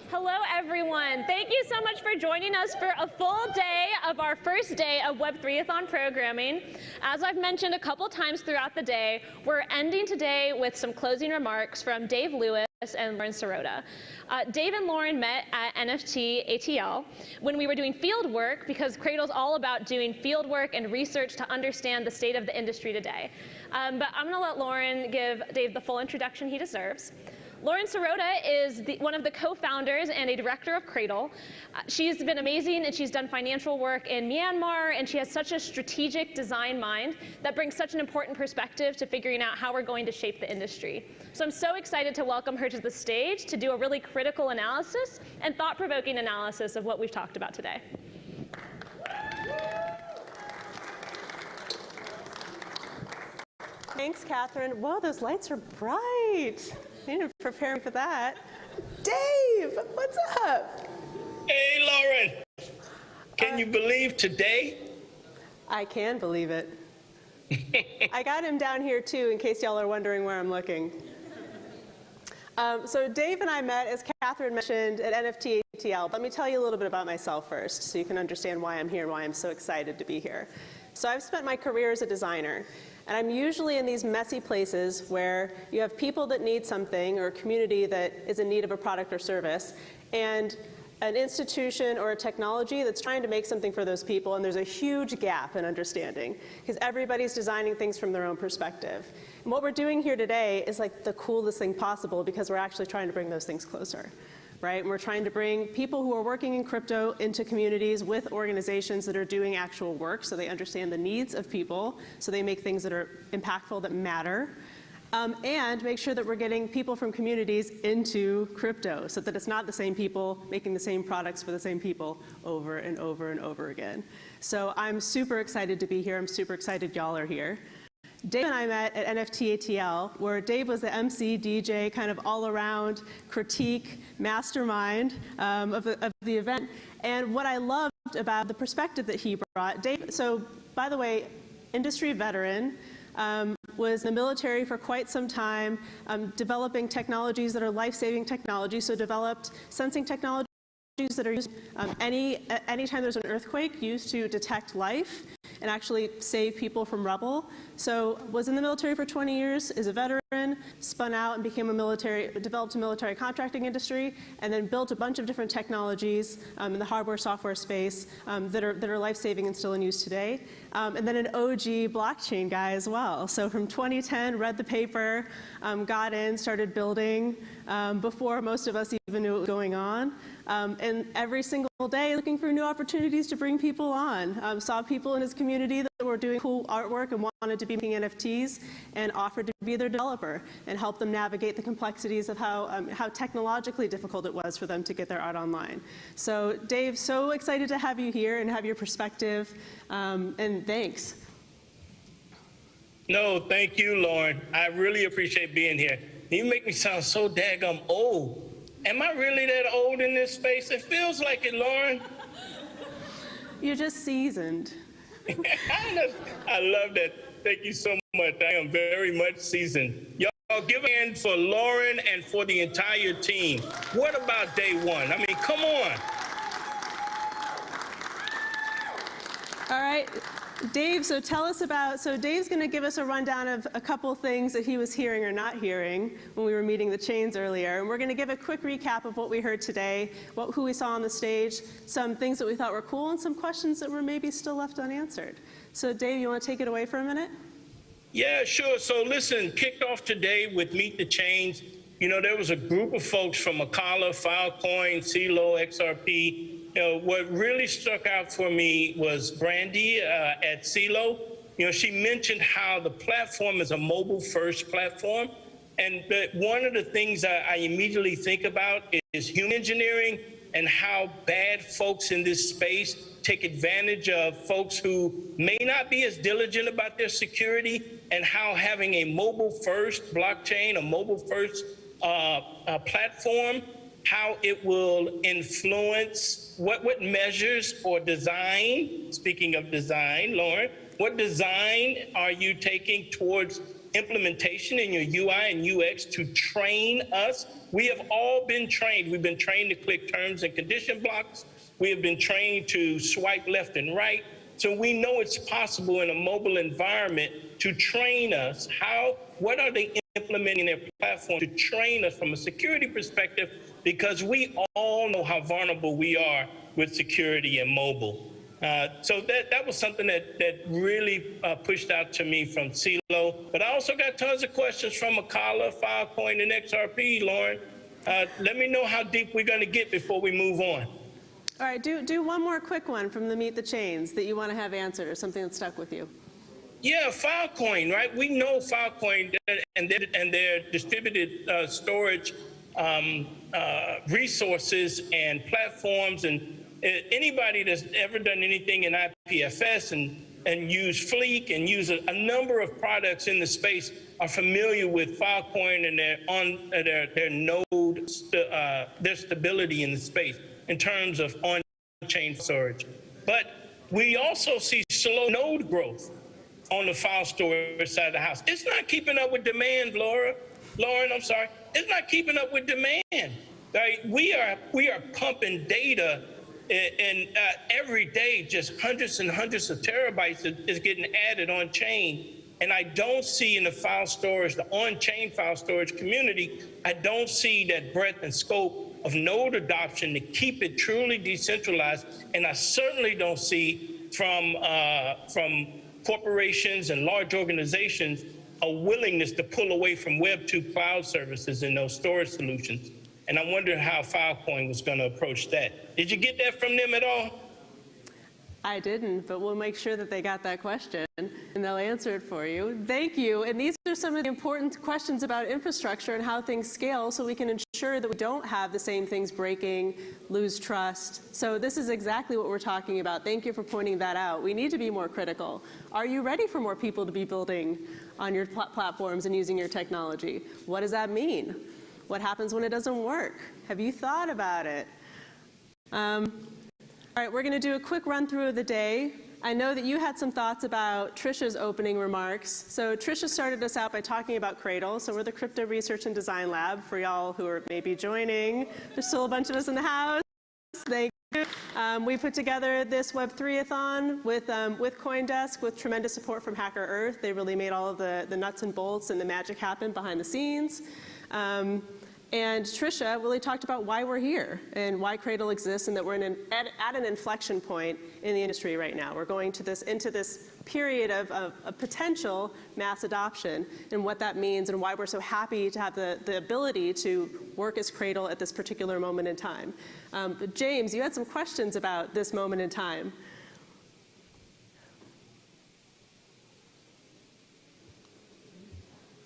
Hello, everyone. Thank you so much for joining us for a full day of our first day of Web3athon programming. As I've mentioned a couple times throughout the day, we're ending today with some closing remarks from Dave Lewis and Lauren Sirota. Dave and Lauren met at NFT ATL when we were doing field work, because CRADL's all about doing field work and research to understand the state of the industry today. But I'm going to let Lauren give Dave the full introduction he deserves. Lauren Sirota is one of the co-founders and a director of CRADL. She's been amazing, and she's done financial work in Myanmar, and she has such a strategic design mind that brings such an important perspective to figuring out how we're going to shape the industry. So I'm so excited to welcome her to the stage to do a really critical analysis and thought-provoking analysis of what we've talked about today. Thanks, Catherine. Whoa, those lights are bright. I didn't prepare me for that. Dave, what's up? Hey, Lauren. Can you believe today? I can believe it. I got him down here, too, in case y'all are wondering where I'm looking. So Dave and I met, as Catherine mentioned, at NFT ATL. Let me tell you a little bit about myself first, so you can understand why I'm here and why I'm so excited to be here. So I've spent my career as a designer. And I'm usually in these messy places where you have people that need something, or a community that is in need of a product or service, and an institution or a technology that's trying to make something for those people, and there's a huge gap in understanding, because everybody's designing things from their own perspective. And what we're doing here today is like the coolest thing possible, because we're actually trying to bring those things closer. Right? And we're trying to bring people who are working in crypto into communities with organizations that are doing actual work, so they understand the needs of people, so they make things that are impactful, that matter, and make sure that we're getting people from communities into crypto, so that it's not the same people making the same products for the same people over and over and over again. So I'm super excited to be here. I'm super excited y'all are here. Dave and I met at NFT ATL, where Dave was the MC, DJ, kind of all-around critique mastermind of the event. And what I loved about the perspective that he brought, Dave, so by the way, industry veteran, was in the military for quite some time, developing technologies that are life-saving technologies, so developed sensing technologies that are used anytime there's an earthquake, used to detect life and actually save people from rubble. So was in the military for 20 years, is a veteran, spun out and became developed a military contracting industry, and then built a bunch of different technologies in the hardware software space that are life-saving and still in use today. And then an OG blockchain guy as well. So from 2010, read the paper, got in, started building before most of us even knew what was going on. And every single day looking for new opportunities to bring people on. Saw people in his community that were doing cool artwork and wanted to be making NFTs, and offered to be their developer and help them navigate the complexities of how technologically difficult it was for them to get their art online. So Dave, so excited to have you here and have your perspective, and thanks. No, thank you, Lauren. I really appreciate being here. You make me sound so daggum old. Am I really that old in this space? It feels like it, Lauren. You're just seasoned. I love that. Thank you so much. I am very much seasoned. Y'all give a hand for Lauren and for the entire team. What about day one? I mean, come on. All right. Dave, so tell us about, so Dave's going to give us a rundown of a couple things that he was hearing or not hearing when we were meeting the chains earlier. And we're going to give a quick recap of what we heard today, who we saw on the stage, some things that we thought were cool, and some questions that were maybe still left unanswered. So Dave, you want to take it away for a minute? Yeah, sure. So listen, kicked off today with Meet the Chains. You know, there was a group of folks from Akala, Filecoin, CeeLo, XRP. You know, what really struck out for me was Brandy at CeeLo. You know, she mentioned how the platform is a mobile-first platform. And one of the things I immediately think about is human engineering and how bad folks in this space take advantage of folks who may not be as diligent about their security, and how having a mobile-first blockchain, a mobile-first platform, how it will influence what measures or design, speaking of design, Lauren, what design are you taking towards implementation in your UI and UX to train us? We have all been trained. We've been trained to click terms and condition blocks. We have been trained to swipe left and right. So we know it's possible in a mobile environment to train us. What are they implementing in their platform to train us from a security perspective? Because we all know how vulnerable we are with security and mobile. So that was something that really pushed out to me from CeeLo. But I also got tons of questions from Akala, Filecoin, and XRP, Lauren. Let me know how deep we're going to get before we move on. All right, do one more quick one from the Meet the Chains that you want to have answered, or something that stuck with you. Yeah, Filecoin, right? We know Filecoin and their distributed storage resources and platforms, and anybody that's ever done anything in IPFS and used Fleek and use a number of products in the space are familiar with Filecoin and their node, their stability in the space in terms of on-chain storage. But we also see slow node growth on the file storage side of the house. It's not keeping up with demand, Lauren, I'm sorry. It's not keeping up with demand. Right? We are pumping data, and every day just hundreds and hundreds of terabytes is getting added on chain. And I don't see in the file storage, the on-chain file storage community, I don't see that breadth and scope of node adoption to keep it truly decentralized. And I certainly don't see from corporations and large organizations a willingness to pull away from Web 2 cloud services and those storage solutions. And I wonder how Filecoin was going to approach that. Did you get that from them at all? I didn't, but we'll make sure that they got that question and they'll answer it for you. Thank you. And these are some of the important questions about infrastructure and how things scale, so we can ensure that we don't have the same things breaking, lose trust. So this is exactly what we're talking about. Thank you for pointing that out. We need to be more critical. Are you ready for more people to be building on your platforms and using your technology? What does that mean? What happens when it doesn't work? Have you thought about it? All right, we're going to do a quick run through of the day. I know that you had some thoughts about Trisha's opening remarks. So Trisha started us out by talking about CRADL. So we're the Crypto Research and Design Lab for y'all who are maybe joining. There's still a bunch of us in the house. Thank you. We put together this Web3athon with CoinDesk with tremendous support from HackerEarth. They really made all of the nuts and bolts and the magic happen behind the scenes. And Trisha really talked about why we're here and why CRADL exists, and that we're at an inflection point in the industry right now. We're going into this period of potential mass adoption, and what that means, and why we're so happy to have the ability to work as CRADL at this particular moment in time. But James, you had some questions about this moment in time.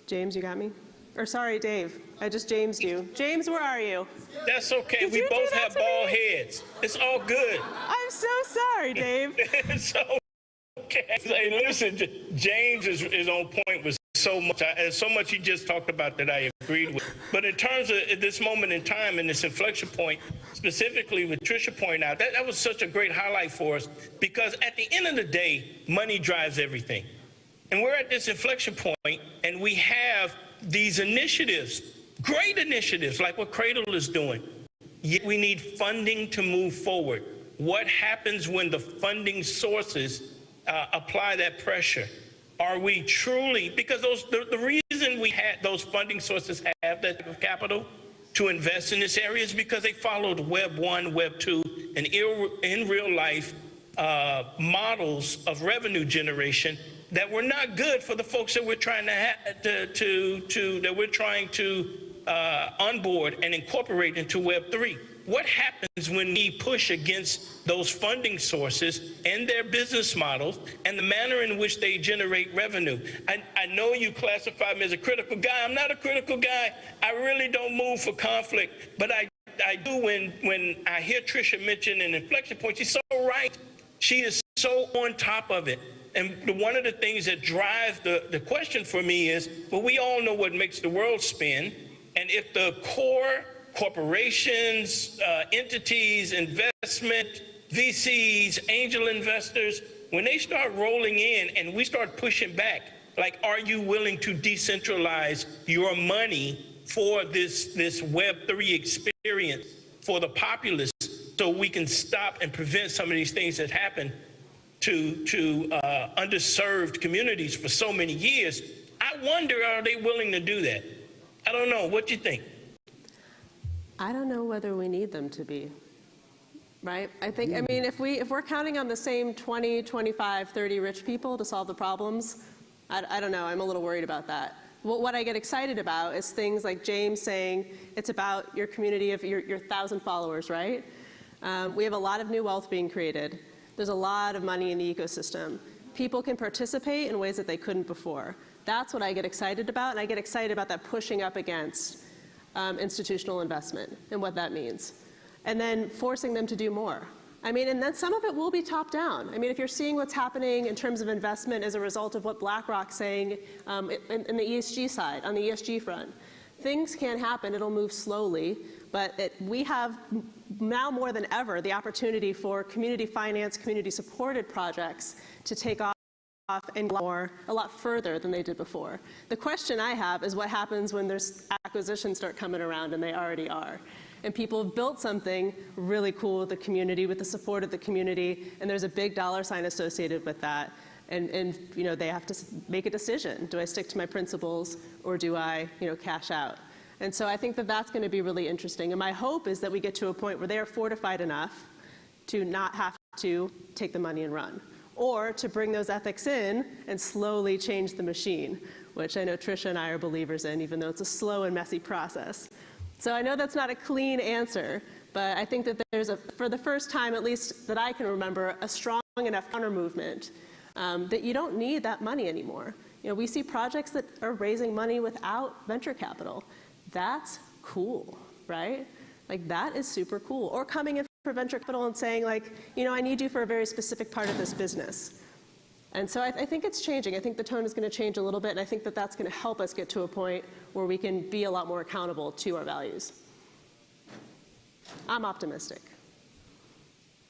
James, you got me? Or sorry, Dave, I just James'd you. James, where are you? That's okay. We both have bald heads. It's all good. I'm so sorry, Dave. It's okay. Hey, listen, James is on point with so much he just talked about that I agreed with. But in terms of this moment in time and this inflection point, specifically with Trisha pointing out, that was such a great highlight for us, because at the end of the day, money drives everything. And we're at this inflection point, and we have these initiatives, great initiatives like what CRADL is doing. Yet we need funding to move forward. What happens when the funding sources apply that pressure? Are we truly, because the reason we had those funding sources have that type of capital to invest in this area is because they followed Web 1, Web 2, and in real life models of revenue generation that were not good for the folks that we're trying to onboard and incorporate into Web 3. What happens when we push against those funding sources and their business models and the manner in which they generate revenue? I know you classify me as a critical guy. I'm not a critical guy. I really don't move for conflict, but I do when I hear Tricia mention an inflection point. She's so right. She is so on top of it. And one of the things that drives the question for me is, well, we all know what makes the world spin. And if the core corporations, entities, investment, VCs, angel investors, when they start rolling in and we start pushing back, like, are you willing to decentralize your money for this Web3 experience for the populace so we can stop and prevent some of these things that happen to underserved communities for so many years? I wonder, are they willing to do that? I don't know. What do you think? I don't know whether we need them to be, right? I mean, if we're counting on the same 20, 25, 30 rich people to solve the problems, I don't know, I'm a little worried about that. What I get excited about is things like James saying it's about your community of your 1,000 followers, right? We have a lot of new wealth being created. There's a lot of money in the ecosystem. People can participate in ways that they couldn't before. That's what I get excited about, and I get excited about that pushing up against institutional investment and what that means. And then forcing them to do more. I mean, and then some of it will be top down. I mean, if you're seeing what's happening in terms of investment as a result of what BlackRock's saying in the ESG side, on the ESG front, things can happen, it'll move slowly, but we have now more than ever the opportunity for community finance, community supported projects to take off and go a lot further than they did before. The question I have is what happens when there's acquisitions start coming around, and they already are. And people have built something really cool with the community, with the support of the community, and there's a big dollar sign associated with that. And you know, they have to make a decision. Do I stick to my principles, or do I, you know, cash out? And so I think that that's going to be really interesting. And my hope is that we get to a point where they are fortified enough to not have to take the money and run, or to bring those ethics in and slowly change the machine, which I know Tricia and I are believers in, even though it's a slow and messy process. So I know that's not a clean answer, but I think that there's, for the first time, at least that I can remember, a strong enough counter movement that you don't need that money anymore. You know, we see projects that are raising money without venture capital. That's cool, right? Like, that is super cool. Or coming in for venture capital and saying, like, you know, I need you for a very specific part of this business. And so I think it's changing. I think the tone is going to change a little bit, and I think that that's going to help us get to a point where we can be a lot more accountable to our values. I'm optimistic.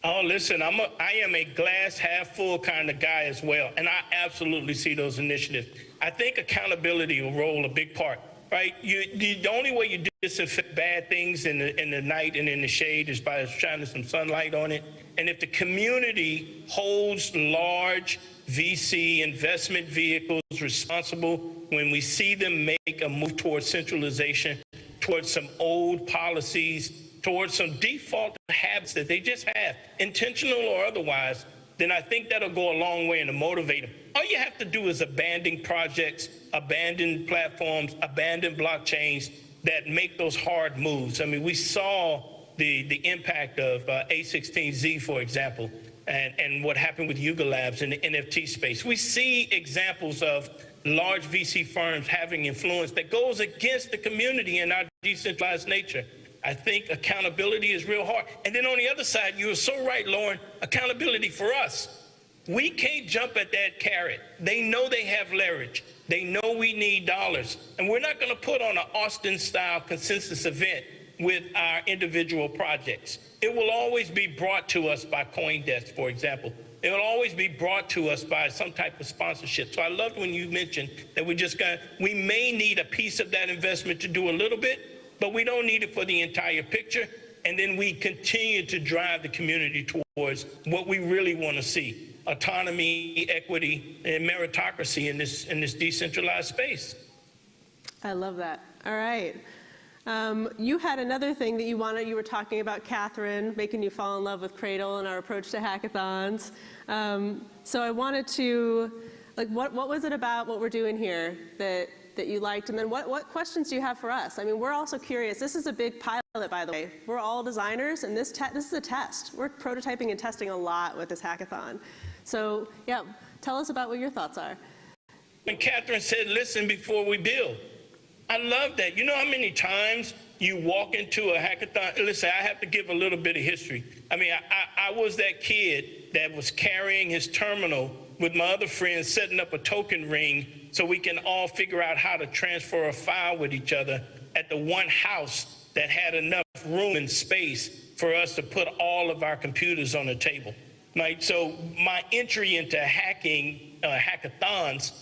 Oh, listen, I am a glass half full kind of guy as well, and I absolutely see those initiatives. I think accountability will roll a big part, right? The only way you disinfect bad things in the night and in the shade is by shining some sunlight on it. And if the community holds large VC investment vehicles responsible when we see them make a move towards centralization, towards some old policies, towards some default habits that they just have, intentional or otherwise, then I think that'll go a long way to motivate them. All you have to do is abandon projects, abandon platforms, abandon blockchains that make those hard moves. I mean, we saw the impact of A16Z, for example, and what happened with Yuga Labs in the NFT space. We see examples of large VC firms having influence that goes against the community and our decentralized nature. I think accountability is real hard. And then on the other side, you are so right, Lauren, accountability for us. We can't jump at that carrot. They know they have leverage. They know we need dollars. And we're not going to put on an Austin-style consensus event with our individual projects. It will always be brought to us by CoinDesk, for example. It will always be brought to us by some type of sponsorship. So I loved when you mentioned that we may need a piece of that investment to do a little bit, but we don't need it for the entire picture. And then we continue to drive the community towards what we really want to see, autonomy, equity, and meritocracy in this decentralized space. I love that. All right. You had another thing that you were talking about, Catherine, making you fall in love with CRADL and our approach to hackathons. So I wanted to, like, what was it about what we're doing here that you liked? And then what questions do you have for us? I mean, we're also curious. This is a big pilot, by the way. We're all designers, and this is a test. We're prototyping and testing a lot with this hackathon. So yeah, tell us about what your thoughts are. When Catherine said, listen before we build. I love that. You know how many times you walk into a hackathon? Listen, I have to give a little bit of history. I mean, I was that kid that was carrying his terminal with my other friends, setting up a token ring so we can all figure out how to transfer a file with each other at the one house that had enough room and space for us to put all of our computers on the table. Right? So my entry into hacking, hackathons,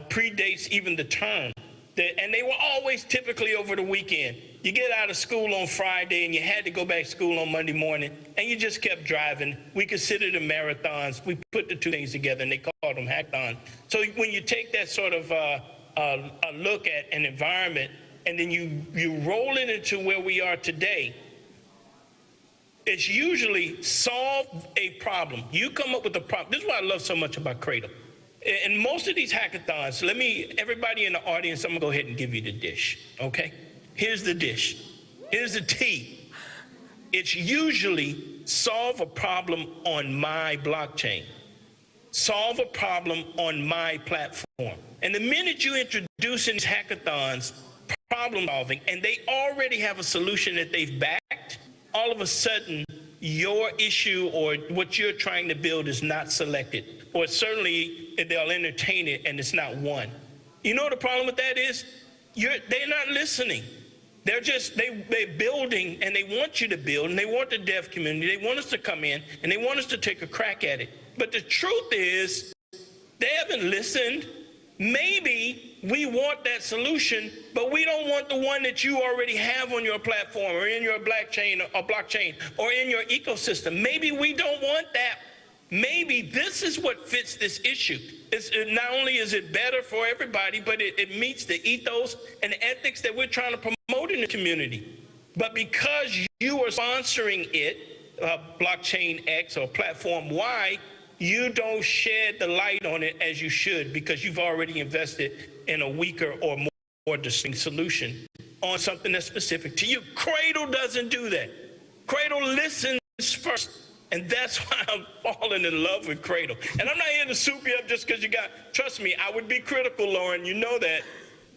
predates even the term. And they were always typically over the weekend. You get out of school on Friday and you had to go back to school on Monday morning, and you just kept driving. We considered them marathons. We put the two things together and they called them hackathons. So when you take that sort of a look at an environment and then you roll it into where we are today, it's usually solve a problem. You come up with a problem. This is what I love so much about CRADL. In most of these hackathons, everybody in the audience, I'm gonna go ahead and give you the dish, okay? Here's the dish. Here's the tea. It's usually solve a problem on my blockchain. Solve a problem on my platform. And the minute you introduce in these hackathons problem solving, and they already have a solution that they've backed, all of a sudden, your issue or what you're trying to build is not selected. Or certainly they'll entertain it and it's not one. You know what the problem with that is? They're not listening. They're building, and they want you to build, and they want the dev community. They want us to come in and they want us to take a crack at it. But the truth is, they haven't listened. Maybe we want that solution, but we don't want the one that you already have on your platform or in your blockchain or in your ecosystem. Maybe we don't want that. Maybe this is what fits this issue. Not only is it better for everybody, but it meets the ethos and the ethics that we're trying to promote in the community. But because you are sponsoring it, blockchain X or platform Y, you don't shed the light on it as you should, because you've already invested in a weaker or more distinct solution on something that's specific to you. CRADL doesn't do that. CRADL listens first. And that's why I'm falling in love with CRADL. And I'm not here to soup you up just because trust me, I would be critical, Lauren, you know that.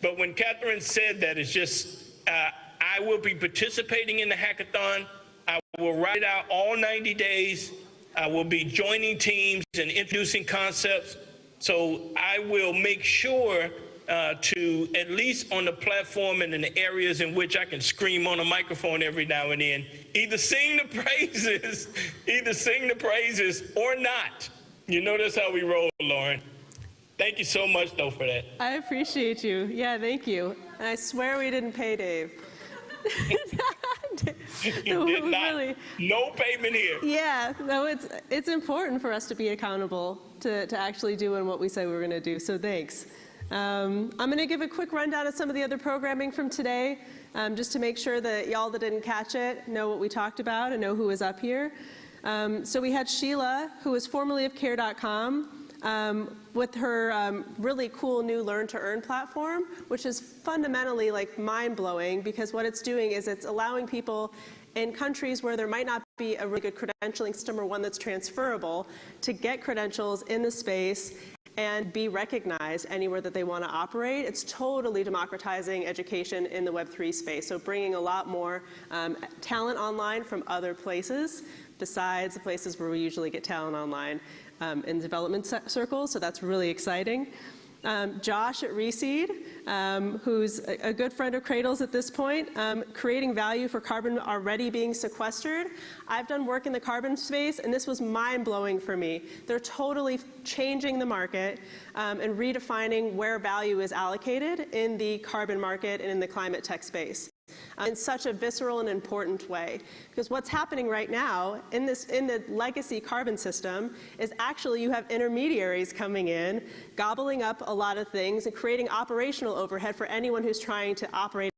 But when Catherine said that, it's just, I will be participating in the hackathon. I will write out all 90 days. I will be joining teams and introducing concepts. So I will make sure to, at least on the platform and in the areas in which I can scream on a microphone every now and then, either sing the praises or not. You know that's how we roll, Lauren. Thank you so much, though, for that. I appreciate you. Yeah, thank you. And I swear we didn't pay Dave. You did not. Really, no payment here. Yeah, no, it's important for us to be accountable to actually doing what we say we're going to do, so thanks. I'm going to give a quick rundown of some of the other programming from today, just to make sure that y'all that didn't catch it know what we talked about and know who was up here. So we had Sheila, who was formerly of Care.com, with her really cool new Learn to Earn platform, which is fundamentally like mind-blowing, because what it's doing is it's allowing people in countries where there might not be a really good credentialing system or one that's transferable to get credentials in the space and be recognized anywhere that they want to operate. It's totally democratizing education in the Web3 space, so bringing a lot more talent online from other places besides the places where we usually get talent online in development circles, so that's really exciting. Josh at ReSeed, who's a good friend of CRADL's at this point, creating value for carbon already being sequestered. I've done work in the carbon space, and this was mind-blowing for me. They're totally changing the market and redefining where value is allocated in the carbon market and in the climate tech space. in such a visceral and important way. Because what's happening right now in the legacy carbon system is actually you have intermediaries coming in, gobbling up a lot of things and creating operational overhead for anyone who's trying to operate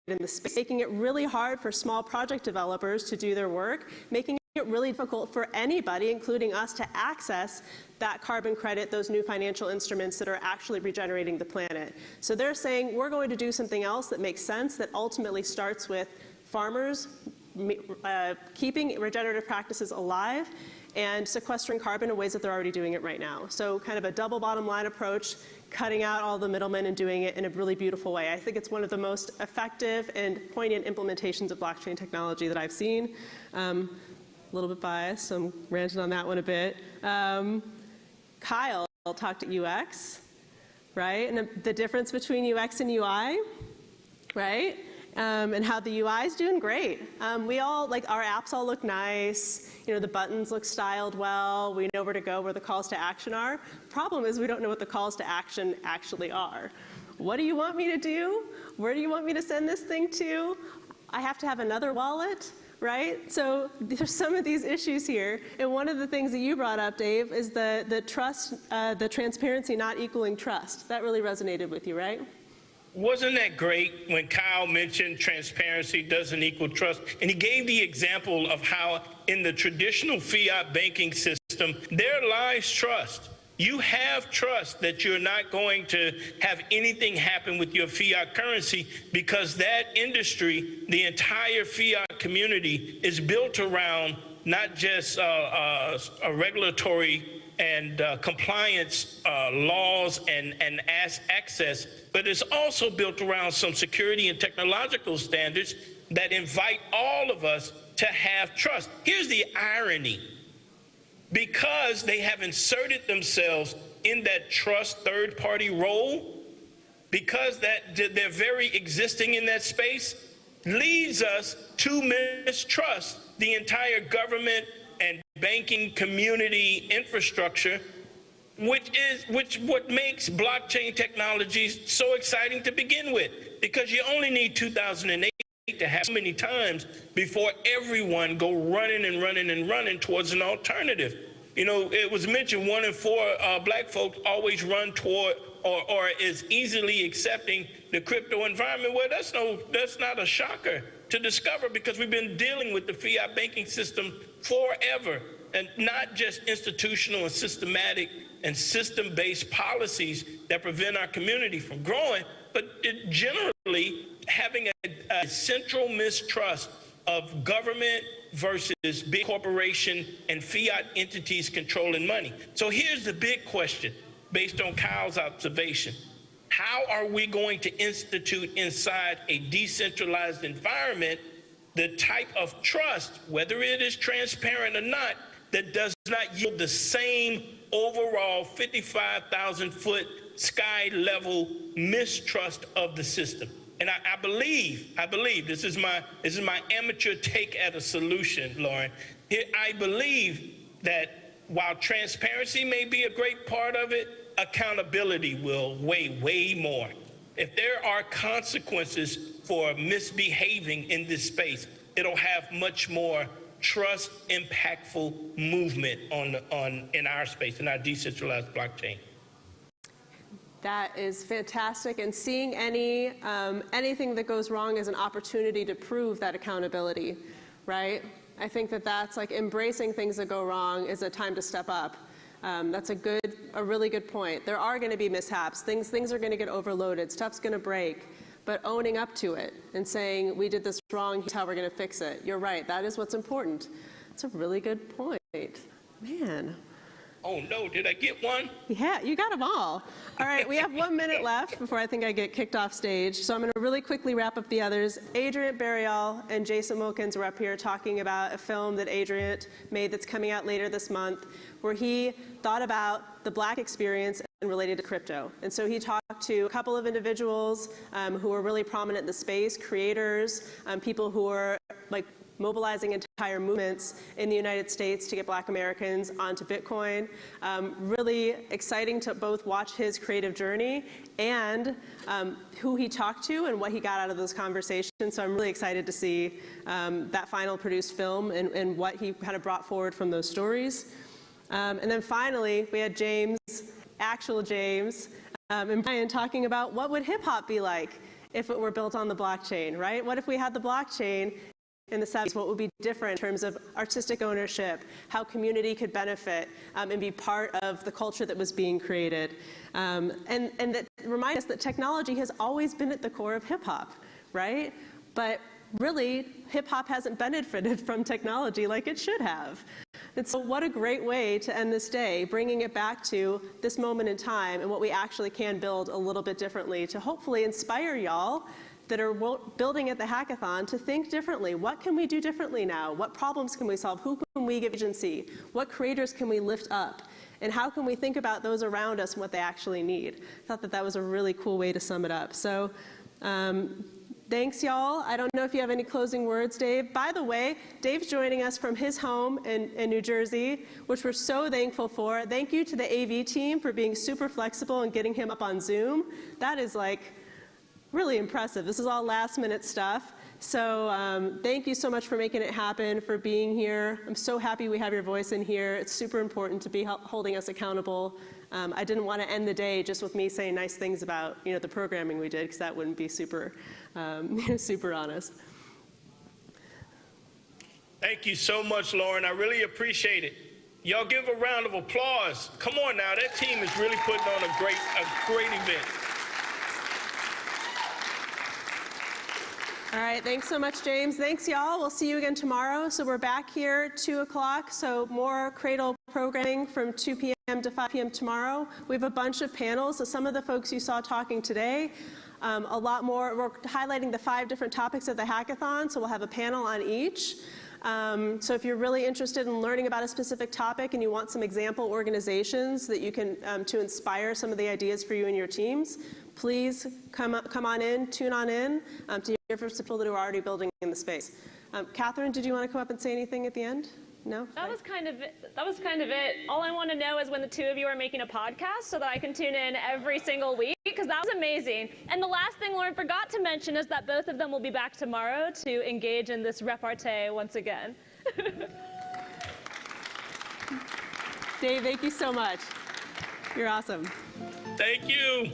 in the space, making it really hard for small project developers to do their work, making it really difficult for anybody, including us, to access that carbon credit, those new financial instruments that are actually regenerating the planet. So they're saying we're going to do something else that makes sense, that ultimately starts with farmers keeping regenerative practices alive and sequestering carbon in ways that they're already doing it right now. So kind of a double bottom line approach, cutting out all the middlemen and doing it in a really beautiful way. I think it's one of the most effective and poignant implementations of blockchain technology that I've seen. A little bit biased, so I'm ranting on that one a bit. Kyle talked at UX, right? And the difference between UX and UI, right? And how the UI is doing great. We all, like, our apps all look nice. You know, the buttons look styled well. We know where to go, where the calls to action are. Problem is we don't know what the calls to action actually are. What do you want me to do? Where do you want me to send this thing to? I have to have another wallet, right? So there's some of these issues here. And one of the things that you brought up, Dave, is the trust, the transparency not equaling trust. That really resonated with you, right? Wasn't that great when Kyle mentioned transparency doesn't equal trust? And he gave the example of how in the traditional fiat banking system, there lies trust. You have trust that you're not going to have anything happen with your fiat currency because that industry, the entire fiat community, is built around not just a regulatory and compliance laws and access, but it's also built around some security and technological standards that invite all of us to have trust. Here's the irony. Because they have inserted themselves in that trust third-party role, because their very existing in that space leads us to mistrust the entire government and banking community infrastructure, which what makes blockchain technologies so exciting to begin with, because you only need 2008 to have so many times before everyone go running towards an alternative. You know, it was mentioned 1 in 4 black folks always run toward or is easily accepting the crypto environment. Well, that's not a shocker to discover, because we've been dealing with the fiat banking system forever, and not just institutional and systematic and system-based policies that prevent our community from growing, but generally having a central mistrust of government versus big corporation and fiat entities controlling money. So here's the big question based on Kyle's observation. How are we going to institute inside a decentralized environment the type of trust, whether it is transparent or not, that does not yield the same overall 55,000-foot sky level mistrust of the system? And I believe, this is my amateur take at a solution, Lauren. I believe that while transparency may be a great part of it, accountability will weigh way more. If there are consequences for misbehaving in this space, it'll have much more trust impactful movement in our space, in our decentralized blockchain. That is fantastic, and seeing anything that goes wrong as an opportunity to prove that accountability, right? I think that's like embracing things that go wrong is a time to step up. That's a really good point. There are going to be mishaps. Things are going to get overloaded. Stuff's going to break. But owning up to it and saying, we did this wrong, here's how we're going to fix it. You're right. That is what's important. It's a really good point. Man. Oh, no. Did I get one? Yeah, you got them all. All right, we have 1 minute left before I think I get kicked off stage. So I'm going to really quickly wrap up the others. Adraint, Bereal, and Jason Wilkins were up here talking about a film that Adraint made that's coming out later this month, where he thought about the Black experience and related to crypto. And so he talked to a couple of individuals who are really prominent in the space, creators, people who are like mobilizing entire movements in the United States to get Black Americans onto Bitcoin. Really exciting to both watch his creative journey and who he talked to and what he got out of those conversations. So I'm really excited to see that final produced film and what he kind of brought forward from those stories. And then finally, we had James, actual James, and Brian talking about what would hip hop be like if it were built on the blockchain, right? What if we had the blockchain in the 70s? What would be different in terms of artistic ownership, how community could benefit and be part of the culture that was being created? And that reminds us that technology has always been at the core of hip hop, right? But really, hip hop hasn't benefited from technology like it should have. And so what a great way to end this day, bringing it back to this moment in time and what we actually can build a little bit differently to hopefully inspire y'all that are building at the hackathon to think differently. What can we do differently now? What problems can we solve? Who can we give agency? What creators can we lift up? And how can we think about those around us and what they actually need? I thought that that was a really cool way to sum it up. So thanks, y'all. I don't know if you have any closing words, Dave. By the way, Dave's joining us from his home in New Jersey, which we're so thankful for. Thank you to the AV team for being super flexible and getting him up on Zoom. That is like really impressive. This is all last minute stuff. So thank you so much for making it happen, for being here. I'm so happy we have your voice in here. It's super important to be holding us accountable. I didn't want to end the day just with me saying nice things about the programming we did, because that wouldn't be super, super honest. Thank you so much, Lauren. I really appreciate it. Y'all give a round of applause. Come on now, that team is really putting on a great event. All right, thanks so much, James. Thanks, y'all. We'll see you again tomorrow. So we're back here 2 o'clock, so more CRADL programming from 2 p.m. to 5 p.m. tomorrow. We have a bunch of panels, so some of the folks you saw talking today, a lot more. We're highlighting the 5 different topics of the hackathon, so we'll have a panel on each. So if you're really interested in learning about a specific topic and you want some example organizations that you can, to inspire some of the ideas for you and your teams, please come on in, tune on in to hear from people that are already building in the space. Catherine, did you want to come up and say anything at the end? No? That was kind of it. All I want to know is when the 2 of you are making a podcast so that I can tune in every single week, because that was amazing. And the last thing Lauren forgot to mention is that both of them will be back tomorrow to engage in this repartee once again. Dave, thank you so much. You're awesome. Thank you.